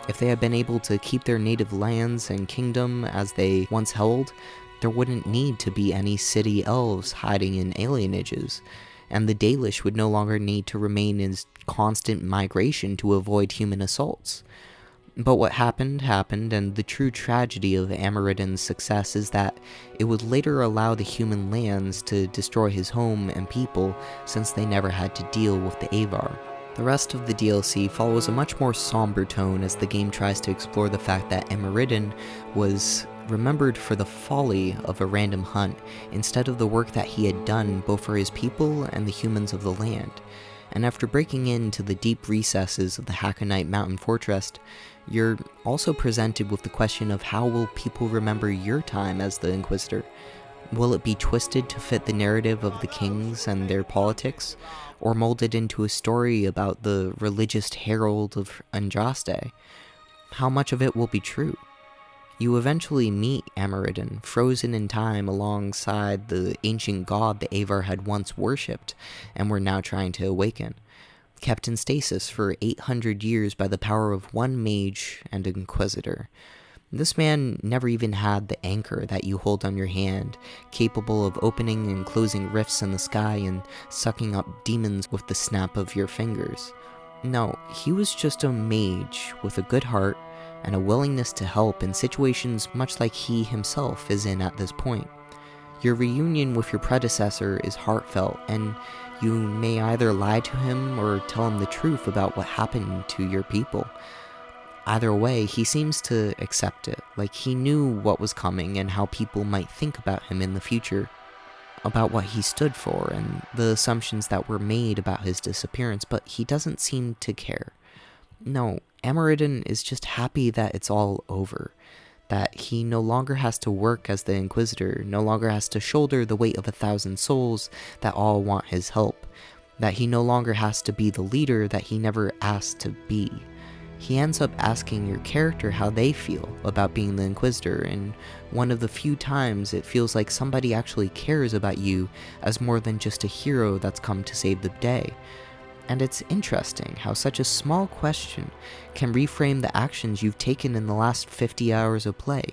If they had been able to keep their native lands and kingdom as they once held, there wouldn't need to be any city elves hiding in alienages, and the Dalish would no longer need to remain in constant migration to avoid human assaults. But what happened, and the true tragedy of Amariden's success is that it would later allow the human lands to destroy his home and people since they never had to deal with the Avar. The rest of the DLC follows a much more somber tone as the game tries to explore the fact that Amariden was remembered for the folly of a random hunt instead of the work that he had done both for his people and the humans of the land. And after breaking into the deep recesses of the Hakonite mountain fortress, you're also presented with the question of how will people remember your time as the Inquisitor? Will it be twisted to fit the narrative of the kings and their politics, or molded into a story about the religious herald of Andraste? How much of it will be true? You eventually meet Amariden, frozen in time alongside the ancient god the Avar had once worshipped and were now trying to awaken, kept in stasis for 800 years by the power of one mage and Inquisitor. This man never even had the anchor that you hold on your hand, capable of opening and closing rifts in the sky and sucking up demons with the snap of your fingers. No, he was just a mage with a good heart and a willingness to help in situations much like he himself is in at this point. Your reunion with your predecessor is heartfelt, and you may either lie to him or tell him the truth about what happened to your people. Either way, he seems to accept it, like he knew what was coming and how people might think about him in the future, about what he stood for and the assumptions that were made about his disappearance, but he doesn't seem to care. No, Amariden is just happy that it's all over, that he no longer has to work as the Inquisitor, no longer has to shoulder the weight of 1,000 souls that all want his help, that he no longer has to be the leader that he never asked to be. He ends up asking your character how they feel about being the Inquisitor, and one of the few times it feels like somebody actually cares about you as more than just a hero that's come to save the day. And it's interesting how such a small question can reframe the actions you've taken in the last 50 hours of play,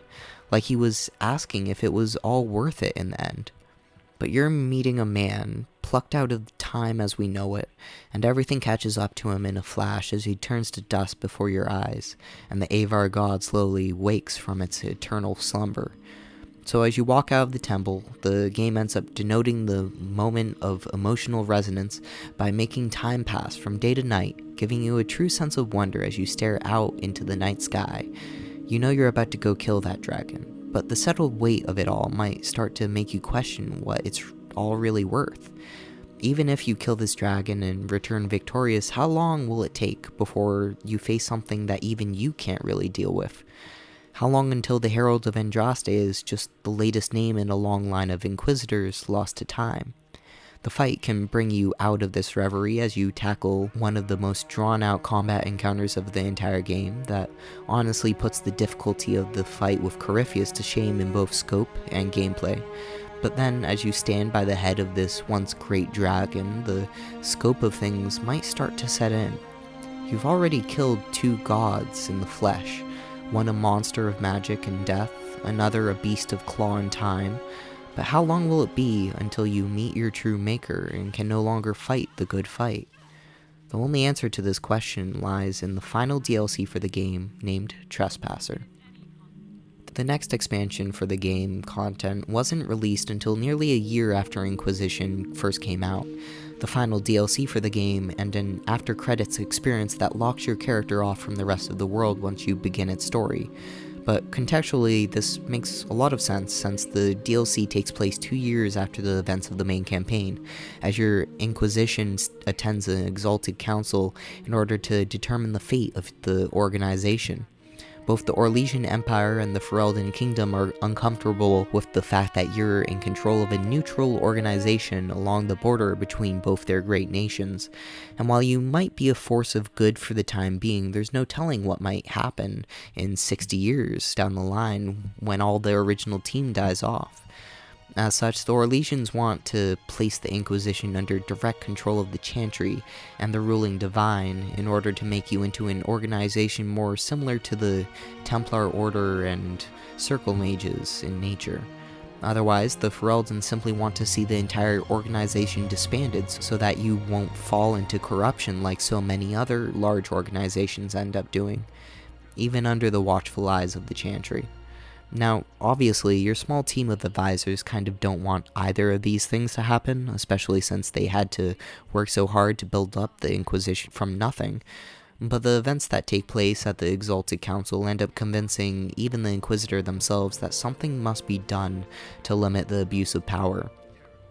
like he was asking if it was all worth it in the end. But you're meeting a man plucked out of time as we know it, and everything catches up to him in a flash as he turns to dust before your eyes, and the Avar god slowly wakes from its eternal slumber. So as you walk out of the temple, the game ends up denoting the moment of emotional resonance by making time pass from day to night, giving you a true sense of wonder as you stare out into the night sky. You know you're about to go kill that dragon, but the settled weight of it all might start to make you question what it's all really worth. Even if you kill this dragon and return victorious, how long will it take before you face something that even you can't really deal with? How long until the Herald of Andraste is just the latest name in a long line of Inquisitors lost to time? The fight can bring you out of this reverie as you tackle one of the most drawn-out combat encounters of the entire game that honestly puts the difficulty of the fight with Corypheus to shame in both scope and gameplay. But then, as you stand by the head of this once great dragon, the scope of things might start to set in. You've already killed two gods in the flesh, one a monster of magic and death, another a beast of claw and time. But how long will it be until you meet your true maker and can no longer fight the good fight? The only answer to this question lies in the final DLC for the game, named Trespasser. The next expansion for the game content wasn't released until nearly a year after Inquisition first came out. The final DLC for the game and an after-credits experience that locks your character off from the rest of the world once you begin its story. But contextually, this makes a lot of sense since the DLC takes place 2 years after the events of the main campaign, as your Inquisition attends an exalted council in order to determine the fate of the organization. Both the Orlesian Empire and the Ferelden Kingdom are uncomfortable with the fact that you're in control of a neutral organization along the border between both their great nations. And while you might be a force of good for the time being, there's no telling what might happen in 60 years down the line when all the original team dies off. As such, the Orlesians want to place the Inquisition under direct control of the Chantry and the ruling Divine in order to make you into an organization more similar to the Templar Order and Circle Mages in nature. Otherwise, the Ferelden simply want to see the entire organization disbanded so that you won't fall into corruption like so many other large organizations end up doing, even under the watchful eyes of the Chantry. Now, obviously, your small team of advisors kind of don't want either of these things to happen, especially since they had to work so hard to build up the Inquisition from nothing. But the events that take place at the Exalted Council end up convincing even the Inquisitor themselves that something must be done to limit the abuse of power.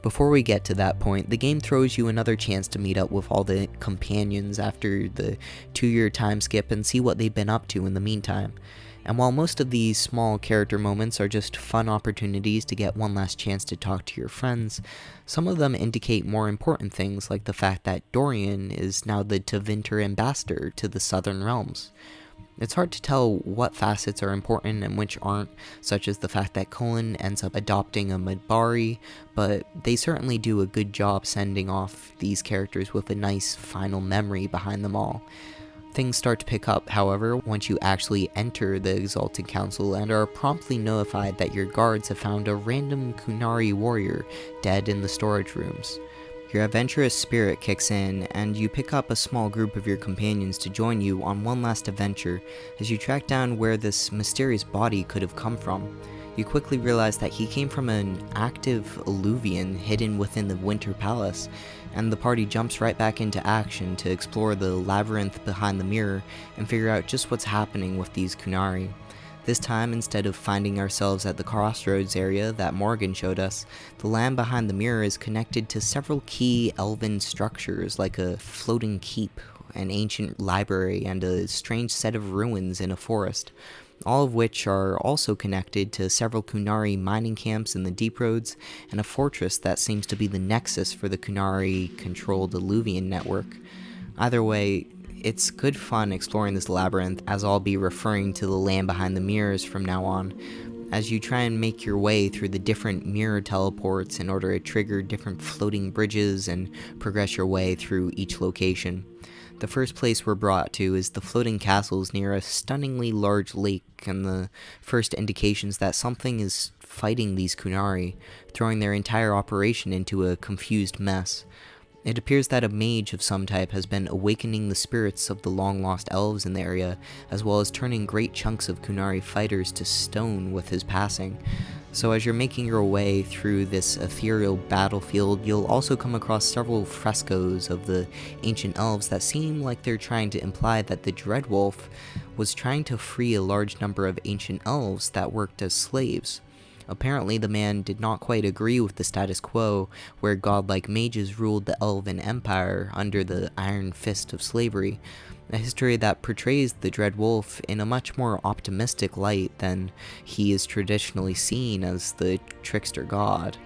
Before we get to that point, the game throws you another chance to meet up with all the companions after the 2-year time skip and see what they've been up to in the meantime. And while most of these small character moments are just fun opportunities to get one last chance to talk to your friends, some of them indicate more important things like the fact that Dorian is now the Tevinter ambassador to the Southern Realms. It's hard to tell what facets are important and which aren't, such as the fact that Cullen ends up adopting a Midbari, but they certainly do a good job sending off these characters with a nice final memory behind them all. Things start to pick up, however, once you actually enter the Exalted Council and are promptly notified that your guards have found a random Kunari warrior dead in the storage rooms. Your adventurous spirit kicks in, and you pick up a small group of your companions to join you on one last adventure as you track down where this mysterious body could have come from. You quickly realize that he came from an active Illuvian hidden within the Winter Palace, and the party jumps right back into action to explore the labyrinth behind the mirror and figure out just what's happening with these Kunari. This time, instead of finding ourselves at the crossroads area that Morgan showed us, the land behind the mirror is connected to several key elven structures like a floating keep, an ancient library, and a strange set of ruins in a forest, all of which are also connected to several Kunari mining camps in the Deep Roads and a fortress that seems to be the nexus for the Kunari-controlled Illuvian network. Either way, it's good fun exploring this labyrinth, as I'll be referring to the land behind the mirrors from now on, as you try and make your way through the different mirror teleports in order to trigger different floating bridges and progress your way through each location. The first place we're brought to is the floating castles near a stunningly large lake, and the first indications that something is fighting these Kunari, throwing their entire operation into a confused mess. It appears that a mage of some type has been awakening the spirits of the long-lost elves in the area, as well as turning great chunks of Qunari fighters to stone with his passing. So as you're making your way through this ethereal battlefield, you'll also come across several frescoes of the ancient elves that seem like they're trying to imply that the Dreadwolf was trying to free a large number of ancient elves that worked as slaves. Apparently, the man did not quite agree with the status quo, where godlike mages ruled the Elven Empire under the iron fist of slavery, a history that portrays the Dread Wolf in a much more optimistic light than he is traditionally seen as the trickster god.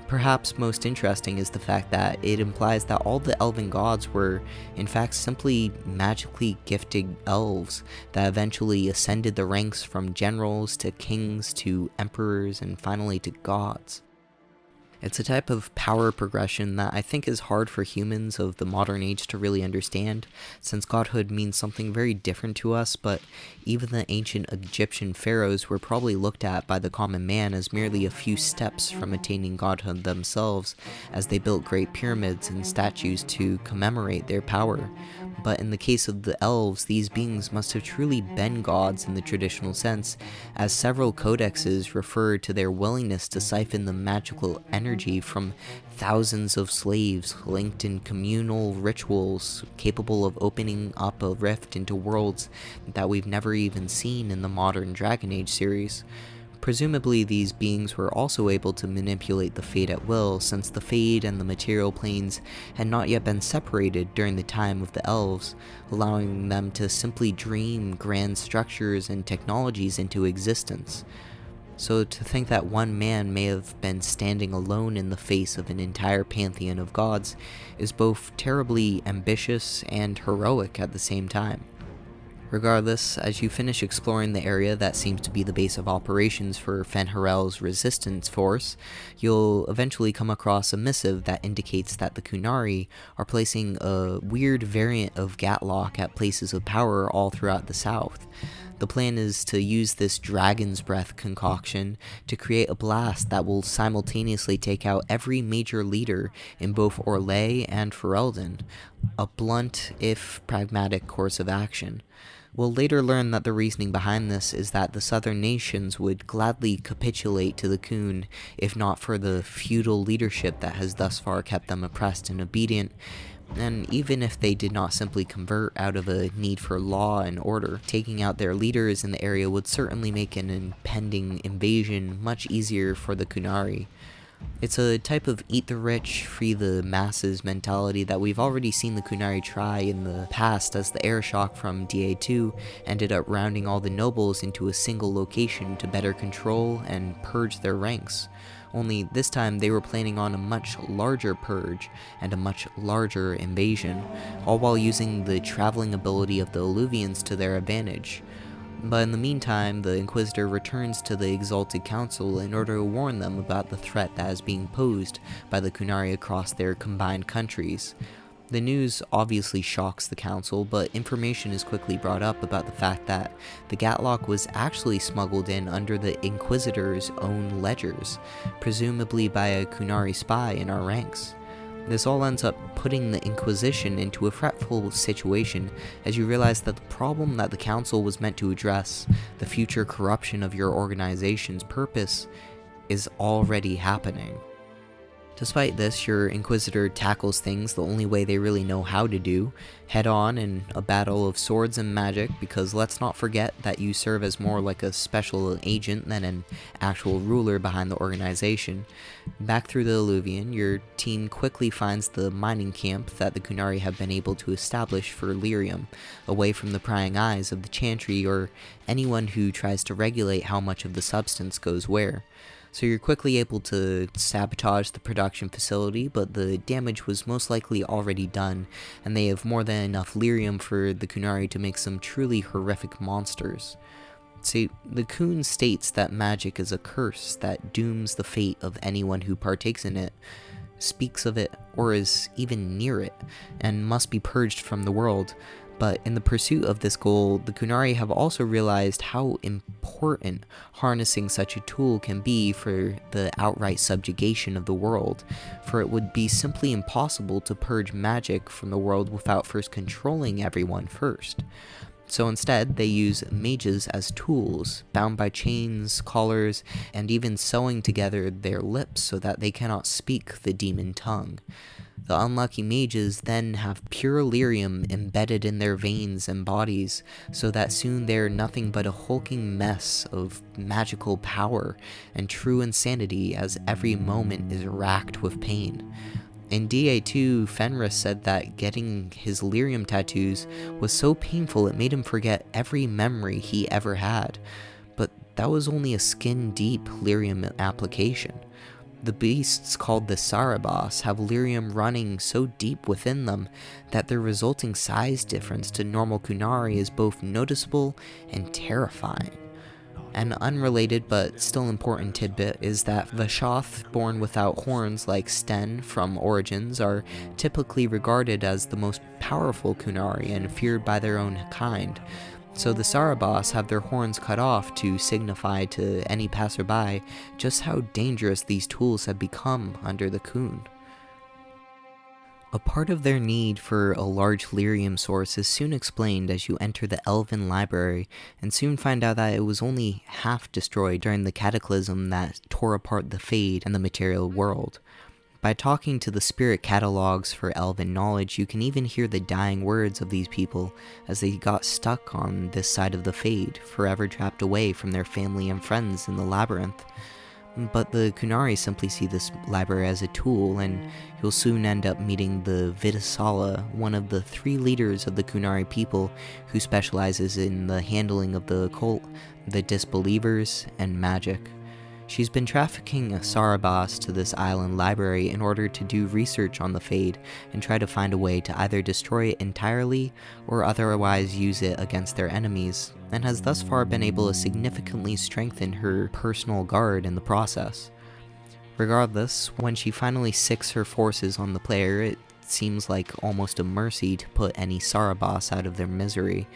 Perhaps most interesting is the fact that it implies that all the elven gods were, in fact, simply magically gifted elves that eventually ascended the ranks from generals to kings to emperors and finally to gods. It's a type of power progression that I think is hard for humans of the modern age to really understand, since godhood means something very different to us, but even the ancient Egyptian pharaohs were probably looked at by the common man as merely a few steps from attaining godhood themselves, as they built great pyramids and statues to commemorate their power. But in the case of the elves, these beings must have truly been gods in the traditional sense, as several codexes refer to their willingness to siphon the magical energy from thousands of slaves linked in communal rituals capable of opening up a rift into worlds that we've never even seen in the modern Dragon Age series. Presumably, these beings were also able to manipulate the Fade at will, since the Fade and the material planes had not yet been separated during the time of the elves, allowing them to simply dream grand structures and technologies into existence. So to think that one man may have been standing alone in the face of an entire pantheon of gods is both terribly ambitious and heroic at the same time. Regardless, as you finish exploring the area that seems to be the base of operations for Fen'Harel's resistance force, you'll eventually come across a missive that indicates that the Qunari are placing a weird variant of Gatlock at places of power all throughout the south. The plan is to use this dragon's breath concoction to create a blast that will simultaneously take out every major leader in both Orlais and Ferelden, a blunt, if pragmatic, course of action. We'll later learn that the reasoning behind this is that the southern nations would gladly capitulate to the Khun if not for the feudal leadership that has thus far kept them oppressed and obedient, and even if they did not simply convert out of a need for law and order, taking out their leaders in the area would certainly make an impending invasion much easier for the Qunari. It's a type of eat the rich, free the masses mentality that we've already seen the Qunari try in the past, as the air shock from DA2 ended up rounding all the nobles into a single location to better control and purge their ranks. Only this time they were planning on a much larger purge and a much larger invasion, all while using the traveling ability of the Alluvians to their advantage. But in the meantime, the Inquisitor returns to the Exalted Council in order to warn them about the threat that is being posed by the Qunari across their combined countries. The news obviously shocks the Council, but information is quickly brought up about the fact that the Gatlock was actually smuggled in under the Inquisitor's own ledgers, presumably by a Qunari spy in our ranks. This all ends up putting the Inquisition into a fretful situation, as you realize that the problem that the Council was meant to address, the future corruption of your organization's purpose, is already happening. Despite this, your Inquisitor tackles things the only way they really know how to do, head on in a battle of swords and magic, because let's not forget that you serve as more like a special agent than an actual ruler behind the organization. Back through the Alluvian, your team quickly finds the mining camp that the Qunari have been able to establish for lyrium, away from the prying eyes of the Chantry or anyone who tries to regulate how much of the substance goes where. So you're quickly able to sabotage the production facility, but the damage was most likely already done, and they have more than enough lyrium for the Qunari to make some truly horrific monsters. See, the Khun states that magic is a curse that dooms the fate of anyone who partakes in it, speaks of it, or is even near it, and must be purged from the world. But in the pursuit of this goal, the Qunari have also realized how important harnessing such a tool can be for the outright subjugation of the world, for it would be simply impossible to purge magic from the world without first controlling everyone first. So instead, they use mages as tools, bound by chains, collars, and even sewing together their lips so that they cannot speak the demon tongue. The unlucky mages then have pure lyrium embedded in their veins and bodies, so that soon they're nothing but a hulking mess of magical power and true insanity as every moment is racked with pain. In DA2, Fenris said that getting his lyrium tattoos was so painful it made him forget every memory he ever had, but that was only a skin-deep lyrium application. The beasts called the Sarabas have lyrium running so deep within them that their resulting size difference to normal Qunari is both noticeable and terrifying. An unrelated but still important tidbit is that Vashoth born without horns like Sten from Origins are typically regarded as the most powerful Qunari and feared by their own kind. So the Sarabas have their horns cut off to signify to any passerby just how dangerous these tools have become under the Qun. A part of their need for a large lyrium source is soon explained as you enter the Elven library, and soon find out that it was only half destroyed during the cataclysm that tore apart the Fade and the material world. By talking to the spirit catalogs for Elven knowledge, you can even hear the dying words of these people as they got stuck on this side of the Fade, forever trapped away from their family and friends in the labyrinth. But the Qunari simply see this library as a tool, and you'll soon end up meeting the Vidasala, one of the 3 leaders of the Qunari people who specializes in the handling of the occult, the disbelievers, and magic. She's been trafficking a Sarabas to this island library in order to do research on the Fade and try to find a way to either destroy it entirely or otherwise use it against their enemies, and has thus far been able to significantly strengthen her personal guard in the process. Regardless, when she finally sicks her forces on the player, it seems like almost a mercy to put any Sarabas out of their misery.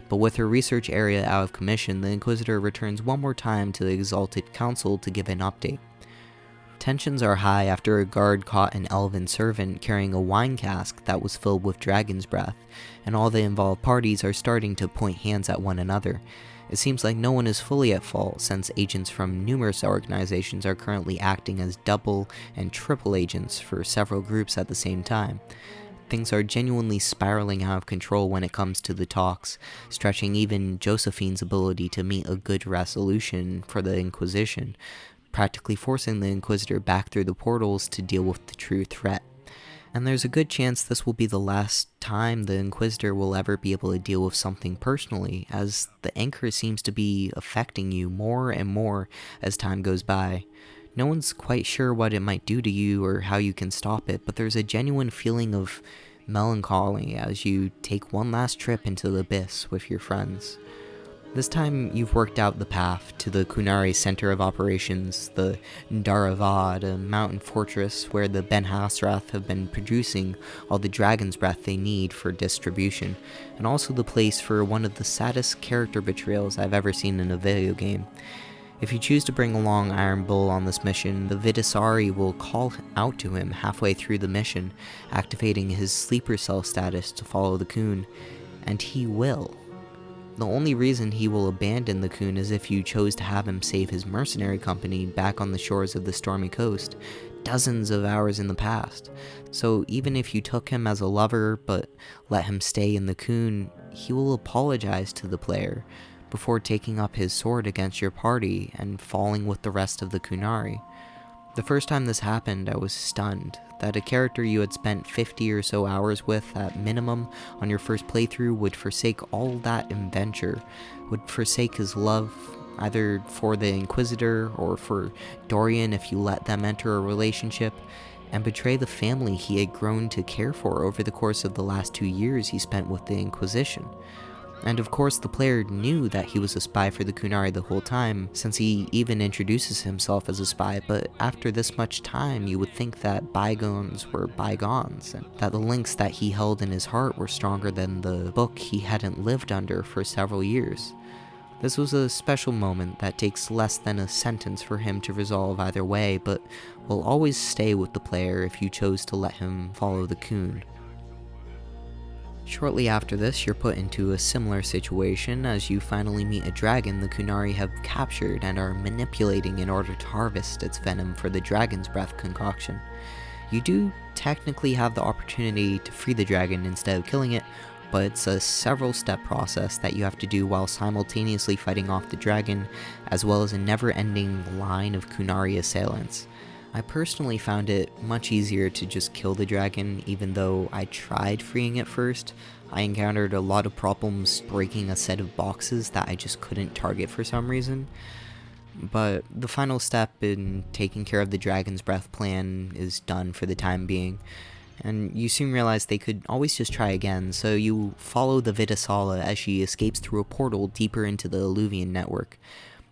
But with her research area out of commission, the Inquisitor returns one more time to the Exalted Council to give an update. Tensions are high after a guard caught an elven servant carrying a wine cask that was filled with dragon's breath, and all the involved parties are starting to point hands at one another. It seems like no one is fully at fault, since agents from numerous organizations are currently acting as double and triple agents for several groups at the same time. Things are genuinely spiraling out of control when it comes to the talks, stretching even Josephine's ability to meet a good resolution for the Inquisition, practically forcing the Inquisitor back through the portals to deal with the true threat. And there's a good chance this will be the last time the Inquisitor will ever be able to deal with something personally, as the anchor seems to be affecting you more and more as time goes by. No one's quite sure what it might do to you or how you can stop it, but there's a genuine feeling of melancholy as you take one last trip into the abyss with your friends. This time you've worked out the path to the Qunari Center of Operations, the Daravad, a mountain fortress where the Ben Hasrath have been producing all the dragon's breath they need for distribution, and also the place for one of the saddest character betrayals I've ever seen in a video game. If you choose to bring along Iron Bull on this mission, the Vidasari will call out to him halfway through the mission, activating his sleeper cell status to follow the Qun, and he will. The only reason he will abandon the Qun is if you chose to have him save his mercenary company back on the shores of the Stormy Coast, dozens of hours in the past. So even if you took him as a lover but let him stay in the Qun, he will apologize to the player before taking up his sword against your party and falling with the rest of the Qunari. The first time this happened, I was stunned that a character you had spent 50 or so hours with at minimum on your first playthrough would forsake all that adventure, would forsake his love either for the Inquisitor or for Dorian if you let them enter a relationship, and betray the family he had grown to care for over the course of the last 2 years he spent with the Inquisition. And of course the player knew that he was a spy for the Kunari the whole time, since he even introduces himself as a spy, but after this much time you would think that bygones were bygones, and that the links that he held in his heart were stronger than the book he hadn't lived under for several years. This was a special moment that takes less than a sentence for him to resolve either way, but will always stay with the player if you chose to let him follow the Kun. Shortly after this, you're put into a similar situation as you finally meet a dragon the Kunari have captured and are manipulating in order to harvest its venom for the dragon's breath concoction. You do technically have the opportunity to free the dragon instead of killing it, but it's a several step process that you have to do while simultaneously fighting off the dragon, as well as a never-ending line of Kunari assailants. I personally found it much easier to just kill the dragon, even though I tried freeing it first. I encountered a lot of problems breaking a set of boxes that I just couldn't target for some reason. But the final step in taking care of the dragon's breath plan is done for the time being, and you soon realize they could always just try again, so you follow the Vitasala as she escapes through a portal deeper into the Alluvian network.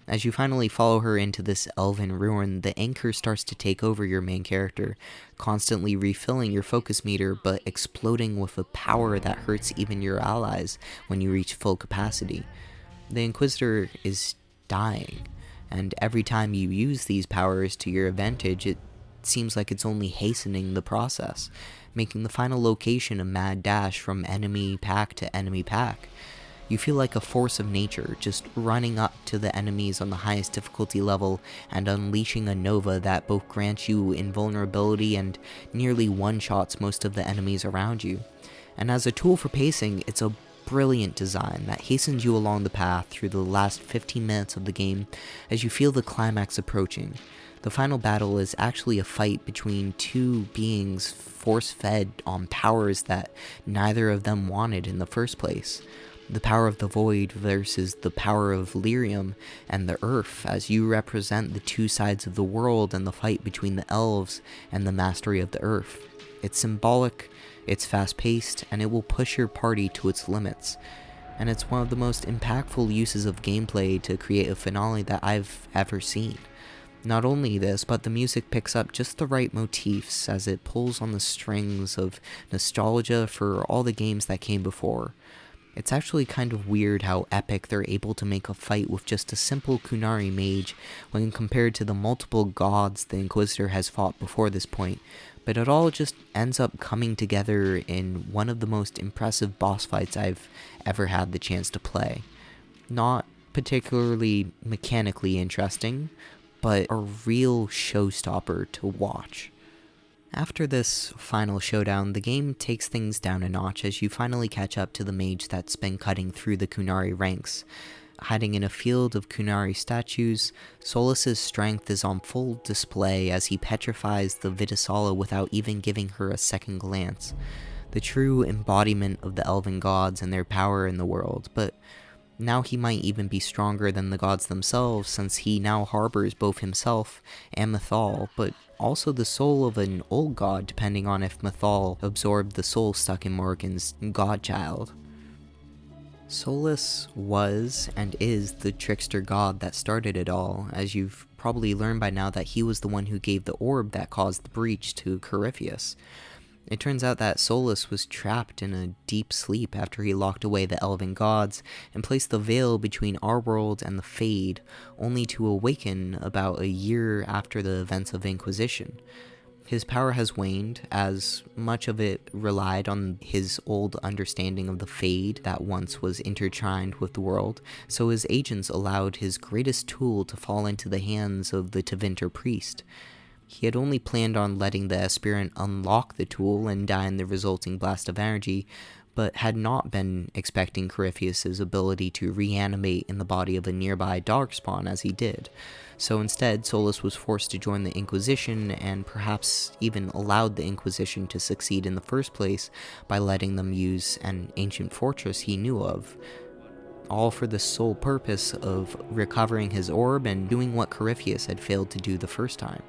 As you finally follow her into this elven ruin, the anchor starts to take over your main character, constantly refilling your focus meter, but exploding with a power that hurts even your allies when you reach full capacity. The Inquisitor is dying, and every time you use these powers to your advantage, it seems like it's only hastening the process, making the final location a mad dash from enemy pack to enemy pack. You feel like a force of nature, just running up to the enemies on the highest difficulty level and unleashing a Nova that both grants you invulnerability and nearly one-shots most of the enemies around you. And as a tool for pacing, it's a brilliant design that hastens you along the path through the last 15 minutes of the game as you feel the climax approaching. The final battle is actually a fight between two beings force-fed on powers that neither of them wanted in the first place. The power of the Void versus the power of Lyrium and the Earth, as you represent the two sides of the world and the fight between the elves and the mastery of the Earth. It's symbolic, it's fast-paced, and it will push your party to its limits. And it's one of the most impactful uses of gameplay to create a finale that I've ever seen. Not only this, but the music picks up just the right motifs as it pulls on the strings of nostalgia for all the games that came before. It's actually kind of weird how epic they're able to make a fight with just a simple Kunari mage when compared to the multiple gods the Inquisitor has fought before this point, but it all just ends up coming together in one of the most impressive boss fights I've ever had the chance to play. Not particularly mechanically interesting, but a real showstopper to watch. After this final showdown, the game takes things down a notch as you finally catch up to the mage that's been cutting through the Kunari ranks. Hiding in a field of Kunari statues, Solas's strength is on full display as he petrifies the Vitasala without even giving her a second glance. The true embodiment of the elven gods and their power in the world, but now he might even be stronger than the gods themselves, since he now harbors both himself and Mythal, but also the soul of an old god, depending on if Mythal absorbed the soul stuck in Morrigan's godchild. Solas was and is the trickster god that started it all, as you've probably learned by now that he was the one who gave the orb that caused the breach to Corypheus. It turns out that Solas was trapped in a deep sleep after he locked away the elven gods and placed the veil between our world and the Fade, only to awaken about a year after the events of Inquisition. His power has waned, as much of it relied on his old understanding of the Fade that once was intertwined with the world, so his agents allowed his greatest tool to fall into the hands of the Tevinter priest. He had only planned on letting the aspirant unlock the tool and die in the resulting blast of energy, but had not been expecting Corypheus's ability to reanimate in the body of a nearby darkspawn as he did. So instead, Solas was forced to join the Inquisition, and perhaps even allowed the Inquisition to succeed in the first place by letting them use an ancient fortress he knew of, all for the sole purpose of recovering his orb and doing what Corypheus had failed to do the first time.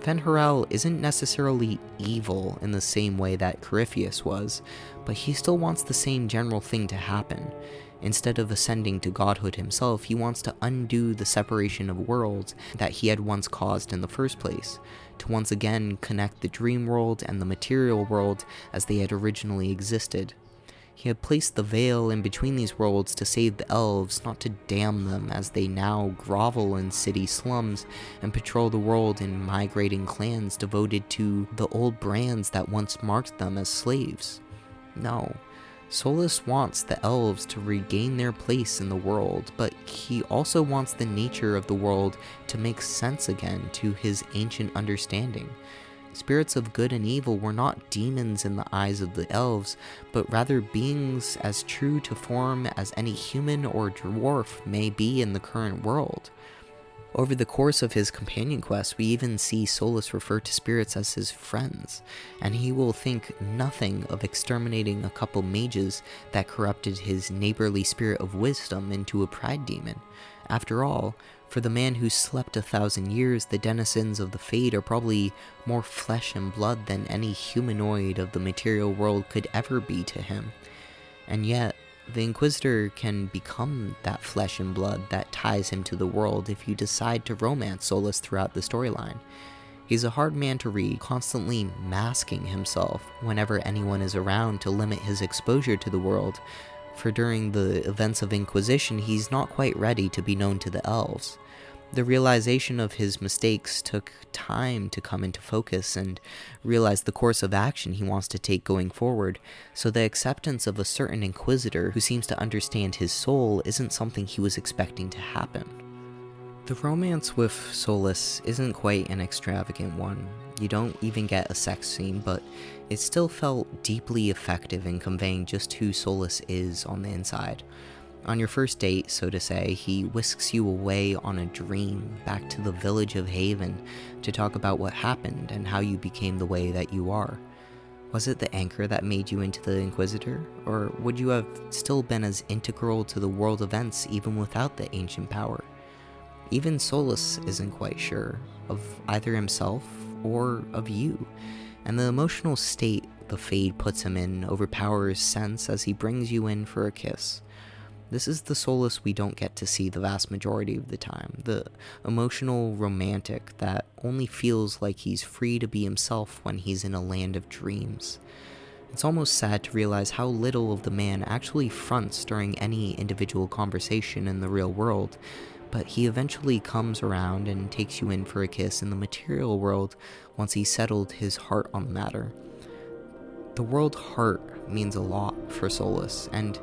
Fen'Harel isn't necessarily evil in the same way that Corypheus was, but he still wants the same general thing to happen. Instead of ascending to godhood himself, he wants to undo the separation of worlds that he had once caused in the first place, to once again connect the dream world and the material world as they had originally existed. He had placed the veil in between these worlds to save the elves, not to damn them as they now grovel in city slums and patrol the world in migrating clans devoted to the old brands that once marked them as slaves. No, Solas wants the elves to regain their place in the world, but he also wants the nature of the world to make sense again to his ancient understanding. Spirits of good and evil were not demons in the eyes of the elves, but rather beings as true to form as any human or dwarf may be in the current world. Over the course of his companion quest, we even see Solas refer to spirits as his friends, and he will think nothing of exterminating a couple mages that corrupted his neighborly spirit of wisdom into a pride demon. After all, for the man who slept 1,000 years, the denizens of the Fade are probably more flesh and blood than any humanoid of the material world could ever be to him. And yet, the Inquisitor can become that flesh and blood that ties him to the world if you decide to romance Solas throughout the storyline. He's a hard man to read, constantly masking himself whenever anyone is around to limit his exposure to the world, for during the events of Inquisition, he's not quite ready to be known to the elves. The realization of his mistakes took time to come into focus and realize the course of action he wants to take going forward, so the acceptance of a certain Inquisitor who seems to understand his soul isn't something he was expecting to happen. The romance with Solas isn't quite an extravagant one. You don't even get a sex scene, but it still felt deeply effective in conveying just who Solas is on the inside. On your first date, so to say, he whisks you away on a dream back to the village of Haven to talk about what happened and how you became the way that you are. Was it the anchor that made you into the Inquisitor, or would you have still been as integral to the world events even without the ancient power? Even Solas isn't quite sure of either himself or of you, and the emotional state the Fade puts him in overpowers sense as he brings you in for a kiss. This is the Solas we don't get to see the vast majority of the time, the emotional romantic that only feels like he's free to be himself when he's in a land of dreams. It's almost sad to realize how little of the man actually fronts during any individual conversation in the real world, but he eventually comes around and takes you in for a kiss in the material world once he's settled his heart on the matter. The word heart means a lot for Solas, and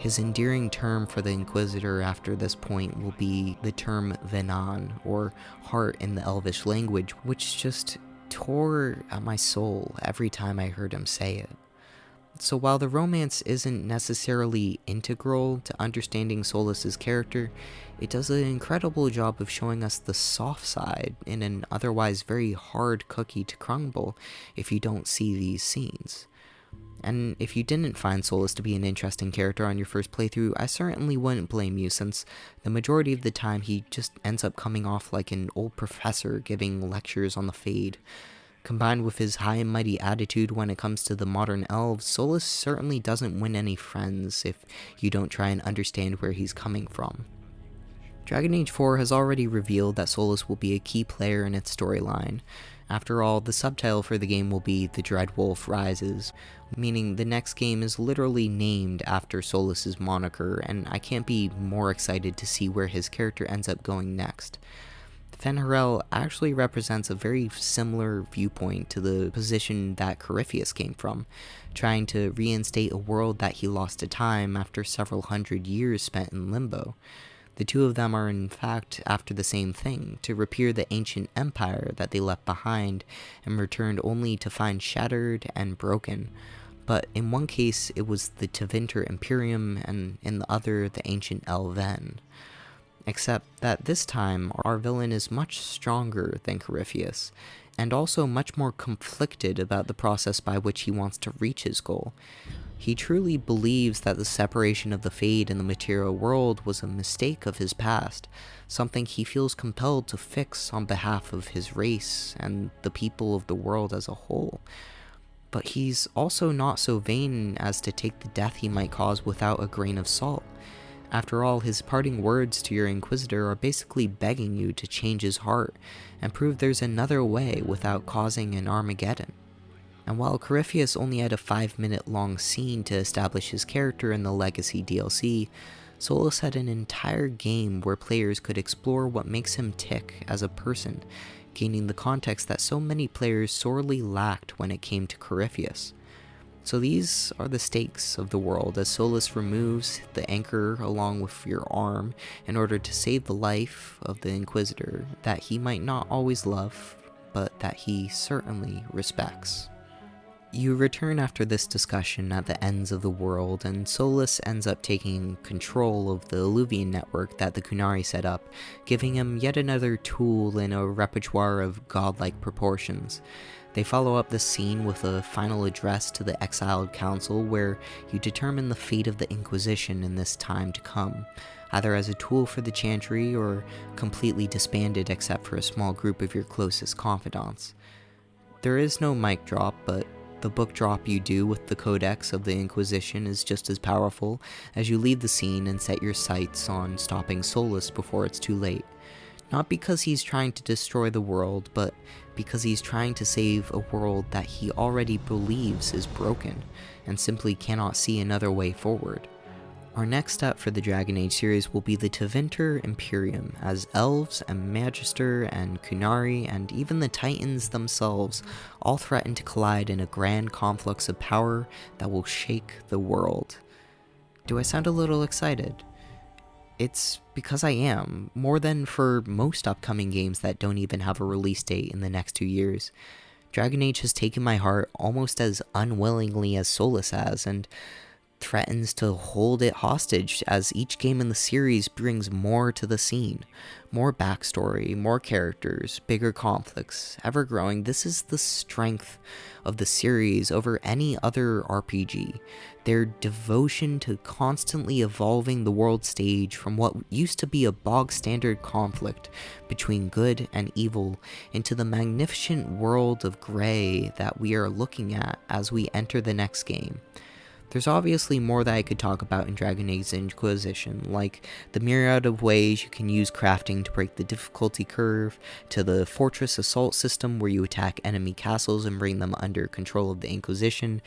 his endearing term for the Inquisitor after this point will be the term Venan, or heart in the Elvish language, which just tore at my soul every time I heard him say it. So while the romance isn't necessarily integral to understanding Solas's character, it does an incredible job of showing us the soft side in an otherwise very hard cookie to crumble if you don't see these scenes. And if you didn't find Solas to be an interesting character on your first playthrough, I certainly wouldn't blame you, since the majority of the time he just ends up coming off like an old professor giving lectures on the Fade. Combined with his high and mighty attitude when it comes to the modern elves, Solas certainly doesn't win any friends if you don't try and understand where he's coming from. Dragon Age 4 has already revealed that Solas will be a key player in its storyline. After all, the subtitle for the game will be The Dreadwolf Rises, meaning the next game is literally named after Solas's moniker, and I can't be more excited to see where his character ends up going next. Fen'Harel actually represents a very similar viewpoint to the position that Corypheus came from, trying to reinstate a world that he lost to time after several hundred years spent in limbo. The two of them are in fact after the same thing, to repair the ancient empire that they left behind and returned only to find shattered and broken. But in one case it was the Tevinter Imperium, and in the other the ancient Elven. Except that this time our villain is much stronger than Corypheus, and also much more conflicted about the process by which he wants to reach his goal. He truly believes that the separation of the Fade and the material world was a mistake of his past, something he feels compelled to fix on behalf of his race and the people of the world as a whole. But he's also not so vain as to take the death he might cause without a grain of salt. After all, his parting words to your Inquisitor are basically begging you to change his heart and prove there's another way without causing an Armageddon. And while Corypheus only had a 5-minute long scene to establish his character in the Legacy DLC, Solus had an entire game where players could explore what makes him tick as a person, gaining the context that so many players sorely lacked when it came to Corypheus. So these are the stakes of the world as Solus removes the anchor along with your arm in order to save the life of the Inquisitor that he might not always love, but that he certainly respects. You return after this discussion at the ends of the world, and Solus ends up taking control of the Illuvian network that the Qunari set up, giving him yet another tool in a repertoire of godlike proportions. They follow up this scene with a final address to the exiled council where you determine the fate of the Inquisition in this time to come, either as a tool for the Chantry or completely disbanded except for a small group of your closest confidants. There is no mic drop, but the book drop you do with the Codex of the Inquisition is just as powerful as you leave the scene and set your sights on stopping Solus before it's too late. Not because he's trying to destroy the world, but because he's trying to save a world that he already believes is broken, and simply cannot see another way forward. Our next step for the Dragon Age series will be the Tevinter Imperium, as elves and Magister and Qunari and even the Titans themselves all threaten to collide in a grand conflux of power that will shake the world. Do I sound a little excited? It's because I am, more than for most upcoming games that don't even have a release date in the next 2 years. Dragon Age has taken my heart almost as unwillingly as Solus has, and threatens to hold it hostage as each game in the series brings more to the scene. More backstory, more characters, bigger conflicts, ever growing. This is the strength of the series over any other RPG. Their devotion to constantly evolving the world stage from what used to be a bog standard conflict between good and evil into the magnificent world of gray that we are looking at as we enter the next game. There's obviously more that I could talk about in Dragon Age Inquisition, like the myriad of ways you can use crafting to break the difficulty curve, to the fortress assault system where you attack enemy castles and bring them under control of the Inquisition,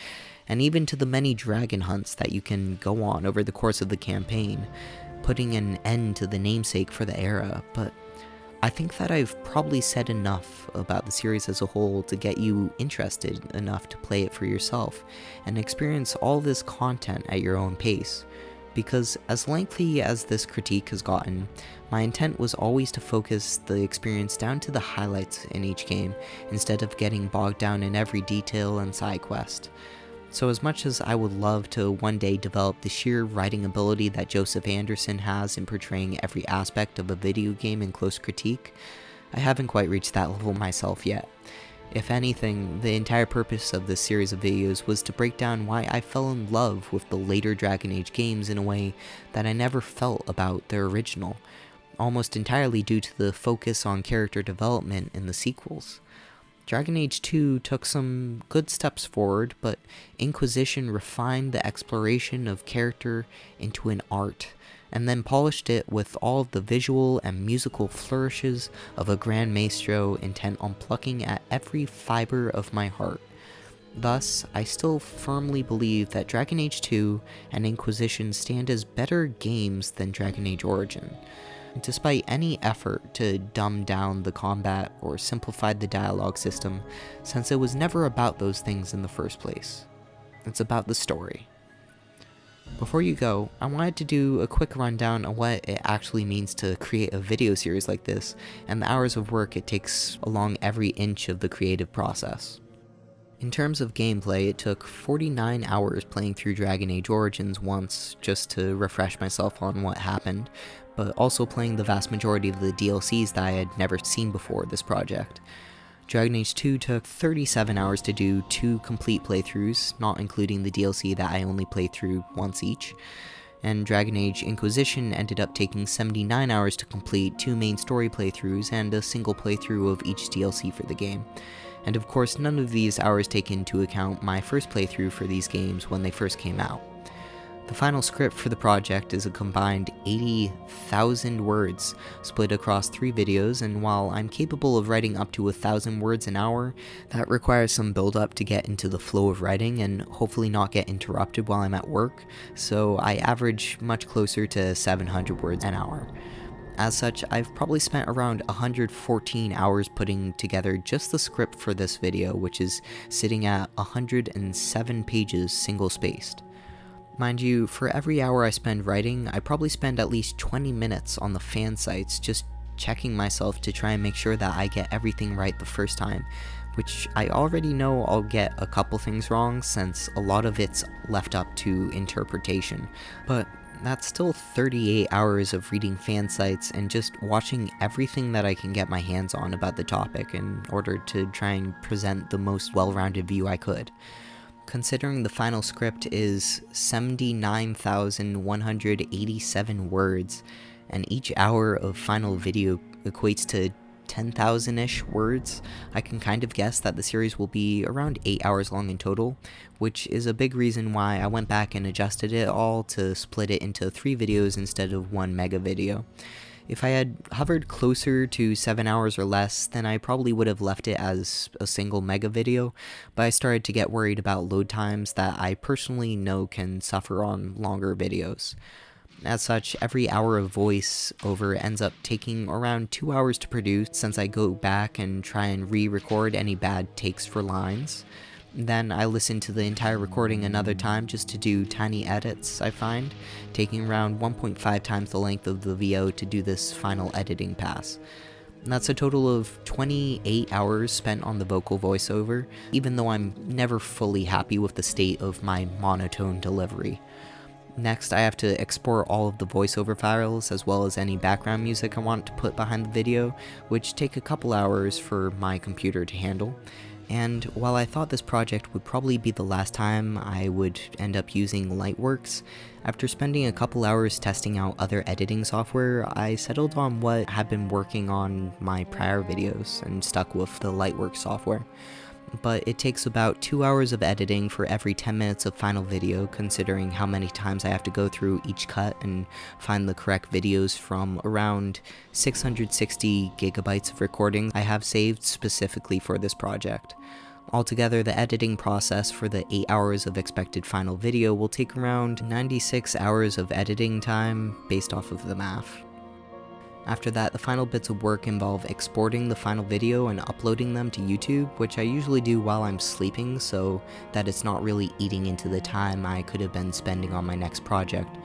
and even to the many dragon hunts that you can go on over the course of the campaign, putting an end to the namesake for the era. But I think that I've probably said enough about the series as a whole to get you interested enough to play it for yourself and experience all this content at your own pace. Because as lengthy as this critique has gotten, my intent was always to focus the experience down to the highlights in each game instead of getting bogged down in every detail and side quest. So as much as I would love to one day develop the sheer writing ability that Joseph Anderson has in portraying every aspect of a video game in close critique, I haven't quite reached that level myself yet. If anything, the entire purpose of this series of videos was to break down why I fell in love with the later Dragon Age games in a way that I never felt about the original, almost entirely due to the focus on character development in the sequels. Dragon Age 2 took some good steps forward, but Inquisition refined the exploration of character into an art, and then polished it with all of the visual and musical flourishes of a Grand Maestro intent on plucking at every fiber of my heart. Thus, I still firmly believe that Dragon Age 2 and Inquisition stand as better games than Dragon Age Origin, despite any effort to dumb down the combat or simplify the dialogue system, since it was never about those things in the first place. It's about the story. Before you go, I wanted to do a quick rundown on what it actually means to create a video series like this, and the hours of work it takes along every inch of the creative process. In terms of gameplay, it took 49 hours playing through Dragon Age Origins once, just to refresh myself on what happened, but also playing the vast majority of the DLCs that I had never seen before this project. Dragon Age 2 took 37 hours to do 2 complete playthroughs, not including the DLC that I only played through once each, and Dragon Age Inquisition ended up taking 79 hours to complete 2 main story playthroughs and a single playthrough of each DLC for the game. And of course, none of these hours take into account my first playthrough for these games when they first came out. The final script for the project is a combined 80,000 words split across 3 videos, and while I'm capable of writing up to 1,000 words an hour, that requires some build up to get into the flow of writing and hopefully not get interrupted while I'm at work, so I average much closer to 700 words an hour. As such, I've probably spent around 114 hours putting together just the script for this video, which is sitting at 107 pages single-spaced. Mind you, for every hour I spend writing, I probably spend at least 20 minutes on the fan sites just checking myself to try and make sure that I get everything right the first time, which I already know I'll get a couple things wrong since a lot of it's left up to interpretation, but that's still 38 hours of reading fan sites and just watching everything that I can get my hands on about the topic in order to try and present the most well-rounded view I could. Considering the final script is 79,187 words, and each hour of final video equates to 10,000-ish words, I can kind of guess that the series will be around 8 hours long in total, which is a big reason why I went back and adjusted it all to split it into 3 videos instead of 1 mega video. If I had hovered closer to 7 hours or less, then I probably would have left it as a single mega video, but I started to get worried about load times that I personally know can suffer on longer videos. As such, every hour of voice-over ends up taking around 2 hours to produce since I go back and try and re-record any bad takes for lines. Then I listen to the entire recording another time just to do tiny edits, I find, taking around 1.5 times the length of the VO to do this final editing pass. And that's a total of 28 hours spent on the vocal voiceover, even though I'm never fully happy with the state of my monotone delivery. Next, I have to export all of the voiceover files as well as any background music I want to put behind the video, which take a couple hours for my computer to handle. And while I thought this project would probably be the last time I would end up using Lightworks, after spending a couple hours testing out other editing software, I settled on what had been working on my prior videos and stuck with the Lightworks software. But it takes about 2 hours of editing for every 10 minutes of final video, considering how many times I have to go through each cut and find the correct videos from around 660 gigabytes of recordings I have saved specifically for this project. Altogether, the editing process for the 8 hours of expected final video will take around 96 hours of editing time based off of the math. After that, the final bits of work involve exporting the final video and uploading them to YouTube, which I usually do while I'm sleeping so that it's not really eating into the time I could have been spending on my next project.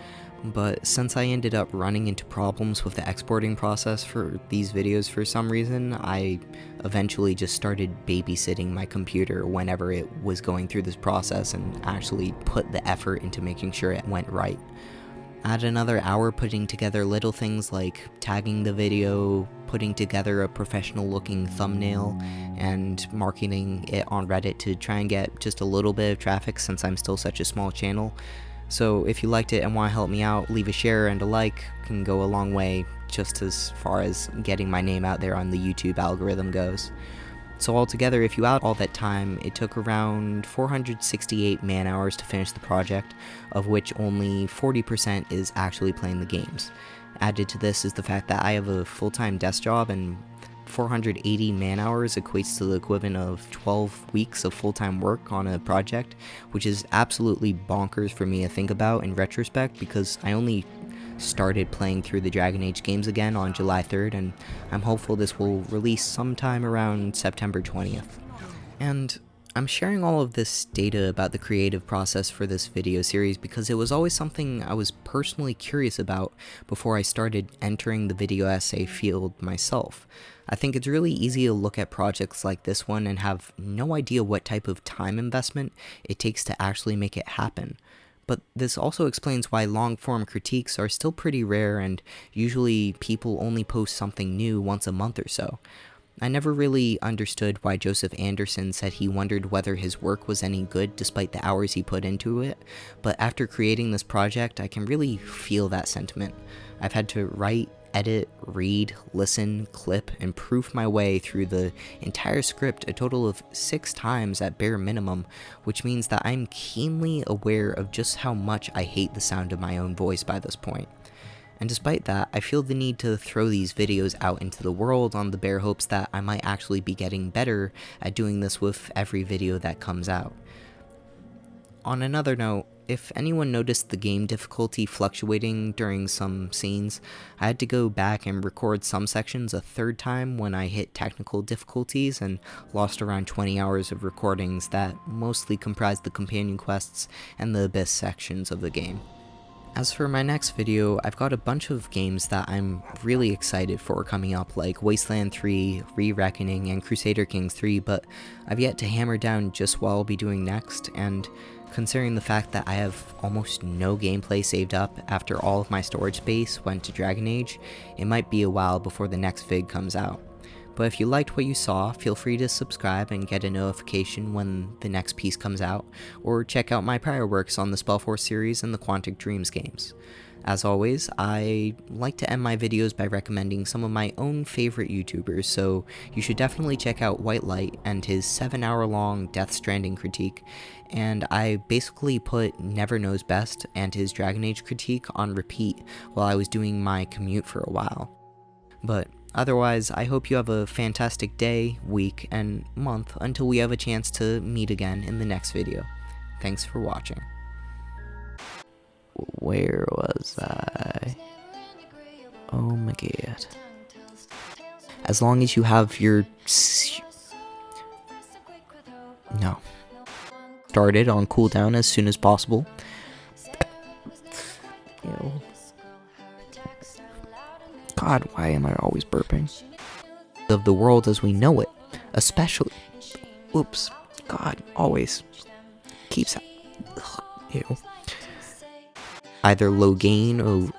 But since I ended up running into problems with the exporting process for these videos for some reason, I eventually just started babysitting my computer whenever it was going through this process and actually put the effort into making sure it went right. Add another hour putting together little things like tagging the video, putting together a professional looking thumbnail, and marketing it on Reddit to try and get just a little bit of traffic since I'm still such a small channel. So if you liked it and want to help me out, leave a share and a like can go a long way just as far as getting my name out there on the YouTube algorithm goes. So altogether, if you add all that time, it took around 468 man-hours to finish the project, of which only 40% is actually playing the games. Added to this is the fact that I have a full-time desk job, and 480 man-hours equates to the equivalent of 12 weeks of full-time work on a project, which is absolutely bonkers for me to think about in retrospect, because I only started playing through the Dragon Age games again on July 3rd, and I'm hopeful this will release sometime around September 20th. And I'm sharing all of this data about the creative process for this video series because it was always something I was personally curious about before I started entering the video essay field myself. I think it's really easy to look at projects like this one and have no idea what type of time investment it takes to actually make it happen. But this also explains why long-form critiques are still pretty rare, and usually people only post something new once a month or so. I never really understood why Joseph Anderson said he wondered whether his work was any good despite the hours he put into it, but after creating this project, I can really feel that sentiment. I've had to write, edit, read, listen, clip, and proof my way through the entire script a total of 6 times at bare minimum, which means that I'm keenly aware of just how much I hate the sound of my own voice by this point. And despite that, I feel the need to throw these videos out into the world on the bare hopes that I might actually be getting better at doing this with every video that comes out. On another note, if anyone noticed the game difficulty fluctuating during some scenes, I had to go back and record some sections a 3rd time when I hit technical difficulties and lost around 20 hours of recordings that mostly comprised the companion quests and the abyss sections of the game. As for my next video, I've got a bunch of games that I'm really excited for coming up, like Wasteland 3, Re-Reckoning, and Crusader Kings 3, but I've yet to hammer down just what I'll be doing next, and considering the fact that I have almost no gameplay saved up after all of my storage space went to Dragon Age, it might be a while before the next vid comes out. But if you liked what you saw, feel free to subscribe and get a notification when the next piece comes out, or check out my prior works on the Spellforce series and the Quantic Dreams games. As always, I like to end my videos by recommending some of my own favorite YouTubers, so you should definitely check out White Light and his 7-hour-long Death Stranding critique, and I basically put Never Knows Best and his Dragon Age critique on repeat while I was doing my commute for a while. But otherwise, I hope you have a fantastic day, week, and month until we have a chance to meet again in the next video. Thanks for watching. Where was I? Oh my god. As long as you have your... No. Started on cooldown as soon as possible. Ew. God, why am I always burping? Of the world as we know it, especially... Oops. God, always. Keeps... Ugh, ew. Either low gain or...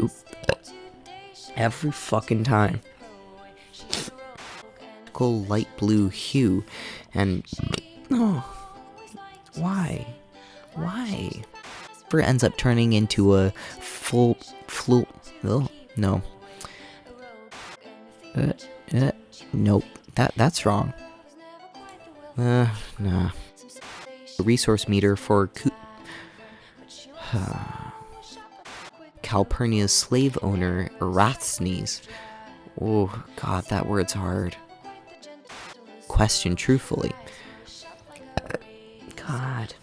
Oop. Every fucking time. Light blue hue, and... Oh. Why? Why? It ends up turning into a oh, no. Nope. That's wrong. Nah. Resource meter for Calpurnia's slave owner, Erathnes. Oh, God, that word's hard. Question truthfully. God.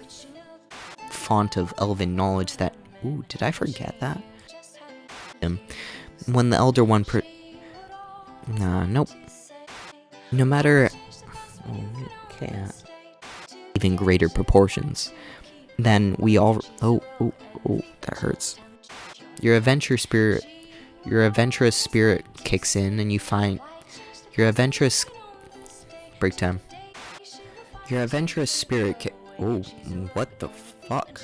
Font of elven knowledge that... Ooh, did I forget that? When the Elder One nope. No matter... Oh, can't. Even greater proportions. Then we all... Oh, that hurts. Your adventurous spirit kicks in and you find... Your adventurous... Break time. Your adventurous spirit Oh, what the fuck?